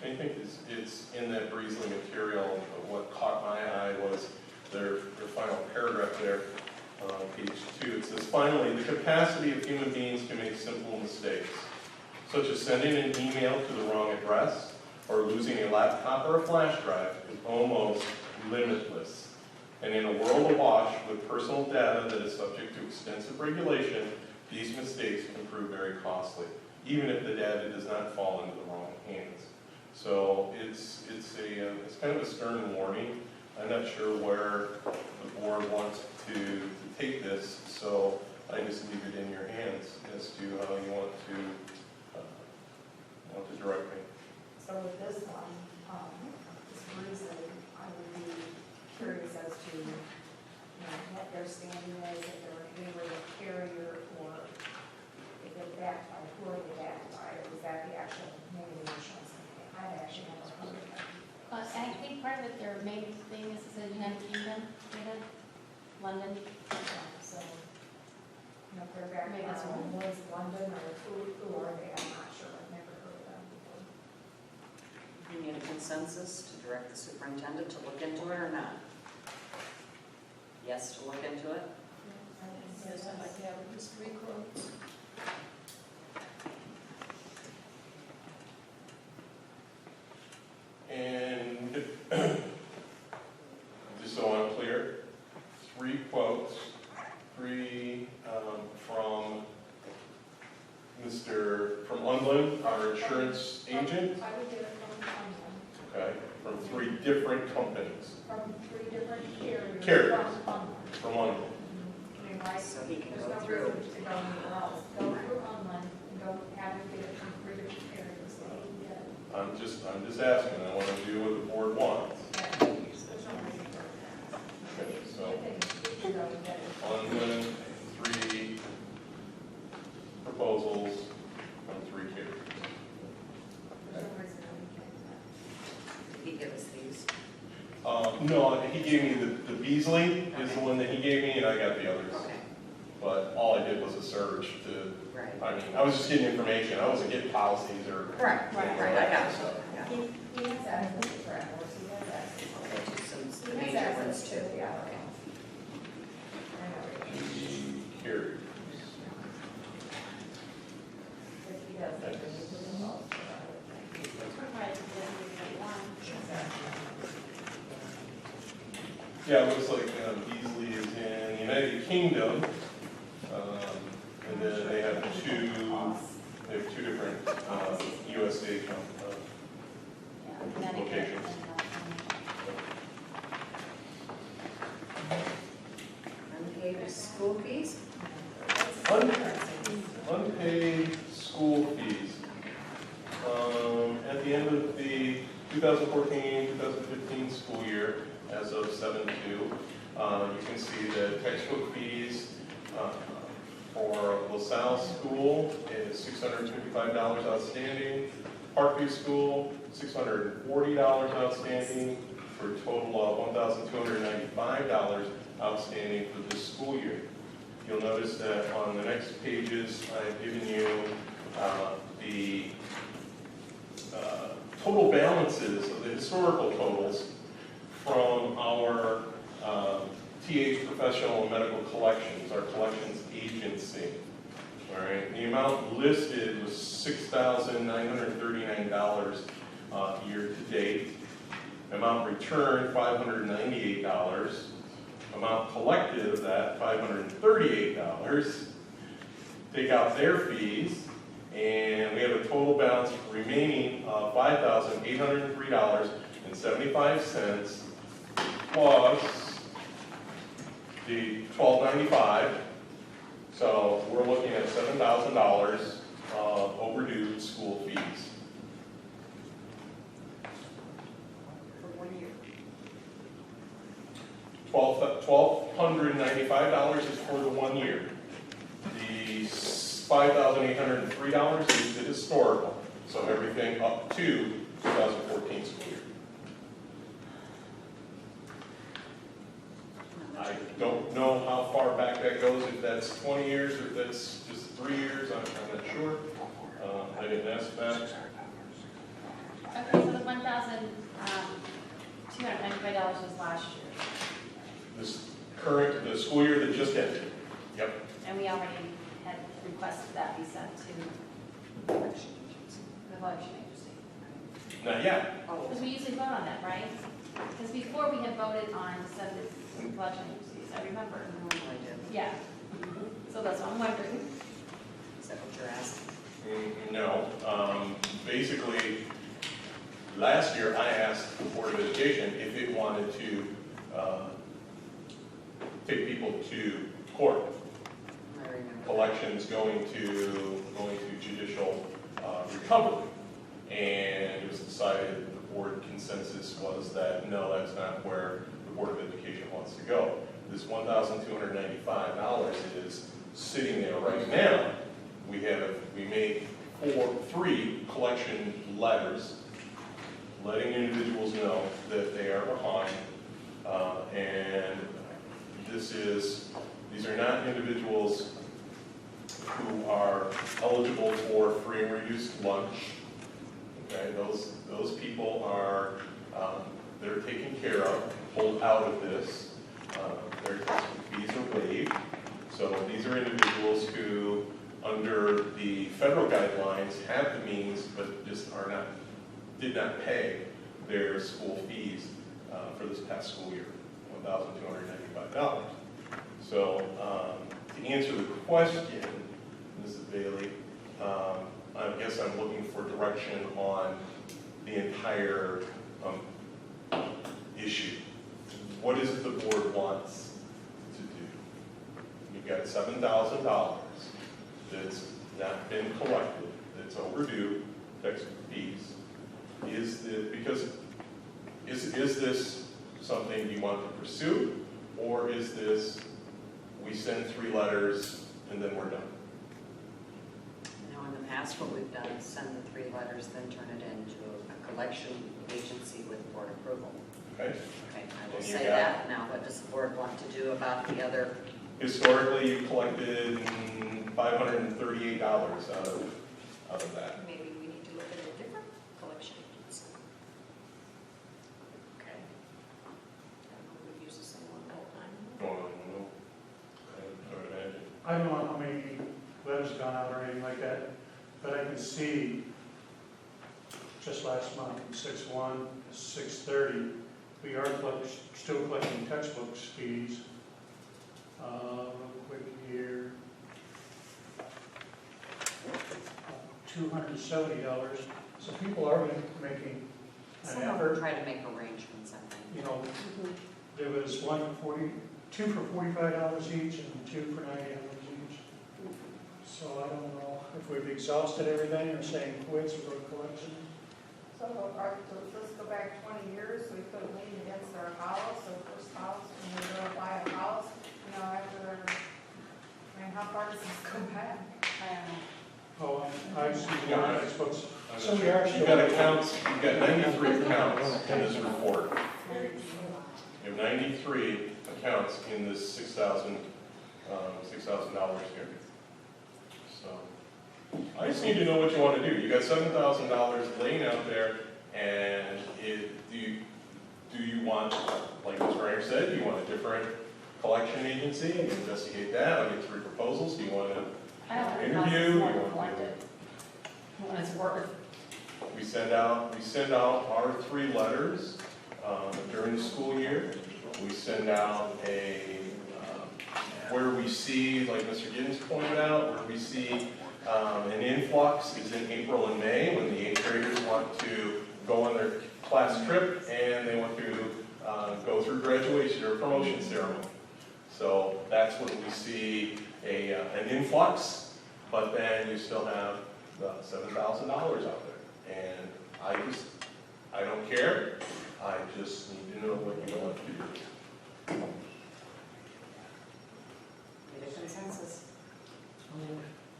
I think it's in that Breesley material, what caught my eye was their final paragraph there, page 2. It says, finally, the capacity of human beings to make simple mistakes, such as sending an email to the wrong address or losing a laptop or a flash drive, is almost limitless. And in a world awash with personal data that is subject to extensive regulation, these mistakes can prove very costly, even if the data does not fall into the wrong hands. So it's kind of a stern warning. I'm not sure where the board wants to take this, so I just leave it in your hands as to how you want to direct me. So with this one, this reason, I would be curious as to, what their standing is, if they're anywhere a carrier, or if they're backed by, who are they backed by, or is that the actual name of the insurance company? I've actually never heard of that. I think part of it, their main thing is the United Kingdom, London. So, if they're backed Maybe by that's one. Lloyd's London, or who are they? I'm not sure. I've never heard of them before. You need a consensus to direct the superintendent to look into it or not? Yes, to look into it? Yes, I'd like to have at least 3 quotes. And just so I'm clear, 3 quotes, 3 from Undland, our insurance agent, I would get it from London, okay, from 3 different companies, from 3 different carriers. Carriers. From London. from Undland. I mean, right? So he can There's go no through. reason to go anywhere else. Go through Unland and go have it get it from 3 different carriers, so you can get it. I'm just asking, I want to do what the board wants. There's no reason for that. Okay, so I think we should go and get it. Undland, 3 proposals from 3 carriers. There's no reason that we can't do that. Did he give us these? No, he gave me the Beasley is the one that he gave me, and I got the others. Okay, But all I did was a search to, right. I mean, I was just getting information. I wasn't getting policies or. Correct, right, I got it. So, Yeah. He has that, I think it's right, or he has that. Okay, just some He major has ones access too. to it, yeah. Okay. I know. Carriers. If he does, then he puts them all. Yeah, it looks like Beasley is in the United Kingdom. And then they have 2 different USA locations. Unpaid school fees? Unpaid school fees. At the end of the 2014-2015 school year, as of 7/2, you can see the textbook fees for LaSalle School is $625 outstanding. Parkview School, $640 outstanding, for a total of $1,295 outstanding for this school year. You'll notice that on the next pages, I've given you the total balances of the historical totals from our TH Professional and Medical Collections, our collections agency. All right, the amount listed was $6,939 year to date. Amount returned, $598. Amount collected of that, $538. Take out their fees, and we have a total balance remaining of $5,803.75 plus the $12.95. So we're looking at $7,000 overdue school fees. For 1 year. $1,295 is for the 1 year. The $5,803 is the historical, so everything up to 2014 school year. I don't know how far back that goes, if that's 20 years or if that's just 3 years, I'm not sure. I didn't ask that. Okay, so the $1,295 was last year, The school year that just ended. Yep. and we already had requested that be sent to the election agency. Not yet. Oh, Because we usually vote on that, right? Because before we had voted on to send it to election agencies, I remember. normally do. Yeah. So that's what I'm wondering. Is that what you're asking? No. Basically, last year I asked the Board of Education if it wanted to take people to court. I remember. Collections going to judicial recovery. And it was decided, the board consensus was that no, that's not where the Board of Education wants to go. This $1,295 is sitting there right now. We made 3 collection letters letting individuals know that they are behind. And these are not individuals who are eligible for free and reduced lunch. Okay, those people are, they're taken care of, pulled out of this. Their fees are waived. So these are individuals who, under the federal guidelines, have the means, but just did not pay their school fees for this past school year, $1,295. So to answer the question, Mrs. Bailey, I guess I'm looking for direction on the entire issue. What is it the board wants to do? You've got $7,000 that's not been collected, that's overdue, textbook fees. Is this something you want to pursue, or is this we send 3 letters and then we're done? In the past, what we've done is send the 3 letters, then turn it into a collection agency with board approval. Okay? Okay, I will And you say got- that. Now, what does the board want to do about the other? Historically, you collected $538 out of that. Maybe we need to look at a different collection agency. Okay. I don't know if we use the same one all the time. Oh, no. I would imagine. I don't know how many letters gone out or anything like that, but I can see just last month, from 6/1 to 6/30, we are still collecting textbooks fees. Real quick here. $270. So people are making Some an of them effort. try to make arrangements, I think. You know, there was 2 for $45 each and 2 for $90 each. So I don't know if we've exhausted everything or saying quits for collection. So let's go back 20 years, we put a lien against our house, our first house, and we're gonna buy a house, after, how far does this go back? Oh, I see the Yeah. textbooks. I'm So not we sure. are You've still. got accounts, you've got 93 accounts in this report. You have 93 accounts in this $6,000 here. So I just need to know what you want to do. You got $7,000 laying out there, and do you want, like Mr. Reiner said, do you want a different collection agency and investigate that? I'll get 3 proposals. Do you want to I don't know. interview? It's You more want to- collected. When it's worth. We send out our 3 letters during the school year. We send out where we see, like Mr. Giddens pointed out, where we see an influx is in April and May, when the 8th graders want to go on their class trip and they want to go through graduation or promotion ceremony. So that's when we see an influx, but then you still have the $7,000 out there. And I don't care, I just need to know what you want to do. Need a consensus.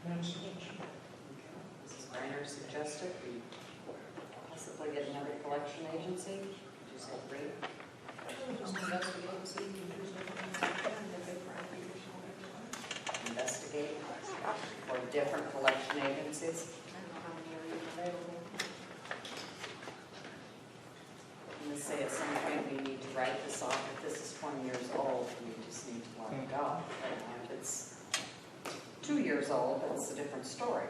Mrs. Reiner suggested we possibly get another collection agency. Did you say three? Investigate for different collection agencies. I'm going to say at some point we need to write this off. If this is 20 years old, we just need to let it go. And if it's 2 years old, that's a different story.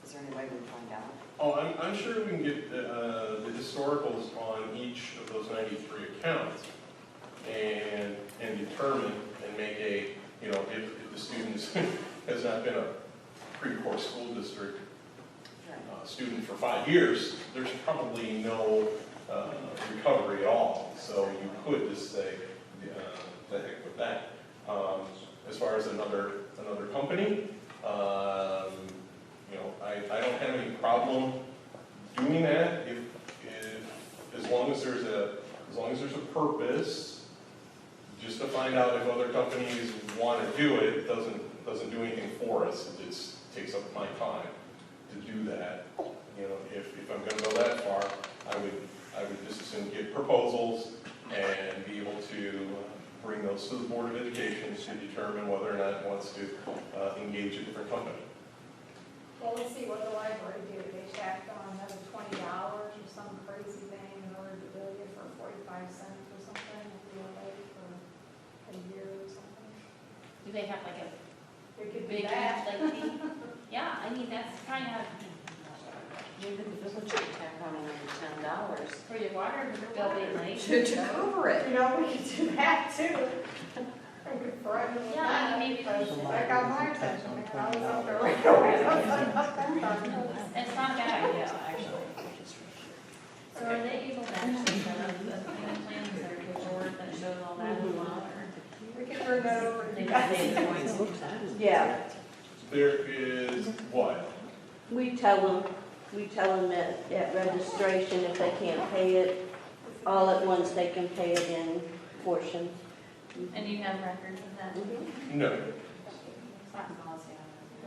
Is there any way we can find out? Oh, I'm sure we can get the historicals on each of those 93 accounts and determine and make a, you know, if the student has not been a Creve Coeur school district student for 5 years, there's probably no recovery at all. So you could just say, the heck with that. As far as another company, you know, I don't have any problem doing that if as long as there's a purpose, just to find out if other companies want to do it. It doesn't do anything for us. It just takes up my time to do that. You know, if I'm going to go that far, I would just as soon get proposals and be able to bring those to the Board of Education to determine whether or not it wants to engage a different company. Well, let's see what the library did. They tacked on another $20 or some crazy thing in order to build it for 45 cents or something, if they were late for a year or something. Do they have like a It could big, be that. like, fee? Yeah, I mean, that's kind of, Maybe the village would tack on another $10 for your water bill being late. to cover it. You know, we could do that too. I could threaten with Yeah, that, I mean, maybe but we should. that got my attention. I was up there right away. It's not a bad idea, actually. So are they able to actually set up the payment plans that are good board that shows all that as well, or? We can turn that over to They you just guys. say the points? Yeah, There is what? we tell them at registration if they can't pay it all at once, they can pay it in portions. And you have records of that? No. It's not policy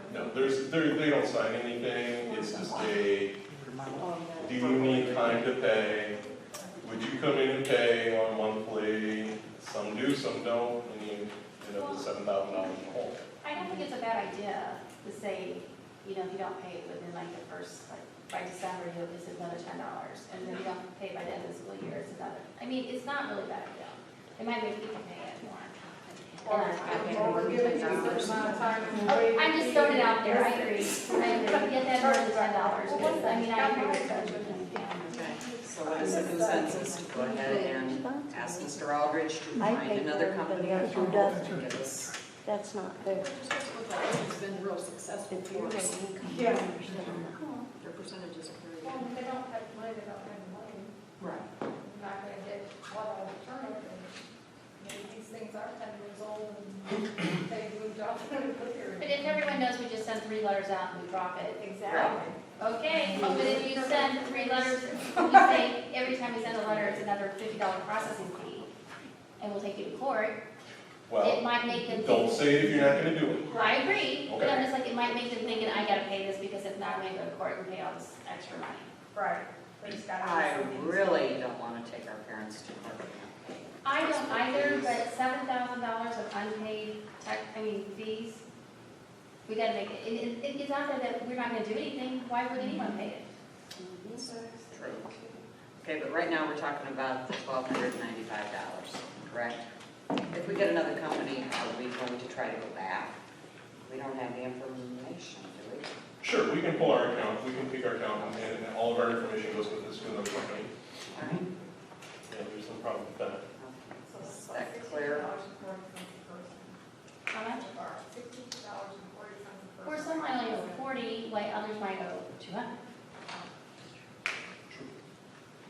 on No, they don't sign anything. It's just a, on that. do you need time to pay? Would you come in and pay on monthly? Some do, some don't, and you end up with $7,000 in the hole. I don't think it's a bad idea to say, you know, if you don't pay it within like the first, like by December, it's another $10, and then you don't pay by the end of the school year, it's another. I mean, it's not really a bad idea. It might make people pay it more. Or we're giving you a certain amount of time. and Oh, wait. I'm just throwing it out there, I agree. Get that more than $10, because, I mean, I agree with that. Okay, so what is the consensus to go ahead and ask Mr. Aldridge to I find think another we're company gonna to go through that. give us? That's not fair. It's been real successful If for you're us. getting Yeah. Their percentages are very Well, good. if they don't have money, they don't have money. Right. You're not gonna get a lot of turnover. Maybe these things are 10 years old and they moved up and put here. But if everyone knows we just send 3 letters out and we drop it. Exactly. Okay, but if you send 3 letters, you say every time we send a letter, it's another $50 processing fee, and we'll take you to court, it Well, might make them don't think, say it if you're not going to do it. I agree, but Okay. I'm just like, it might make them thinking, I gotta pay this, because if not, I'm gonna go to court and pay all this extra money. Right. There's gotta be I something. really don't want to take our parents to court. I don't either, but $7,000 of unpaid fees, we gotta make it, it's not that we're not gonna do anything, why would anyone pay it? True. Okay, but right now we're talking about the $1,295, correct? If we get another company, are we going to try to go back? We don't have the information, do we? Sure, we can pull our account, we can pick our account, and all of our information goes with this to another company. All right. Yeah, there's no problem with that. Is that clear? How much? $62.40 Or some might only owe 40, like others might owe 200.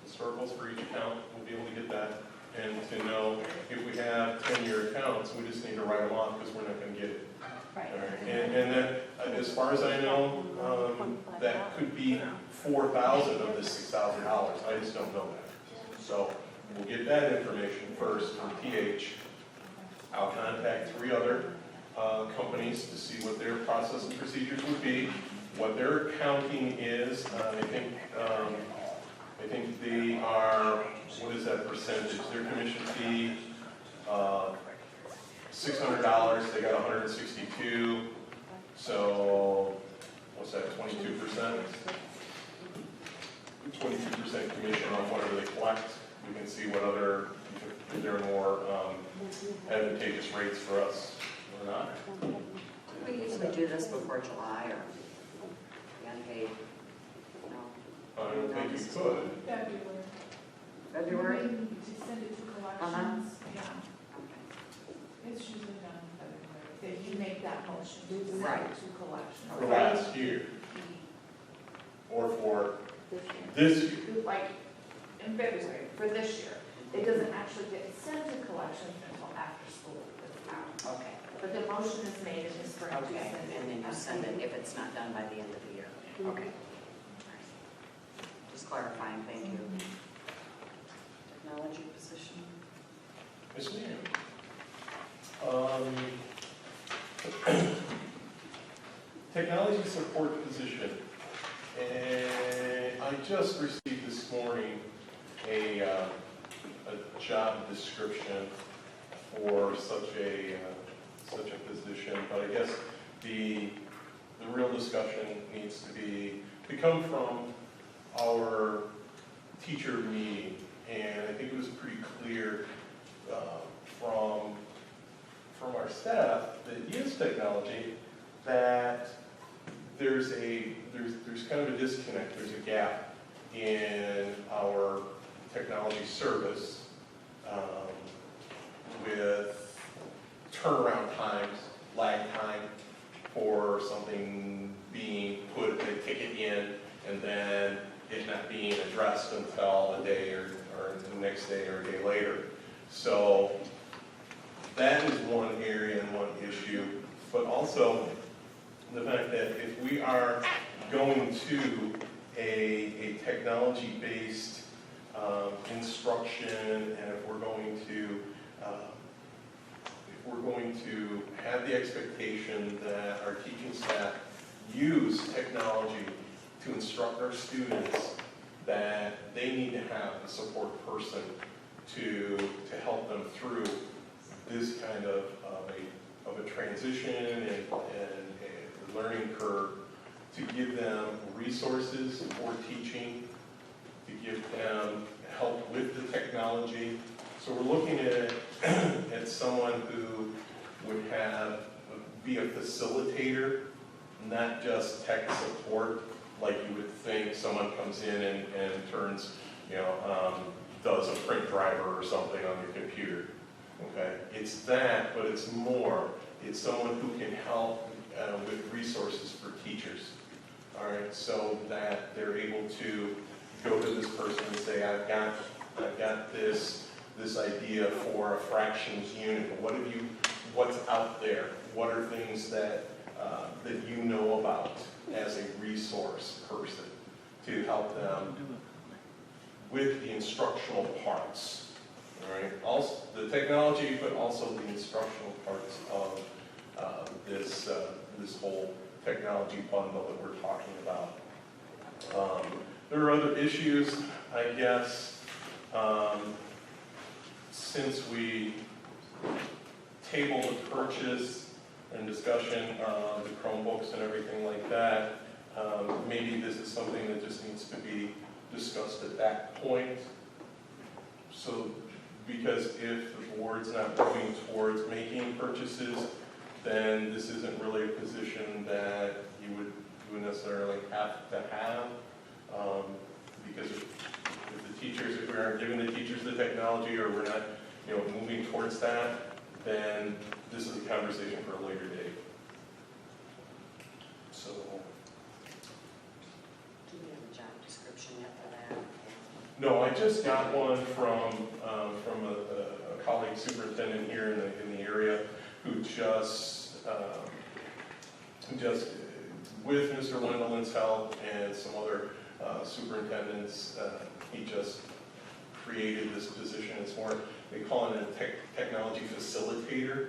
Historical historicals for each account, we'll be able to get that. And to know if we have 10-year accounts, we just need to write them off because we're not going to get it. Right. All right. And that, as far as I know, that could be $4,000 of the $6,000. I just don't know that. So we'll get that information first from TH. I'll contact 3 other companies to see what their process and procedures would be, what their accounting is. I think they are, what is that percentage? Their commission fee, $600, they got 162, so what's that, 22%? 22% commission on whatever they collect. We can see what other, if there are more advantageous rates for us or not. We usually do this before July or the unpaid, no? I don't think you could. February? To send it to collections, yeah, Okay. it's usually done in February. If you make that motion, to send Right. it to collections. For last year, or for this year. Like, in February, for this year. It doesn't actually get sent to collections until after school is out. Okay. But the motion is made in the spring to Okay, send it. and then you send it if it's not done by the end of the year. Okay. Just clarifying, thank you. Technology position? Yes, ma'am. Technology support position. And I just received this morning a job description for such a position, but I guess the real discussion needs to come from our teacher meeting, and I think it was pretty clear from our staff that use technology that there's kind of a disconnect, there's a gap in our technology service with turnaround times, lag time for something being put a ticket in and then it not being addressed until a day or the next day or a day later. So that is one area and one issue, but also the fact that if we are going to a technology-based instruction, and if we're going to have the expectation that our teaching staff use technology to instruct our students, that they need to have a support person to help them through this kind of a transition and a learning curve, to give them resources for teaching, to give them help with the technology. So we're looking at someone who would be a facilitator, not just tech support, like you would think someone comes in and turns, does a print driver or something on your computer. Okay, it's that, but it's more. It's someone who can help with resources for teachers. All right, so that they're able to go to this person and say, I've got this idea for a fractions unit. What's out there? What are things that you know about as a resource person to help them with the instructional parts? All right, also the technology, but also the instructional parts of this whole technology bundle that we're talking about. There are other issues, I guess, since we tabled the purchase and discussion of the Chromebooks and everything like that. Maybe this is something that just needs to be discussed at that point. So, because if the board's not moving towards making purchases, then this isn't really a position that you would necessarily have to have. Because if we aren't giving the teachers the technology, or we're not, moving towards that, then this is a conversation for a later date. So. Do we have a job description yet for that? No, I just got one from a colleague superintendent here in the area who just with Mr. Wendelman's help and some other superintendents, he just created this position. It's more, they call it a technology facilitator,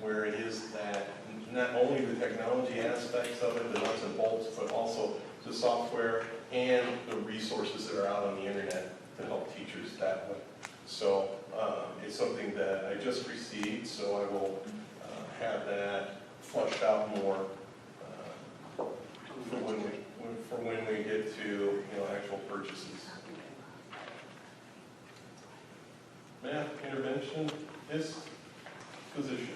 where it is that not only the technology aspects of it, the nuts and bolts, but also the software and the resources that are out on the internet to help teachers that way. So it's something that I just received, so I will have that flushed out more for when we get to actual purchases. Math interventionist position.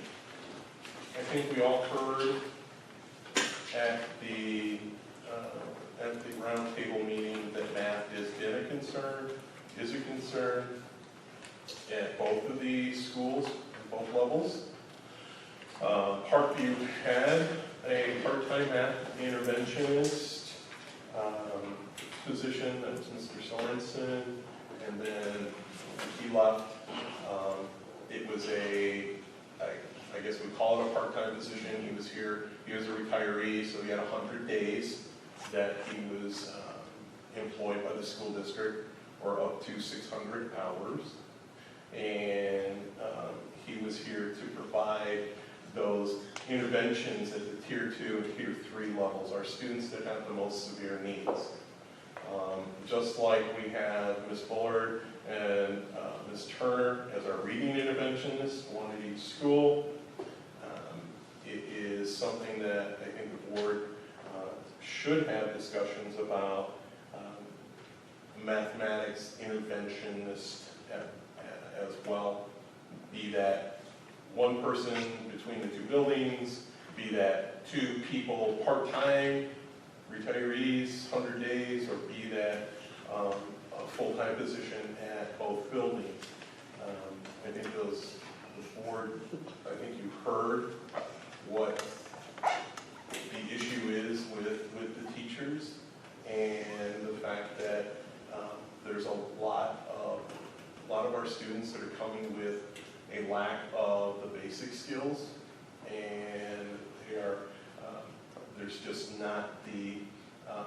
I think we all heard at the roundtable meeting that math has been a concern, is a concern at both of the schools, at both levels. Parkview had a part-time math interventionist position. That was Mr. Sorensen, and then he left. It was I guess we call it a part-time position. He was here, he was a retiree, so he had 100 days that he was employed by the school district, or up to 600 hours. And he was here to provide those interventions at the Tier 2 and Tier 3 levels, our students that have the most severe needs. Just like we have Ms. Bullard and Ms. Turner as our reading interventionists, one at each school, it is something that I think the board should have discussions about mathematics interventionists as well, be that one person between the two buildings, be that two people part-time, retirees, 100 days, or be that a full-time position at both buildings. I think the board, I think you heard what the issue is with the teachers, and the fact that there's a lot of our students that are coming with a lack of the basic skills, and there's just not the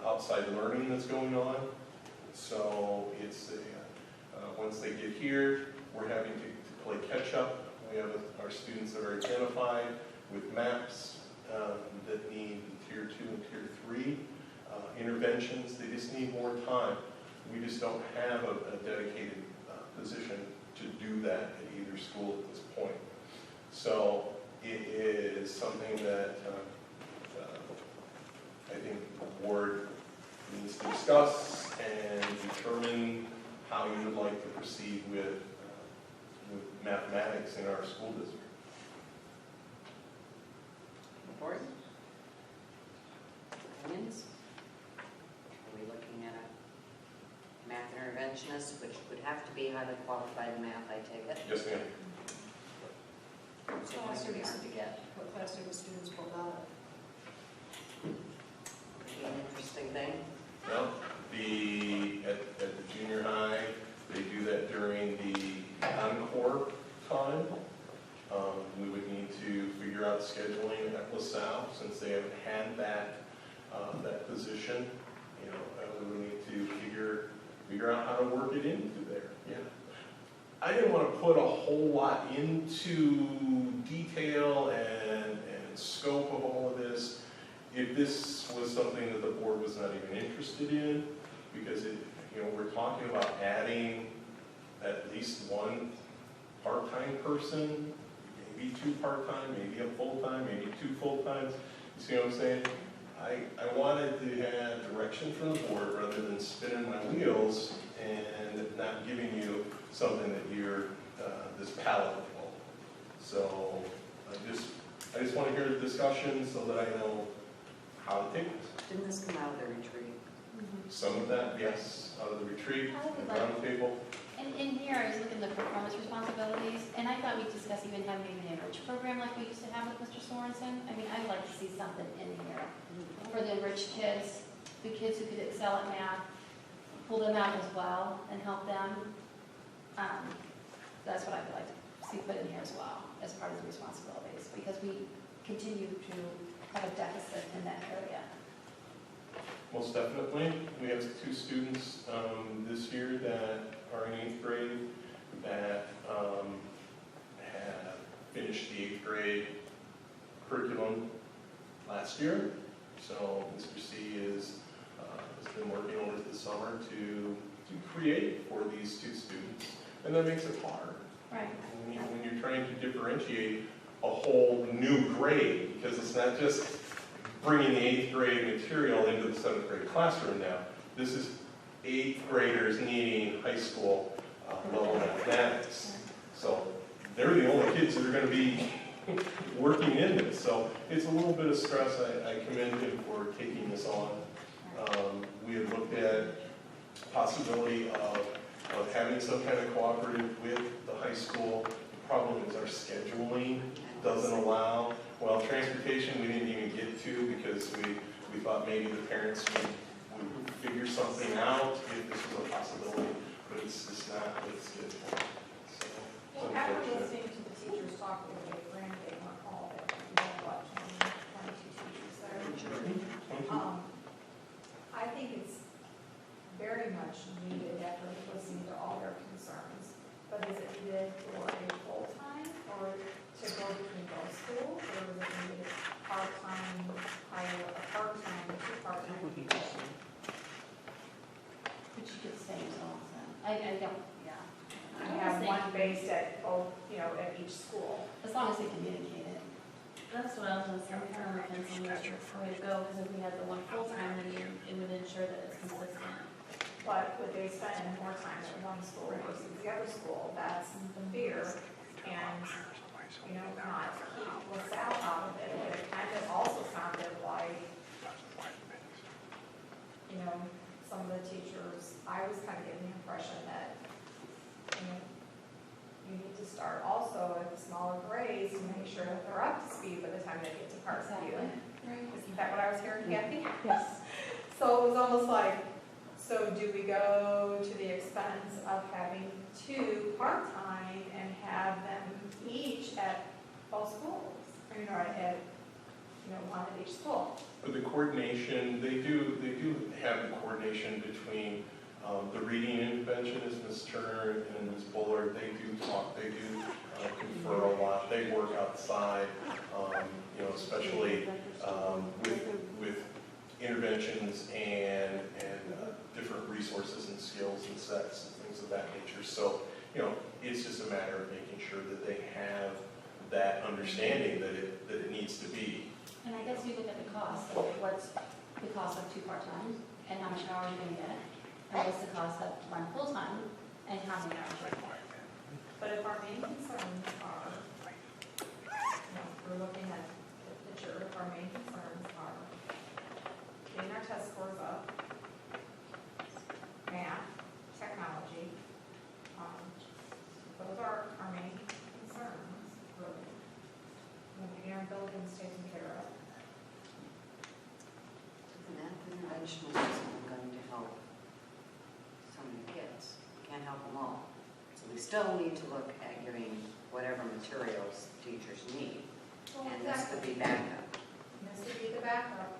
outside learning that's going on. So it's once they get here, we're having to play catch up. We have our students that are identified with maps that need Tier 2 and Tier 3 interventions. They just need more time. We just don't have a dedicated position to do that at either school at this point. So it is something that I think the board needs to discuss and determine how you would like to proceed with mathematics in our school district. Board? Opinions? Are we looking at a math interventionist, which would have to be highly qualified in math, I take it? Yes, ma'am. So it's going to be hard to get. What class do the students pull out of? Be an interesting thing. Well, at the junior high, they do that during the encore time. We would need to figure out scheduling at LaSalle, since they haven't had that position. We would need to figure out how to work it into there. Yeah. I didn't want to put a whole lot into detail and scope of all of this if this was something that the board was not even interested in, because we're talking about adding at least one part-time person, maybe two part-time, maybe a full-time, maybe two full-times. You see what I'm saying? I wanted to have direction from the board rather than spinning my wheels and not giving you something that you're this palatable. So I just want to hear the discussion so that I know how to take this. Didn't this come out of the retreat? Some of that, yes, out of the retreat, the roundtable. And in here, I was looking at the performance responsibilities, and I thought we'd discuss even having an enrich program like we used to have with Mr. Sorensen. I mean, I'd like to see something in here for the enriched kids, the kids who could excel at math. pull them out as well and help them. That's what I would like to see put in here as well, as part of the responsibilities, because we continue to have a deficit in that area. Most definitely. We have 2 students this year that are in 8th grade that have finished the 8th grade curriculum last year. So Mr. C has been working over the summer to create for these 2 students. And that makes it hard. Right. When you're trying to differentiate a whole new grade, because it's not just bringing the 8th grade material into the 7th grade classroom now. This is 8th graders needing high school level mathematics. So they're the only kids that are going to be working in this. So it's a little bit of stress. I commend him for taking this on. We had looked at possibility of having some kind of cooperative with the high school. The problem is our scheduling doesn't allow. Well, transportation we didn't even get to because we thought maybe the parents would figure something out if this was a possibility, but it's just not what it's good for. So, Well, after listening to the teachers talk the other day, granted they weren't all there, we had about 22 teachers there. I think it's very much needed after listening to all their concerns, but is it needed for a full-time or to go between both schools, or is it needed part-time, hire a part-time, 2 part-time people? But you could say so. I don't, yeah. I have one based at both, at each school. As long as they communicate it. That's what I was gonna say, I'm kind of looking for which way to go, because if we had the one full-time, then it would ensure that it's consistent. But would they spend more time at one school versus the other school? That's the fear. And, not keep LaSalle out of it. But it kind of also sounded like, some of the teachers, I was kind of getting the impression that, you need to start also at the smaller grades to make sure that they're up to speed by the time they get to Parkview. Isn't that what I was hearing, Kathy? Yes. So it was almost like, so do we go to the expense of having 2 part-time and have them each at both schools? Or, at, one at each school? But the coordination, they do have the coordination between the reading interventionist, Ms. Turner and Ms. Bullard. They do talk, they do confer a lot. They work outside, especially with interventions and different resources and skills and sets and things of that nature. So, it's just a matter of making sure that they have that understanding that it needs to be. And I guess you look at the cost, of what's the cost of 2 part-time, and how much hours you're gonna get, and what's the cost of 1 full-time, and how many hours you're gonna get. But if our main concerns are, we're looking at the picture, if our main concerns are getting our test scores up, math, technology, those are our main concerns, really. Getting our buildings taken care of. The math intervention isn't going to help so many kids. Can't help them all. So we still need to look at giving whatever materials teachers need. And this would be backup. This would be the backup.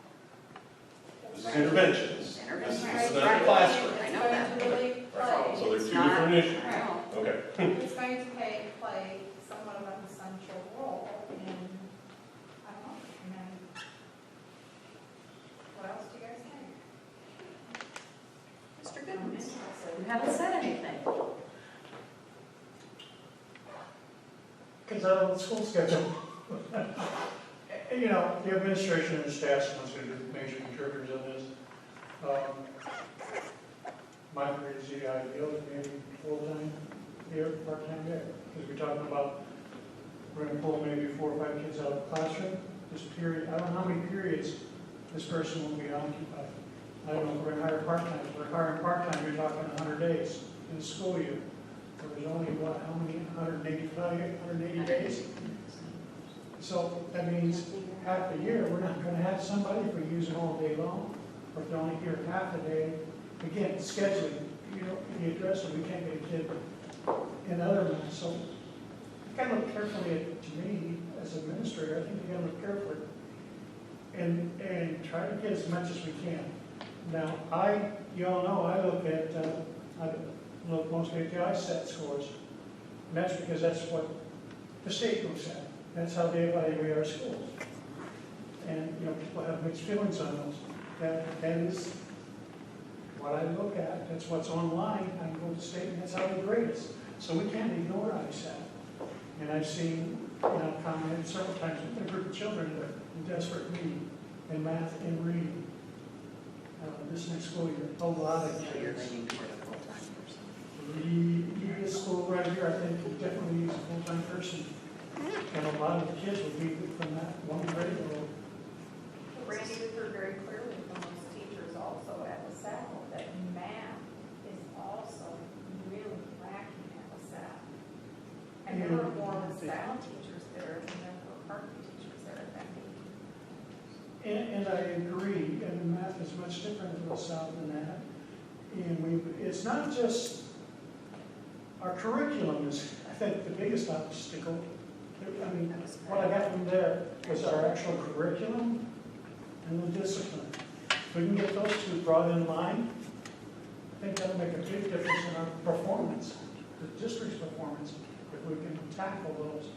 This is interventions. Interventions. This is not the classroom. I know that. It's going to really play. So there's It's 2 not- different issues. I know. Okay. It's going to play somewhat of an essential role in, I don't know, and then, what else do you guys think? Mr. Goodman, you haven't said anything. Because I love the school schedule. The administration and the staff are the major contributors on this. My crazy ideal is maybe full-time here, part-time there. Because we're talking about, we're going to pull maybe 4 or 5 kids out of the classroom. This period, I don't know how many periods this person will be occupied. I don't know if we're going to hire part-time. If we're hiring part-time, you're talking 100 days in the school year. So there's only, how many, 180 days? So that means half a year, we're not going to have somebody if we use them all day long. Or if they're only here half a day, again, scheduling, you know, you address it, we can't get a kid in other math, so you gotta look carefully at, to me, as administrator, I think you gotta look carefully and try to get as much as we can. Now, you all know, I look mostly at the ISAT scores, and that's because that's what the state looks at. That's how they evaluate our schools. And, you know, people have mixed feelings on those. That is what I look at, that's what's online, I go to state, and that's how they grade us. So we can't ignore ISAT. And I've seen, you know, commented several times with a group of children that are in desperate need in math and reading. This next school year, a lot of So you're kids. leaning toward a full-time person. This school right here, I think, could definitely use a full-time person. And a lot of the kids would be from that one grade level. Randy, we heard very clearly from those teachers also at LaSalle that math is also really lacking at LaSalle. And there are more LaSalle teachers there than there were Parkview teachers there at that meeting. And I agree, and math is much different in LaSalle than that. And it's not just, our curriculum is, I think, the biggest obstacle. I mean, what I got from there was our actual curriculum and the discipline. If we can get those two brought in line, I think that'll make a big difference in our performance, the district's performance, if we can tackle those.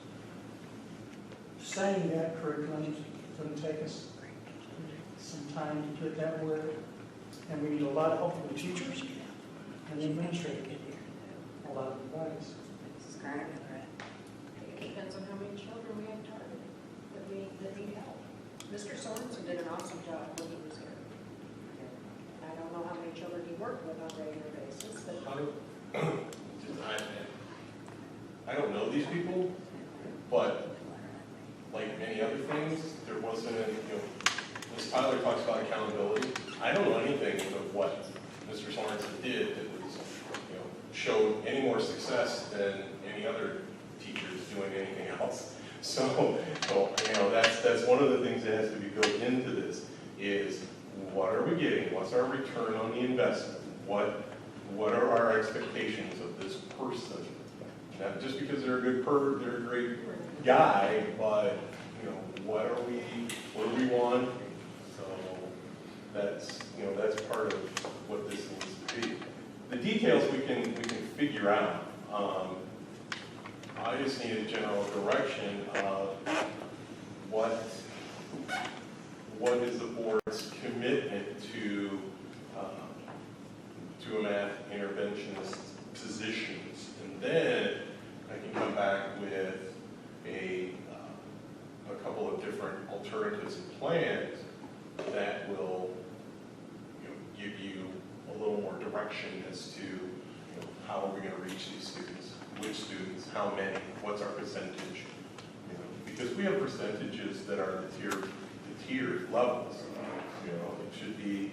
Saying that curriculum is going to take us some time to get that word, and we need a lot of help from the teachers and the administrators, a lot of advice. It depends on how many children we have targeted that need help. Mr. Sorensen did an awesome job when he was here. I don't know how many children he worked with on a regular basis, but I don't know these people, but like many other things, there wasn't, Ms. Tyler talks about accountability. I don't know anything of what Mr. Sorensen did that was, showed any more success than any other teachers doing anything else. So that's one of the things that has to be built into this is what are we getting? What's our return on the investment? What are our expectations of this person? Not just because they're they're a great guy, but what do we want? So that's part of what this needs to be. The details we can figure out. I just need a general direction of what is the board's commitment to a math interventionist positions, and then I can come back with a couple of different alternatives and plans that will give you a little more direction as to how are we going to reach these students, which students, how many, what's our percentage, because we have percentages that are the tiered levels. It should be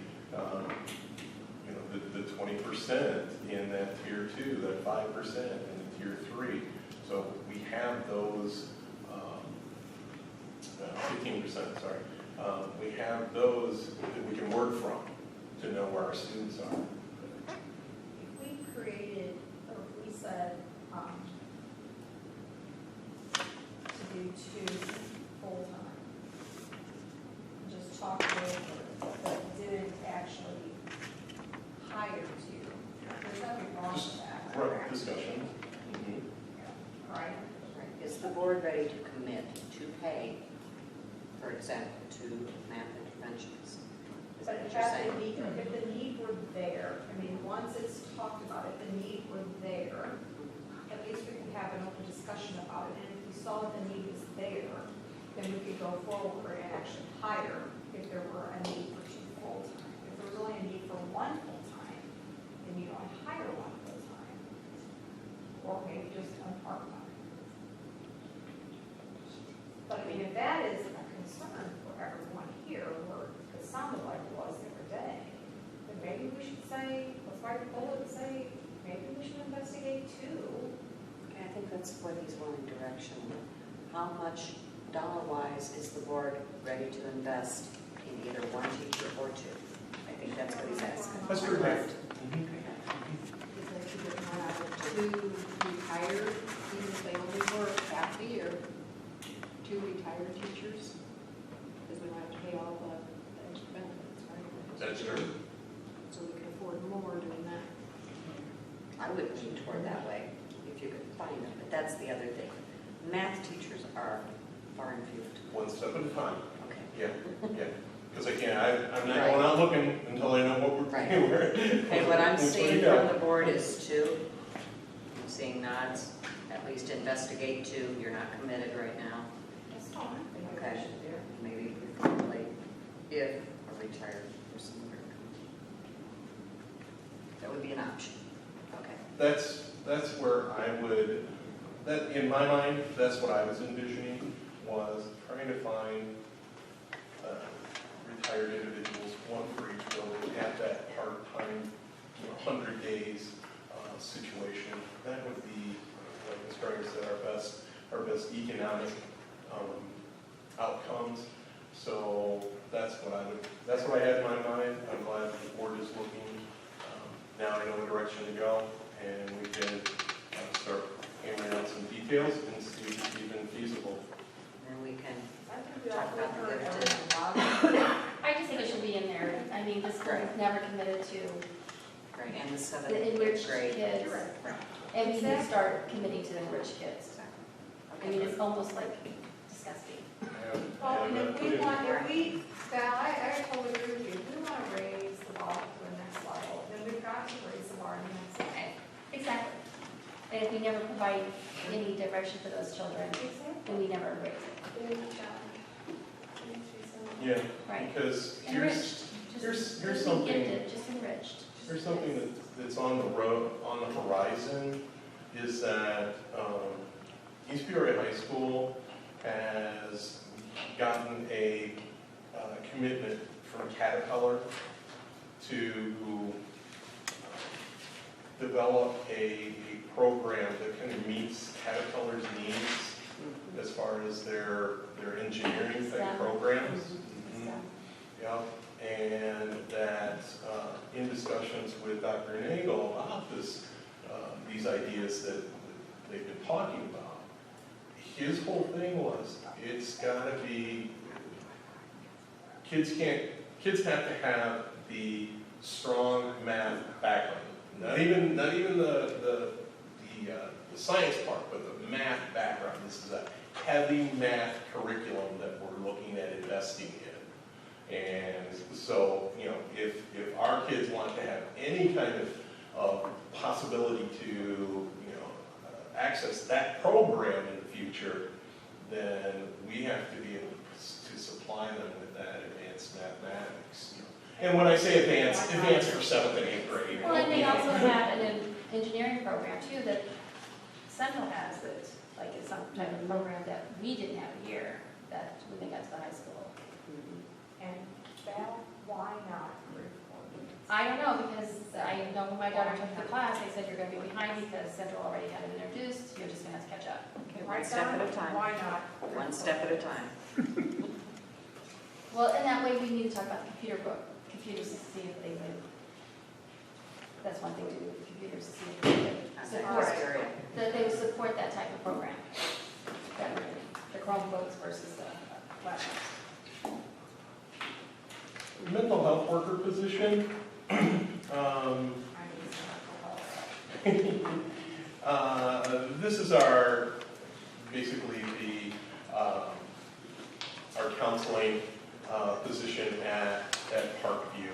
the 20% in that tier 2, that 5% in the tier 3. So we have those 15%, sorry. We have those that we can work from to know where our students are. If we created, or if we said, to do 2 full-time, just talk over, but didn't actually hire 2, there's nothing wrong with that. Right, discussion. Right? Is the board ready to commit to pay, for example, 2 math interventionists? Is But that what if you're saying? the need were there, I mean, once it's talked about, if the need were there, at least we could have an open discussion about it, and if we saw that the need is there, then we could go forward and actually hire if there were a need for 2 full-time. If there was only a need for 1 full-time, then you don't hire 1 full-time, or maybe just a part-time. But I mean, if that is a concern for everyone here, or it sounded like it was the other day, then maybe we should say, let's write a bullet and say, maybe we should investigate 2. Okay, I think that's what he's wanting direction. How much dollar-wise is the board ready to invest in either 1 teacher or 2? I think that's what he's asking. That's correct. Two retired, even if they only work half the year, two retired teachers, because we don't have to pay all the extra benefits, right? That's true. So we can afford more doing that. I would lean toward that way, if you could find them, but that's the other thing. Math teachers are far and few. One step at a time. Okay. Yeah. Because again, I'm not going out looking until I know what we're Right. doing. Okay, what I'm Which way to seeing go. from the board is two. I'm seeing nods, at least investigate two, you're not committed right now. That's fine. Okay. Maybe preferably if a retired person were to come. That would be an option. Okay. That's where I would, that in my mind, that's what I was envisioning, was trying to find retired individuals, one for each building, at that part-time, 100 days situation. That would be, like Ms. Gregg said, our best economic outcomes. So that's what I had in my mind. I'm glad the board is looking. Now I know what direction to go, and we can start hammering out some details and see if it's even feasible. And we can I think we talk all about the prefer gifted. I just think it should be in there. I mean, this school is never committed to Right, and the seventh, the eighth enriched grade. kids. And we need to start committing to the enriched kids. I mean, it's almost like disgusting. Well, and if we want, Val, I totally agree with you, if we want to raise the ball to the next level, then we've got to raise the bar to the next level. Exactly. And if we never provide any direction for those children, then we never raise it. Yeah, Right. because Enriched. here's Just something. gifted, just enriched. There's something that's on the road, on the horizon, is that East Peoria High School has gotten a commitment from Caterpillar to develop a program that kind of meets Caterpillar's needs as far as their engineering type programs. Mhm. Yeah, and that in discussions with Dr. Nagel about these ideas that they've been talking about, his whole thing was, it's gotta be, kids have to have the strong math background. Not even the science part, but the math background. This is a heavy math curriculum that we're looking at investing in. And so, if our kids want to have any kind of possibility to, access that program in the future, then we have to be able to supply them with that advanced mathematics. And when I say advanced for 7th and 8th grade. Well, and they also have an engineering program too that Central has that, like it's some type of program that we didn't have here, that when they got to the high school. And Val, why not Creve Coeur? I don't know, because I know when my daughter took the class, they said you're gonna be behind because Central already had it introduced, you're just gonna have to catch up. Okay, Right, one step at a Don? time. Why not? One step at a time. Well, and that way we need to talk about the computers to see if they would, that's one thing to do with computers, to see if they would support, Area. that they would support that type of program. That would be the Chromebooks versus the laptops. Mental health worker position. This is basically our counseling position at Parkview.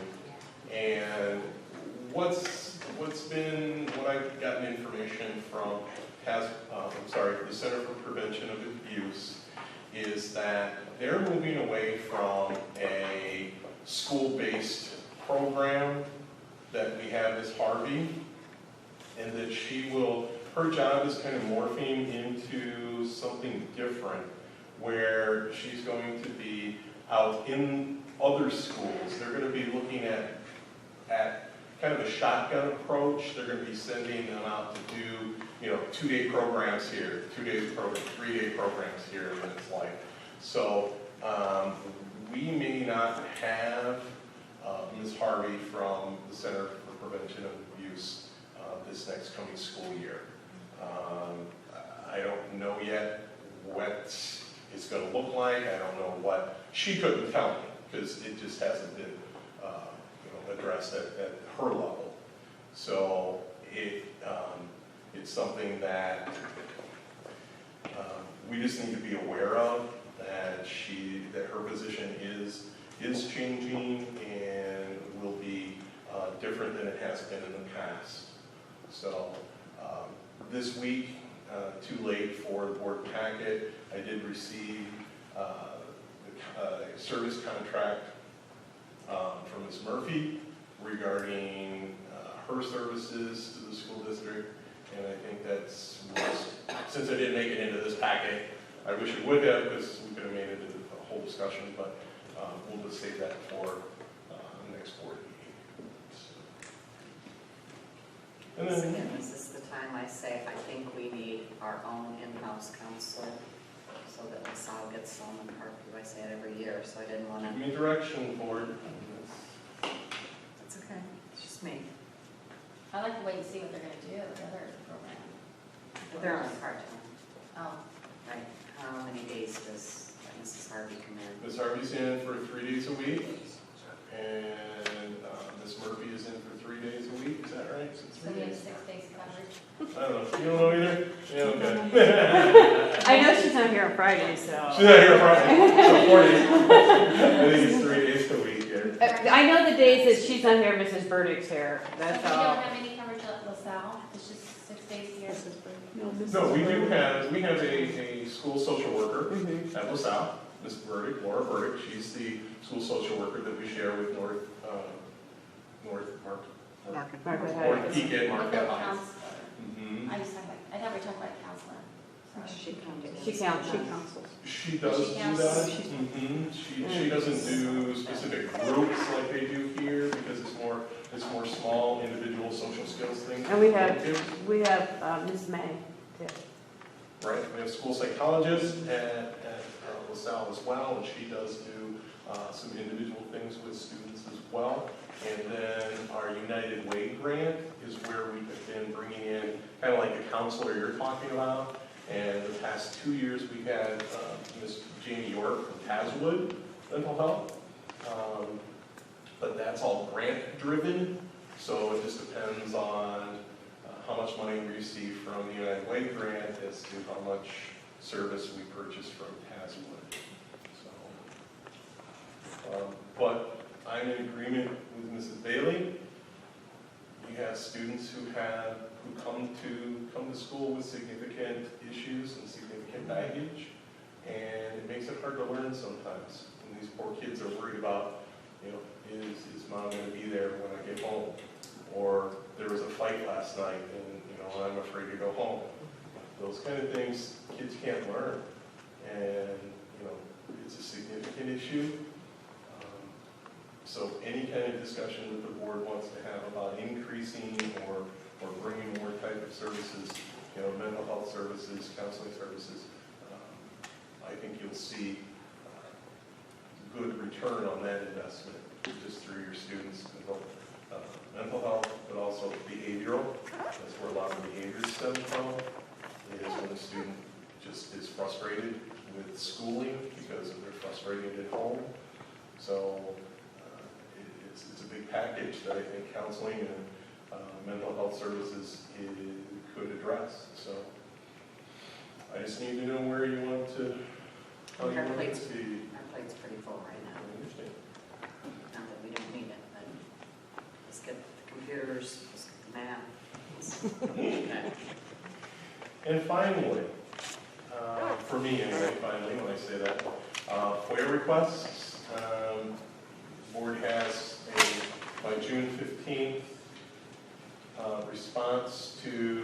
And what I've gotten information from the Center for Prevention of Abuse is that they're moving away from a school-based program that we have as Harvey, and that her job is kind of morphing into something different, where she's going to be out in other schools. They're going to be looking at kind of a shotgun approach. They're going to be sending them out to do, 2-day programs here, 2-day program, 3-day programs here, and it's like, so we may not have Ms. Harvey from the Center for Prevention of Abuse this next coming school year. I don't know yet what it's going to look like. I don't know what, she couldn't tell me because it just hasn't been addressed at her level. So it's something that we just need to be aware of, that her position is changing and will be different than it has been in the past. So this week, too late for the board packet, I did receive a service contract from Ms. Murphy regarding her services to the school district, and I think that's, since I didn't make it into this packet, I wish it would have, because we could have made it into a whole discussion, but we'll just save that for the next board meeting. And then, Again, this is the time I say, I think we need our own in-house counselor, so that LaSalle gets some in Parkview. I say it every year, so I didn't want to. give me direction, board. It's okay, it's just me. I'd like to wait and see what they're gonna do with the other program. But they're only part-time, Oh, right? How many days does Mrs. Harvey come in? Ms. Harvey's in for 3 days a week, and Ms. Murphy is in for 3 days a week, is that right? so we have 6 days coverage. I don't know, you don't know either? Yeah, okay. I know she's not here on Friday, so. She's not here Friday, so 4 days. I think it's 3 days a week here. I know the days that she's not here, Mrs. Burdick's here, that's So we all. don't have any coverage at LaSalle, it's just 6 days a year. No, we have a school social worker at LaSalle, Ms. Burdick, Laura Burdick. She's the school social worker that we share with North Pekin, Marquette Heights. I thought we were talking about counselor. Sorry. She counsels. She does do that. She doesn't do specific groups like they do here, because it's more small individual social skills things. And we have Ms. May, too. Right, we have school psychologists at LaSalle as well, and she does do some individual things with students as well. And then our United Way grant is where we have been bringing in, kind of like the counselor you're talking about. And the past 2 years, we've had Ms. Jamie York from Taswood Mental Health. But that's all grant driven, so it just depends on how much money we receive from the United Way grant as to how much service we purchase from Taswood. So, but I'm in agreement with Mrs. Bailey. We have students who come to school with significant issues and significant baggage, and it makes it hard to learn sometimes. And these poor kids are worried about, is mom going to be there when I get home? Or there was a fight last night, and I'm afraid to go home. Those kind of things kids can't learn, and it's a significant issue. So any kind of discussion that the board wants to have about increasing or bringing more type of services, mental health services, counseling services, I think you'll see good return on that investment just through your students' mental health, but also behavioral. That's where a lot of behaviors stem from. It is when a student just is frustrated with schooling because they're frustrated at home. So it's a big package that I think counseling and mental health services could address. So I just need to know where you want to, how you want it to be. Our plate's pretty full right now. I understand. Not that we don't need it, but let's get the computers, let's get the math. And finally, for me anyway, finally, when I say that, FOIA requests. The board has by June 15th, response to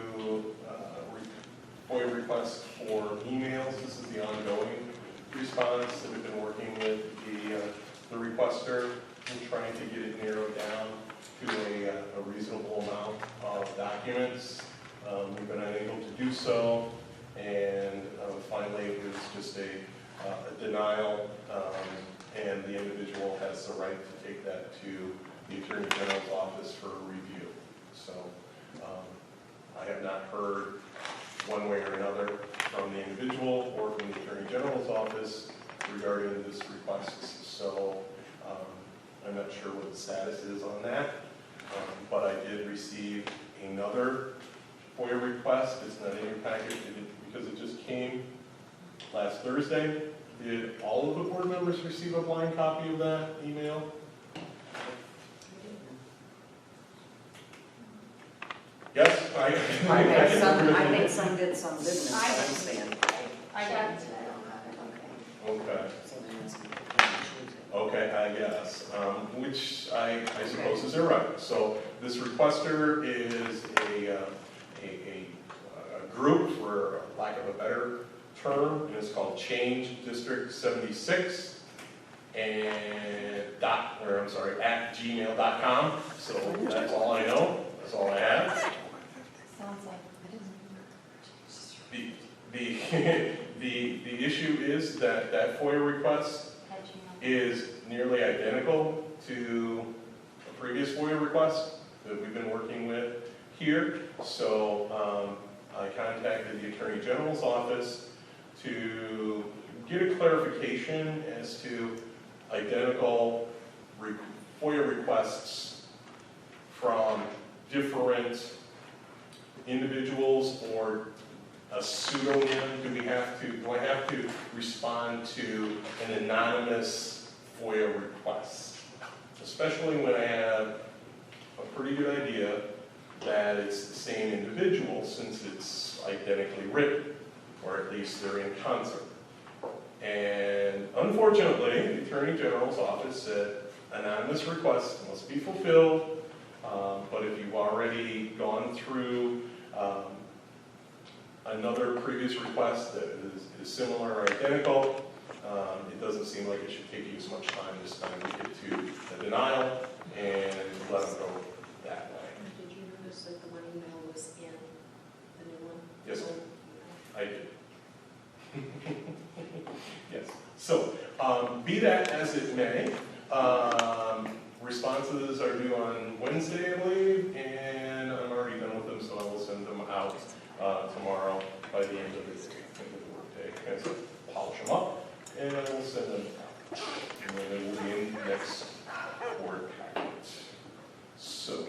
FOIA requests for emails. This is the ongoing response that we've been working with the requester and trying to get it narrowed down to a reasonable amount of documents. We've been unable to do so, and finally it was just a denial, and the individual has the right to take that to the Attorney General's office for review. So I have not heard one way or another from the individual or from the Attorney General's office regarding this request. So I'm not sure what the status is on that, but I did receive another FOIA request. It's not in your package because it just came last Thursday. Did all of the board members receive a blind copy of that email? Yes, I think some did, some didn't, is what I'm saying. I got it. Okay. So then it's- Okay, I guess, which I suppose is irrelevant. So this requester is a group, for lack of a better term, and it's called Change District 76 and at gmail.com. So that's all I know. That's all I have. Sounds like, The issue is that FOIA request is nearly identical to a previous FOIA request that we've been working with here. So I contacted the Attorney General's office to get a clarification as to identical FOIA requests from different individuals or a pseudonym. Do I have to respond to an anonymous FOIA request? Especially when I have a pretty good idea that it's the same individual, since it's identically written, or at least they're in concert. And unfortunately, the Attorney General's office said anonymous requests must be fulfilled, but if you've already gone through another previous request that is similar or identical, it doesn't seem like it should take you as much time this time to get to the denial and let them go that way. Did you notice that the one email was in the new one? Yes, I did. Yes. So, be that as it may, responses are due on Wednesday, I believe, and I'm already done with them, so I will send them out tomorrow by the end of the workday. And so polish them up, and I will send them out. And then they will be in the next board packet. So,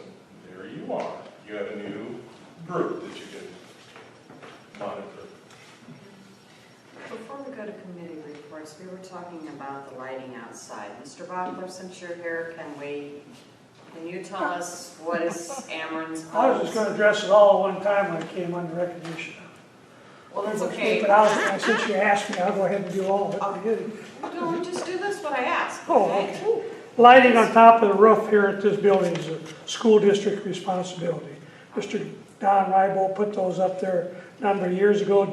there you are. You have a new group that you can monitor. Before we go to committee reports, we were talking about the lighting outside. Mr. Bachler, since you're here, can you tell us what is Ameren's I was just goals? gonna address it all at one time when it came under recognition. Well, that's okay. But since you asked me, I'll go ahead and do all of it. No, just do this what I asked. Oh, okay. Lighting on top of the roof here at this building is a school district responsibility. Mr. Don Rybold put those up there a number of years ago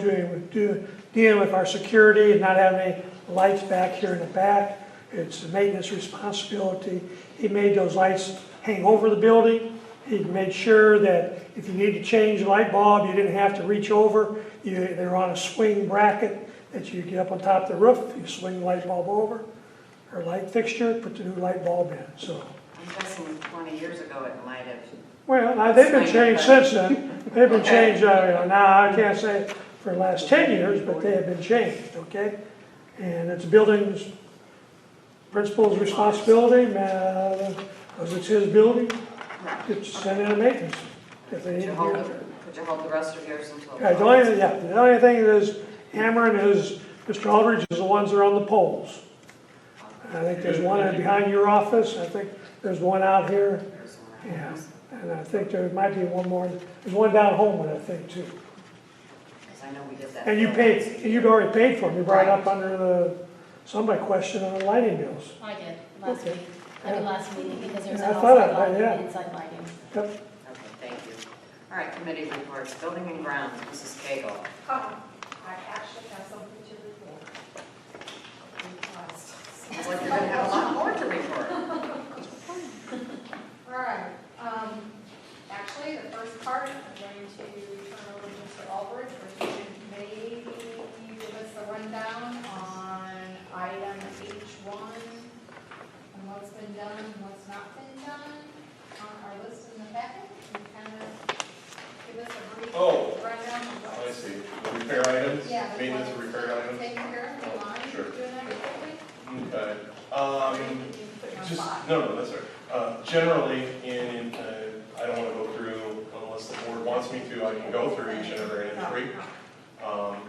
dealing with our security and not having any lights back here in the back. It's a maintenance responsibility. He made those lights hang over the building. He made sure that if you need to change a light bulb, you didn't have to reach over. They're on a swing bracket that you get up on top of the roof, you swing the light bulb over, or light fixture, put the new light bulb in. So, I'm guessing 20 years ago it might have. well, now they've been changed since then. They've been changed, now I can't say for the last 10 years, but they have been changed, okay? And it's building's principal's responsibility, because it's his building, to send in a maintenance. If they need to do it. Could you hold the rest of yours until? Yeah, the only thing is, Ameren is, Mr. Aldridge is the ones that are on the poles. I think there's one behind your office, I think there's one out here, There's one. yeah. And I think there might be one more, there's one down Homewood, I think, too. Because I know we did that. And you'd already paid for them, you brought it up under somebody questioned on the lighting bills. I did, last Okay. week, at the last meeting, because there's Yeah, an I thought outside I- lighting yeah. and inside lighting. Yep. Okay, thank you. All right, committee reports, building and grounds, Mrs. Cagle. I actually have something to report. Sounds like you're going to have a lot more to report. All right, actually, the first part, I'm going to turn over to Mr. Aldridge, where he can maybe give us a rundown on item H1, and what's been done and what's not been done. packet, and kind of give us a brief Oh, rundown of I what's. see. The repair items? Yeah, the Maintenance of ones repair items? taken care of, the line, Sure. doing everything. Okay. You put your Just, spot. no, that's all right. Generally, I don't want to go through, unless the board wants me to, I can go through each and every entry.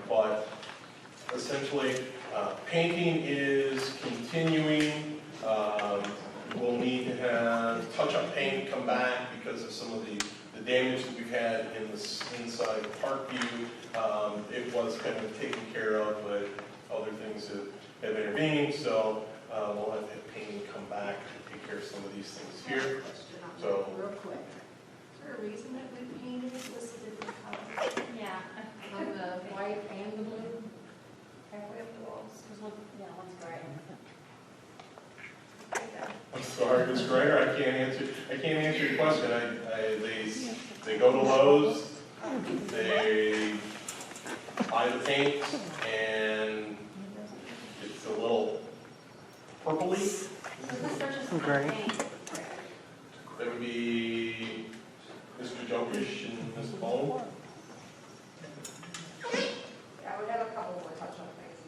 But essentially, painting is continuing. We'll need to have touch-up paint come back because of some of the damage that we've had in the inside Parkview. It was kind of taken care of, but other things have intervened, so we'll have to have painting come back to take care of some of these things here. Question on So- that real quick. Is there a reason that we painted it with different colors? Yeah. On the white and the blue? Halfway up the walls? There's one, yeah, one's gray. I'm sorry, Ms. Greger, I can't answer your question. They go to Lowe's, they buy the paint, and it's a little purpley. So who's purchasing the Gray. paint? That would be Mr. Jokish and Ms. Bone. Yeah, we have a couple more touch-up things.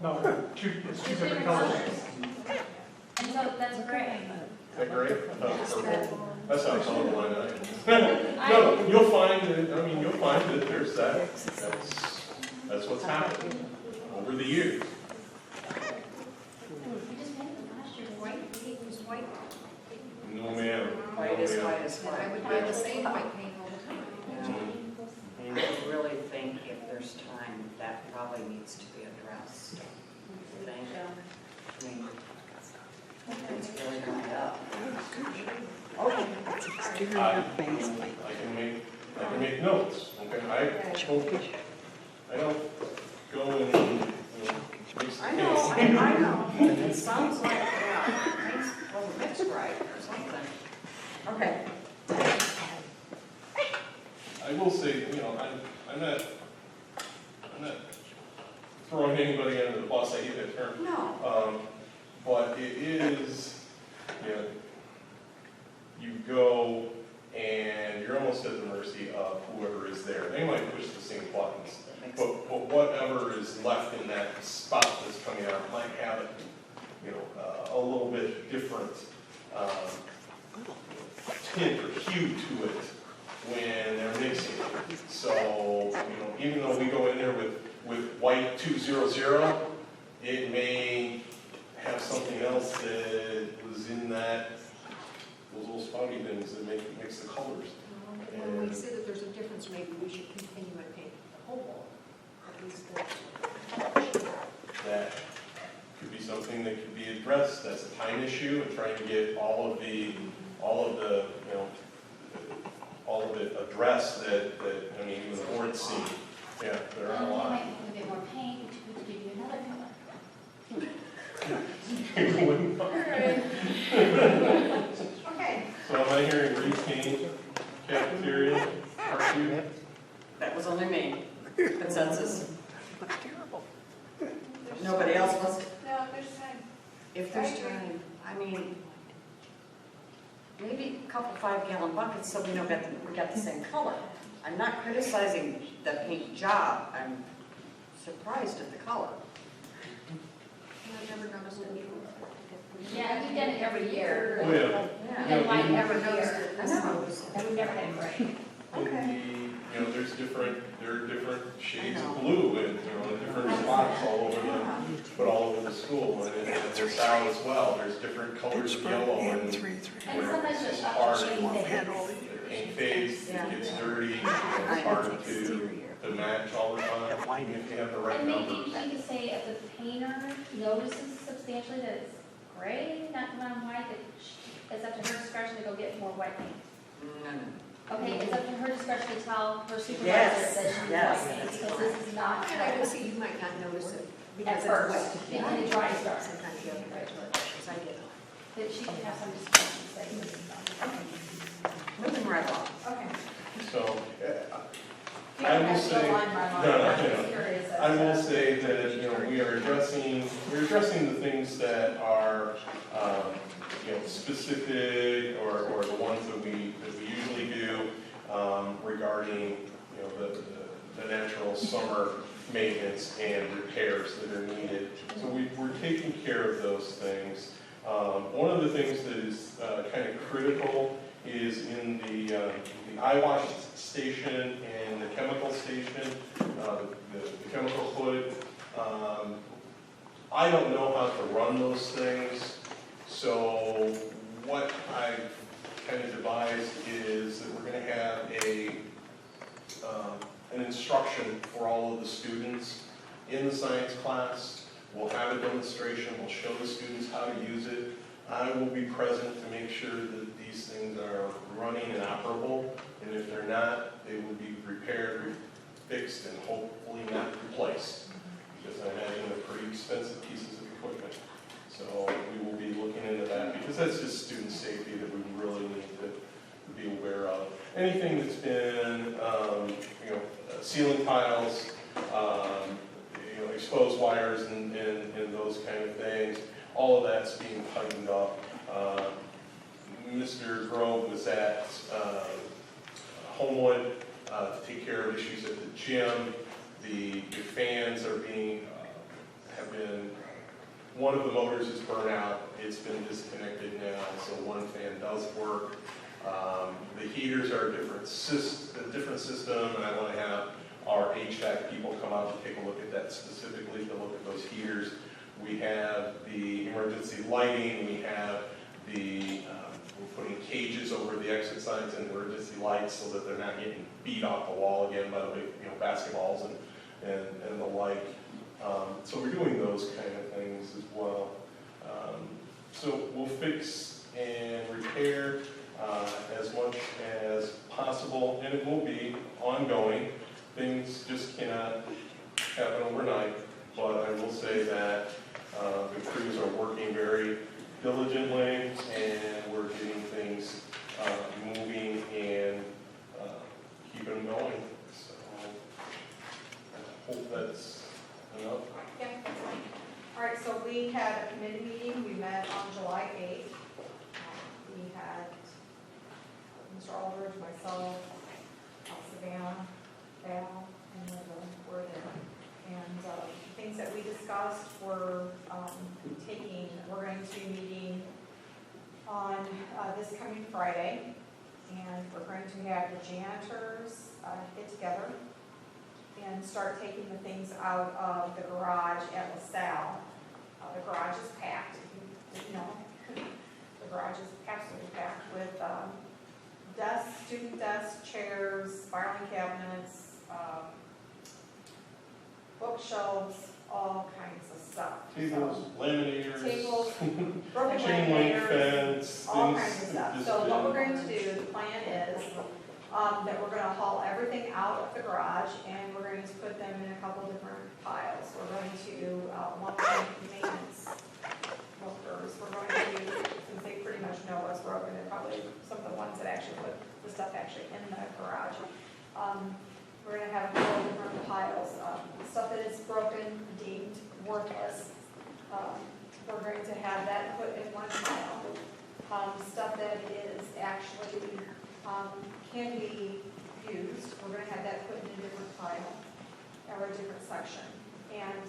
No, it's two different colors. And so that's gray. Is that great? Purple. That's not color line item. No, you'll find that there's that's what's happened over the years. We just painted them last year. White paint was white. No, ma'am. White is white is And I white. would buy the same white paint all the time. And I really think if there's time, that probably needs to be addressed. Thank you. I mean, it's really going up. Okay. I can make notes, okay? I don't go and, mix the I know, paint. I know. It sounds like, yeah, it wasn't mixed right or something. Okay. I will say, I'm not throwing anybody under the bus, I hate that term. No. But it is, you go and you're almost at the mercy of whoever is there. They might push the same buttons, but whatever is left in that spot that's coming out might have it, a little bit different tint or hue to it when they're mixing it. So, even though we go in there with white 200, it may have something else that was in those little spotty things that mix the colors. When we say that there's a difference, maybe we should continue and paint the whole wall. At least That could be something that could be addressed. That's a time issue and trying to get all of it addressed that even the board see. Yeah, there are a And we lot. might need a bit more paint, which would give you another color. Okay. So am I hearing repaint, cafeteria, Parkview? That was only me. Consensus. Nobody else was? No, there's time. If there's time, I mean, maybe a couple 5-gallon buckets so we know we got the same color. I'm not criticizing the paint job. I'm surprised at the color. I never noticed it before. Yeah, we've done it every year. Oh, yeah. We've done white every Never noticed year. it I this know. close. And we've never had gray. Okay. There are different shades of blue and, different spots all over the school. And in South as well, there's different colors of yellow and And sometimes it's it's just up hard. to shade fade. The paint fades, it gets dirty, it's hard to match all the time, if you have the right And maybe numbers. we could say if the painter notices substantially that it's gray, not white, that it's up to her discretion to go get more white paint. Okay, it's up to her discretion to tell her supervisor Yes, that she needs yes, white paint, that's because fine. this is not. And I can see you might not notice it because At it's first, wet. and it dries dark. Sometimes you have to dry dark, because I get it. That she can have some discretion to say this is not. Moving right along. Okay. So, You I don't will have to go say, line by line. no, I'm just curious. I will say that, we're addressing the things that are, specific or the ones that we usually do, regarding, the natural summer maintenance and repairs that are needed. So we're taking care of those things. One of the things that is kind of critical is in the eye wash station and the chemical station, the chemical hood. I don't know how to run those things, so what I've kind of devised is that we're going to have an instruction for all of the students in the science class. We'll have a demonstration, we'll show the students how to use it. I will be present to make sure that these things are running and operable, and if they're not, they will be repaired, fixed, and hopefully not replaced, because I imagine they're pretty expensive pieces of equipment. So we will be looking into that, because that's just student safety that we really need to be aware of. Anything that's been, ceiling tiles, exposed wires and those kind of things, all of that's being tightened up. Mr. Grove was at Homewood to take care of issues at the gym. The fans are have been, one of the motors is burnt out. It's been disconnected now, so one fan does work. The heaters are a different system, and I want to have our HVAC people come out to take a look at that specifically, to look at those heaters. We have the emergency lighting, we have we're putting cages over the exit signs and emergency lights so that they're not getting beat off the wall again by the basketballs and the like. So we're doing those kind of things as well. So we'll fix and repair as much as possible, and it will be ongoing. Things just cannot happen overnight, but I will say that the crews are working very diligently, and we're getting things moving and keeping them going. So I hope that's enough. Yeah, that's fine. All right, so we had a committee meeting, we met on July 8th. We had Mr. Aldridge, myself, Savannah, Val, and Linda were there. And things that we discussed were we're going to be meeting on this coming Friday, and we're going to have the janitors get together and start taking the things out of the garage at LaSalle. The garage is packed, if you didn't know. The garage is absolutely packed with desks, student desks, chairs, filing cabinets, bookshelves, all kinds of stuff. Tables, laminators. Tables, broken Chain link laminators, fence, all things kinds of stuff. just So what been- we're going to do, the plan is that we're going to haul everything out of the garage, and we're going to put them in a couple different piles. We're going to lump them maintenance workers. We're going to, since they pretty much know what's broken, they're probably some of the ones that actually put the stuff actually in the garage. We're going to have a couple different piles. Stuff that is broken, deemed worthless, we're going to have that put in one pile. Stuff that is actually can be used, we're going to have that put in a different pile or a different section, and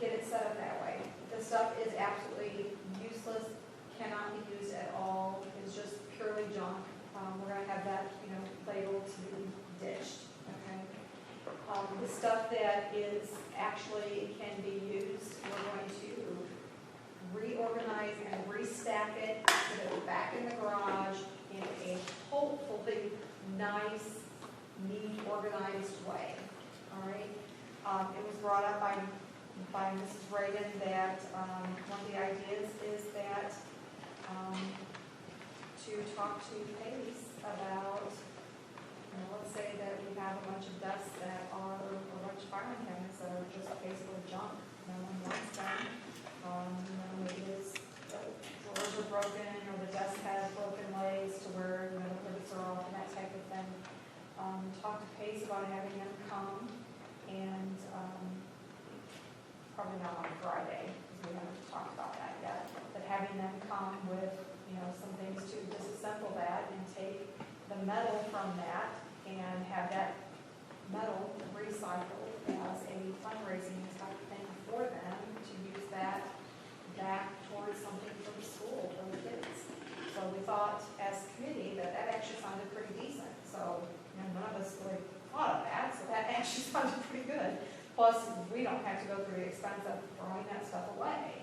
get it set up that way. The stuff is absolutely useless, cannot be used at all, it's just purely junk. We're going to have that, labeled to be ditched. Okay. The stuff that is actually can be used, we're going to reorganize and restack it so that we're back in the garage in a hopefully nice, neat, organized way. All right. It was brought up by Mrs. Reagan that one of the ideas is that to talk to Pace about, let's say that we have a bunch of desks that are, or a bunch of filing cabinets that are just basically junk. No one wants them. Maybe the drawers are broken, or the desk has broken legs to where, the rivets are off and that type of thing. Talk to Pace about having them come and coming out on Friday, because we haven't talked about that yet, but having them come with, some things to disassemble that and take the metal from that and have that metal recycled as a fundraising type thing for them to use that back towards something for the school, for the kids. So we thought as a committee that actually sounded pretty decent. So, none of us really thought of that, so that actually sounded pretty good. Plus, we don't have to go through the expense of throwing that stuff away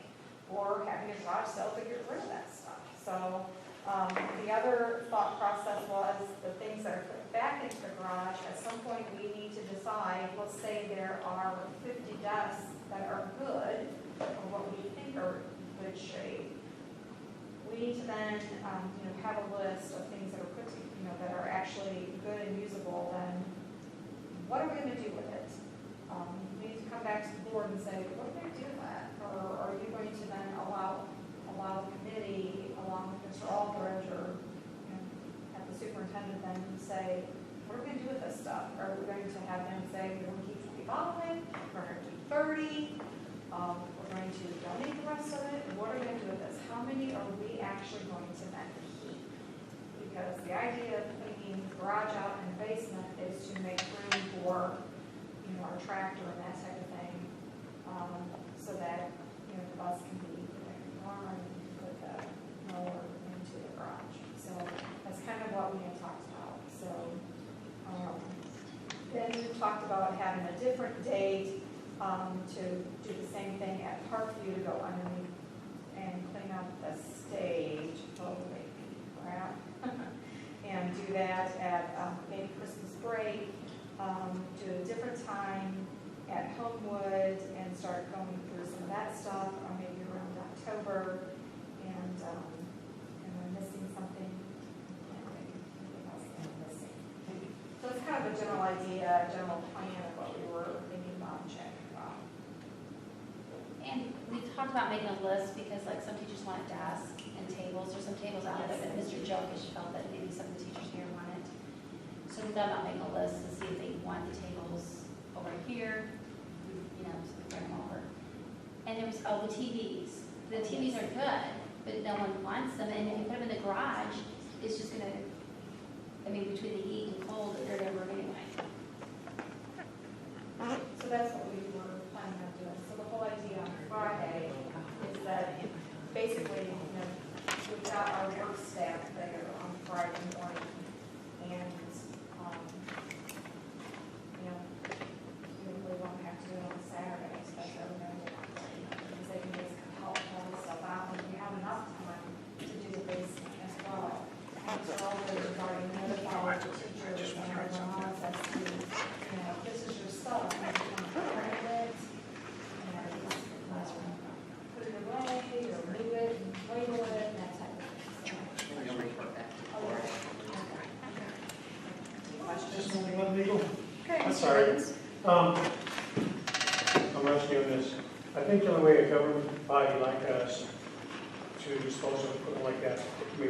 or having a garage sale to get rid of that stuff. So, the other thought process was the things that are put back into the garage, at some point we need to decide, let's say there are 50 desks that are good, or what we think are good shape. We need to then, have a list of things that are put, that are actually good and usable, then what are we going to do with it? We need to come back to the board and say, what are we going to do with that? Or are you going to then allow the committee, along with Mr. Aldridge, or have the superintendent then say, what are we going to do with this stuff? Are we going to have them say, we're going to keep 25, we're going to keep 30, we're going to donate the rest of it? What are we going to do with this? How many are we actually going to then keep? Because the idea of putting the garage out in the basement is to make room for, our tractor and that type of thing, so that, the bus can be warmer and put the mower into the garage. So that's kind of what we had talked about. So then we talked about having a different date to do the same thing at Parkview, to go underneath and clean up the stage. Holy crap. And do that at maybe Christmas break, do a different time at Homewood and start going through some of that stuff, or maybe around October. And I'm missing something. Anything else that I'm missing. So it's kind of a general idea, a general plan of what we were thinking about and checking about. And we talked about making a list because like some teachers want desks and tables. There's some tables out there that Mr. Jokish felt that maybe some of the teachers here wanted. So we thought about making a list to see if they want the tables over here, so we bring them over. And there was, the TVs. The TVs are good, but no one wants them. And if you put them in the garage, it's just gonna, between the heat and cold, they're gonna work anyway. So that's what we were planning on doing. So the whole idea on Friday is that basically, we've got our work staff there on Friday morning, and, we really won't have to do it on Saturday, especially because they can just help pull this stuff out, and we have enough time to do the basement as well. So already already notified the teachers and everyone else as to, this is your stuff, and you can grab it, and put it away, or move it, and label it, and that type of thing. And you'll report back to the board. Any questions? Just only one legal. Okay, I'm Mr. sorry. Gibbons? I'm rusty on this. I think the only way a government body like us to dispose of equipment like that,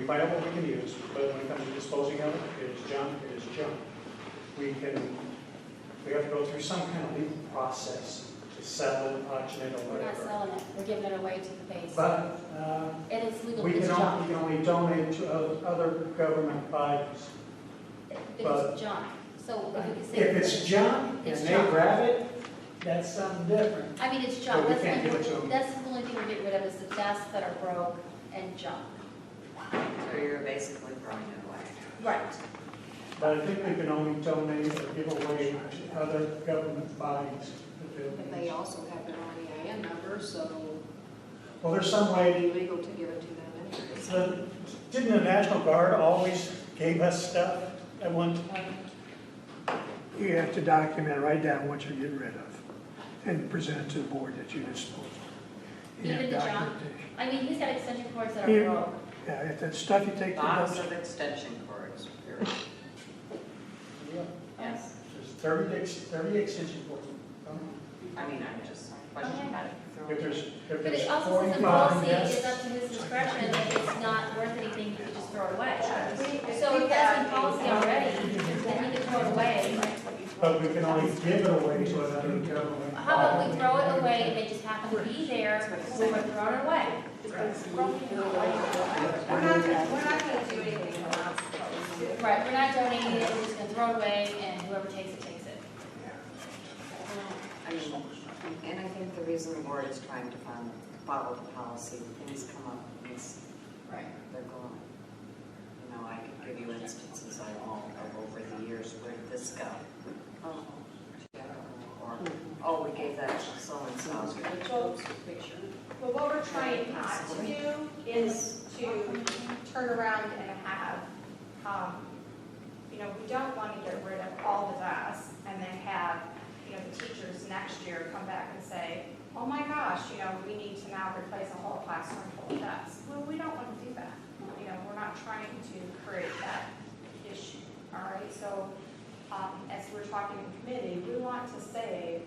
find out what we can use, but when it comes to disposing of it, it is junk, it is junk. We have to go through some kind of legal process to sell it, auction it, or We're not whatever. selling it, we're giving it away to the base. But And it's legal, we it's can junk. only donate to other government bodies. It's junk. So if we could say. If it's junk and It's they junk. grab it, that's something different. It's junk. But we can't give it to them. That's the only thing we're getting rid of is the desks that are broke and junk. So you're basically throwing it away. Right. But I think we can only donate or give away to other government bodies. And they also have their own EIN number, so Well, there's some way, it's legal to give it to them anyway. didn't the National Guard always gave us stuff at one time? You have to document, write down what you're getting rid of, and present it to the board that you disposed of. You have Even the junk? documentation. He's got extension cords that are Yeah. broke. Yeah, if that's stuff you take to the Box dumpster. of extension cords, period. Yes. There's 30 extension cords. I'm just questioning about it. If there's But it also says in 45, policy, yes. it's up to his discretion, if it's not worth anything, you can just throw it away. If So we if that's have in policy already, then he can throw it away. But we can only give it away to another government how about we throw it away and they just happen to be there when we're throwing it away? We're not gonna do anything we're not supposed to. Right, we're not donating it, we're just gonna throw it away and whoever takes it, takes it. I mean, and I think the reason the board is trying to follow the policy, when things come up, Right. they're gone. You know, I could give you instances I know of over the years, where did this go? Oh, yeah, or, oh, we gave that to so-and-so. But what we're trying not to do is to turn around and have, we don't want to get rid of all the desks and then have, the teachers next year come back and say, oh my gosh, we need to now replace a whole classroom full of desks. Well, we don't want to do that. We're not trying to create that issue, all right? So, as we're talking in committee, we want to say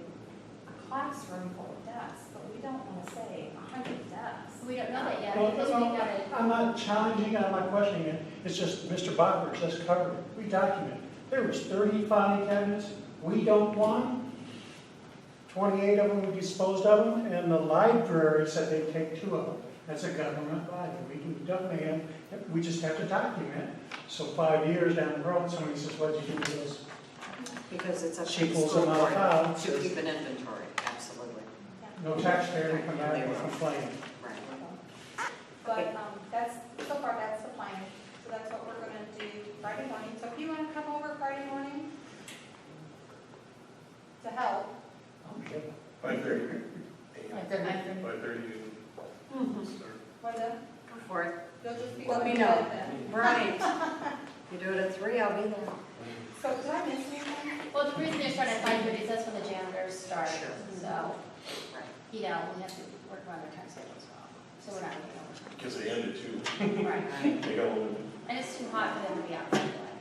a classroom full of desks, but we don't want to say 100 desks. We don't know that yet, Well, because we gotta, I'm not challenging it, I'm not questioning it, it's just Mr. Bockers just covered it. We document. There was 30 filing cabinets, we don't want 28 of them, we disposed of them, and the library said they'd take 2 of them. That's a government body, we can definitely have, we just have to document. So 5 years down the road, somebody says, what'd you do with this? Because it's up to She the pulls school them out of board file, to says- keep an inventory, absolutely. No taxpayer can come back and complain. Right. But so far that's the plan. So that's what we're going to do Friday morning. So if you want to come over Friday morning to help. Okay. 5:30. 5:30. 5:30. Linda, Go for it. you'll just be. Let me looking know. at it then. Right. You do it at 3, I'll be there. So did I miss anything? well, the reason they're starting at 5:30 is that's when the janitors start, Sure. so, Right. we have to work around their time schedule as well. So we're not gonna get overtime. Because they ended too. Right, They got a little bit. and it's too hot for them to be out right away.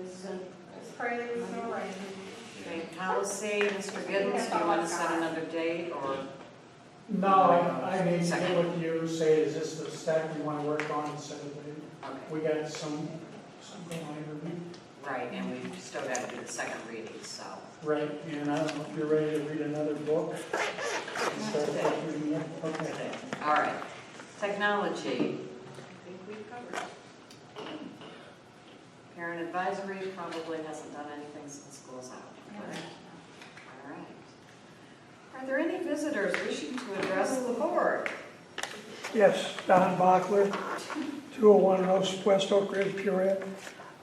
Just pray that it's no rain. Okay, policy, Mr. Giddens, do you want to set another date, or? No, I need to get with you, say, is this the stack we want to work on instead of Okay. we got something I review. Right, and we've still got to do the second reading, so. Right, and I don't know if you're ready to read another book. Start reading it. Okay. All right. Technology, I think we've covered. Parent advisory probably hasn't done anything since school's out. Correct? All right. Are there any visitors wishing to address the board? Yes, Don Bachler, 201 West Oak Ridge, Purette.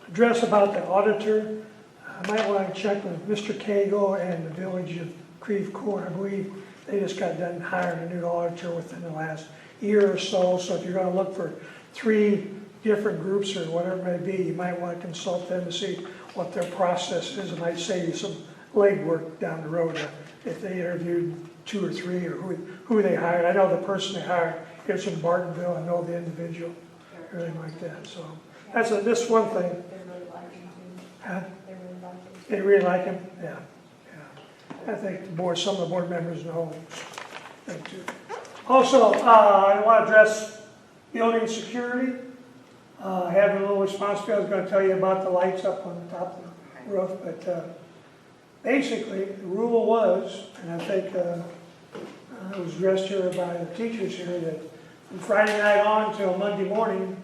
Address about the auditor. I might want to check with Mr. Cagle and the village of Creve Coeur. I believe they just got done hiring a new auditor within the last year or so. So if you're going to look for 3 different groups or whatever it may be, you might want to consult them to see what their process is. It might save you some legwork down the road if they interviewed 2 or 3 or who they hired. I know the person they hired is from Bartonville. I know the individual, everything like that. So that's this one thing. They really like him too. Huh? They really like him. They really like him? Yeah. I think some of the board members know them too. Also, I want to address building security. I have a little responsibility. I was going to tell you about the lights up on the top of the roof, but basically the rule was, and I think it was addressed here by the teachers here, that from Friday night on till Monday morning,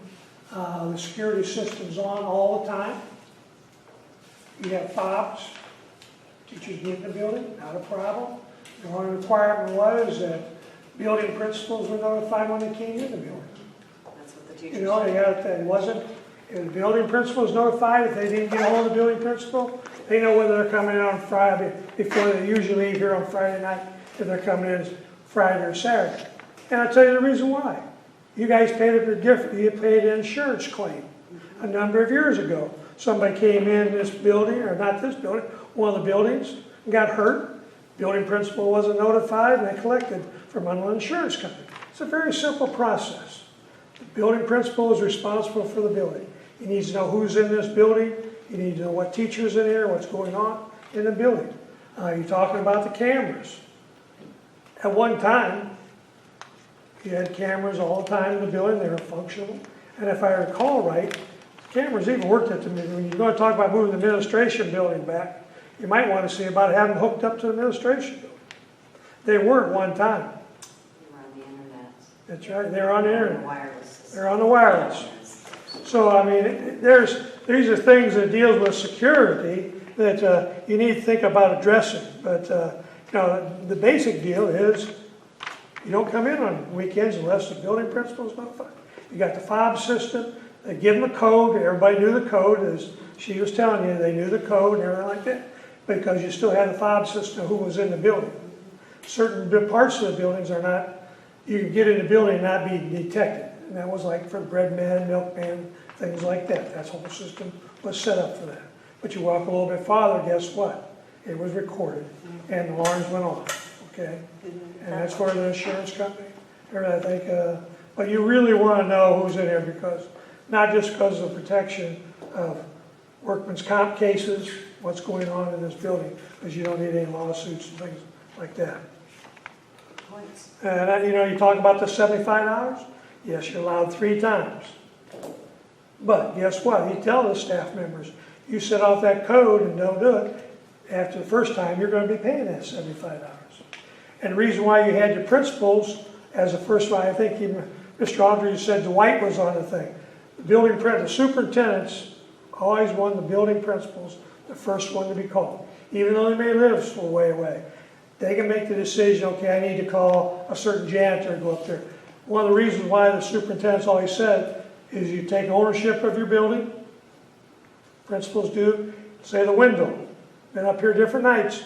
the security system's on all the time. You have fobs. Teachers get in the building, not a problem. The only requirement was that building principals were notified when they came in the building. That's what the teachers. You know, if the building principal was notified, if they didn't get hold of the building principal, they know whether they're coming in on Friday, before they usually leave here on Friday night, if they're coming in Friday or Saturday. And I'll tell you the reason why. You guys paid a bit different. You paid an insurance claim a number of years ago. Somebody came in this building, or not this building, one of the buildings, and got hurt. Building principal wasn't notified, and they collected from an insurance company. It's a very simple process. The building principal is responsible for the building. He needs to know who's in this building. You need to know what teacher's in here, what's going on in the building. You're talking about the cameras. At one time, you had cameras all the time in the building. They were functional. And if I recall right, cameras even worked at the meeting. When you're going to talk about moving the administration building back, you might want to see about having them hooked up to the administration building. They were at one time. We're on the internet. That's right, they're on the internet. Wireless system. They're on the wireless. So, I mean, these are things that deals with security that you need to think about addressing. But, you know, the basic deal is you don't come in on weekends unless the building principal is notified. You got the fob system, they give them a code, everybody knew the code, as she was telling you, they knew the code and everything like that, because you still had the fob system, who was in the building. Certain parts of the buildings are not, you can get in the building and not be detected. And that was like for bread man, milkman, things like that. That whole system was set up for that. But you walk a little bit farther, guess what? It was recorded and the alarms went off, okay? And that's where the insurance company, or I think, but you really want to know who's in there, because, not just because of protection of workman's comp cases, what's going on in this building, because you don't need any lawsuits and things like that. And you know, you talk about the $75. Yes, you're allowed 3 times. But guess what? You tell the staff members, you set off that code and don't do it, after the first time, you're going to be paying that $75. And the reason why you had your principals as the first one, I think Mr. Aldridge said Dwight was on the thing. The superintendents always want the building principals the first one to be called. Even though they may live a way away, they can make the decision, okay, I need to call a certain janitor to go up there. One of the reasons why the superintendents always said is you take ownership of your building, principals do, say the window. Been up here different nights,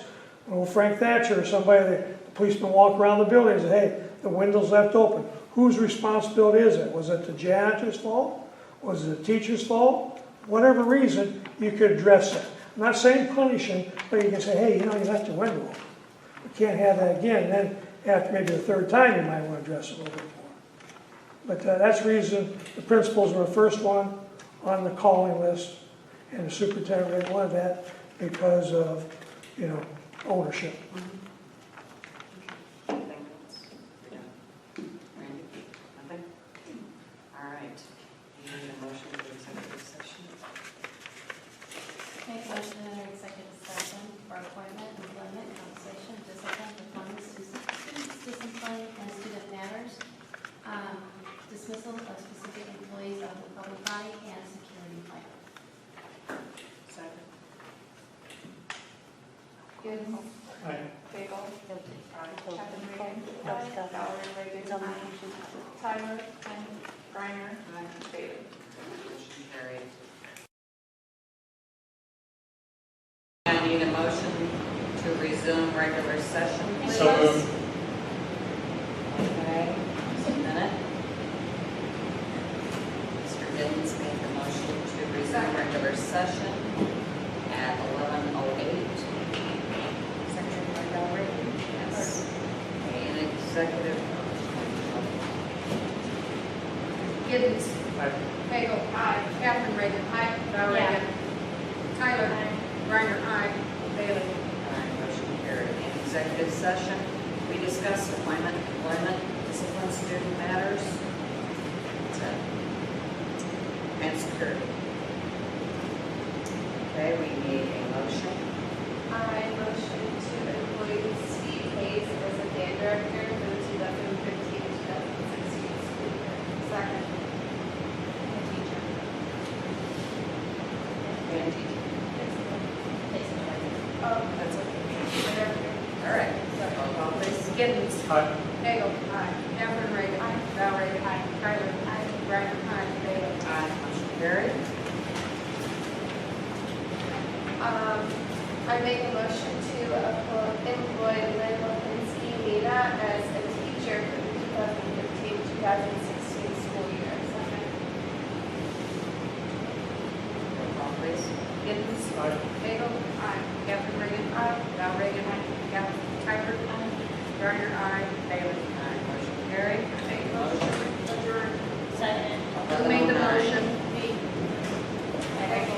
old Frank Thatcher or somebody, the policeman walk around the building and say, hey, the window's left open. Whose responsibility is it? Was it the janitor's fault? Was it the teacher's fault? Whatever reason, you could address that. I'm not saying punish them, but you can say, hey, you know, you left your window open. We can't have that again. And then after maybe the 3rd time, you might want to address it a little bit more. But that's the reason the principals were the first one on the calling list, and the superintendent really wanted that because of, you know, ownership. Nothing? All right. You need a motion for executive session? Make a motion to enter executive session for appointment, employment, compensation, discipline, performance, student discipline, and student matters, dismissal of specific employees of the public body, and security plan. Second. Gibbs. Aye. Bagel. Captain Reagan. Valerie Reagan. Tyler. Griner. Bailey. Motion carried. I need a motion to resume regular session, please. So moved. Okay, just a minute. Mr. Giddens made the motion to resume regular session at 11:08. Second by Valerie? Yes. Okay, an executive. Giddens. Aye. Bagel. Aye. Catherine Reagan. Aye. Val Yeah. Reagan. Tyler. Reiner. Aye. Bailey. Motion carried. In executive session, we discussed appointment, employment, discipline, student matters, and security. Okay, we need a motion. I motion to employ Steve Hayes as a band director for the 2015-2016 school year. Second. And teacher. Oh, That's okay. whatever. All right. Roll call, please. Giddens. Aye. Bagel. Aye. Catherine Reagan. Aye. Val Reagan. Aye. Tyler. Aye. Reiner. Aye. Bailey. Aye. Motion carried. I make a motion to employ Lynn Lipinski Nina as a teacher for the 2015-2016 school year. Second. Roll call, please. Giddens. Aye. Bagel. Aye. Catherine Reagan. Aye. Val Reagan. Aye. Tyler. Aye. Reiner. Aye. Bailey. Aye. Motion carried. Make a motion to adjourn. Second. Who made the motion? Me. Bagel.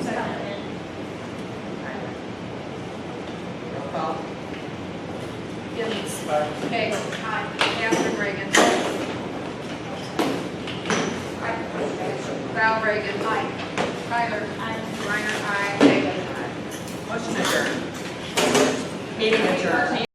Second. Roll call. Giddens. Aye. Bagel. Aye. Catherine Reagan. Aye. Val Reagan. Aye. Tyler. Aye. Reiner. Aye. Bailey. Motion adjourned. Meeting adjourned.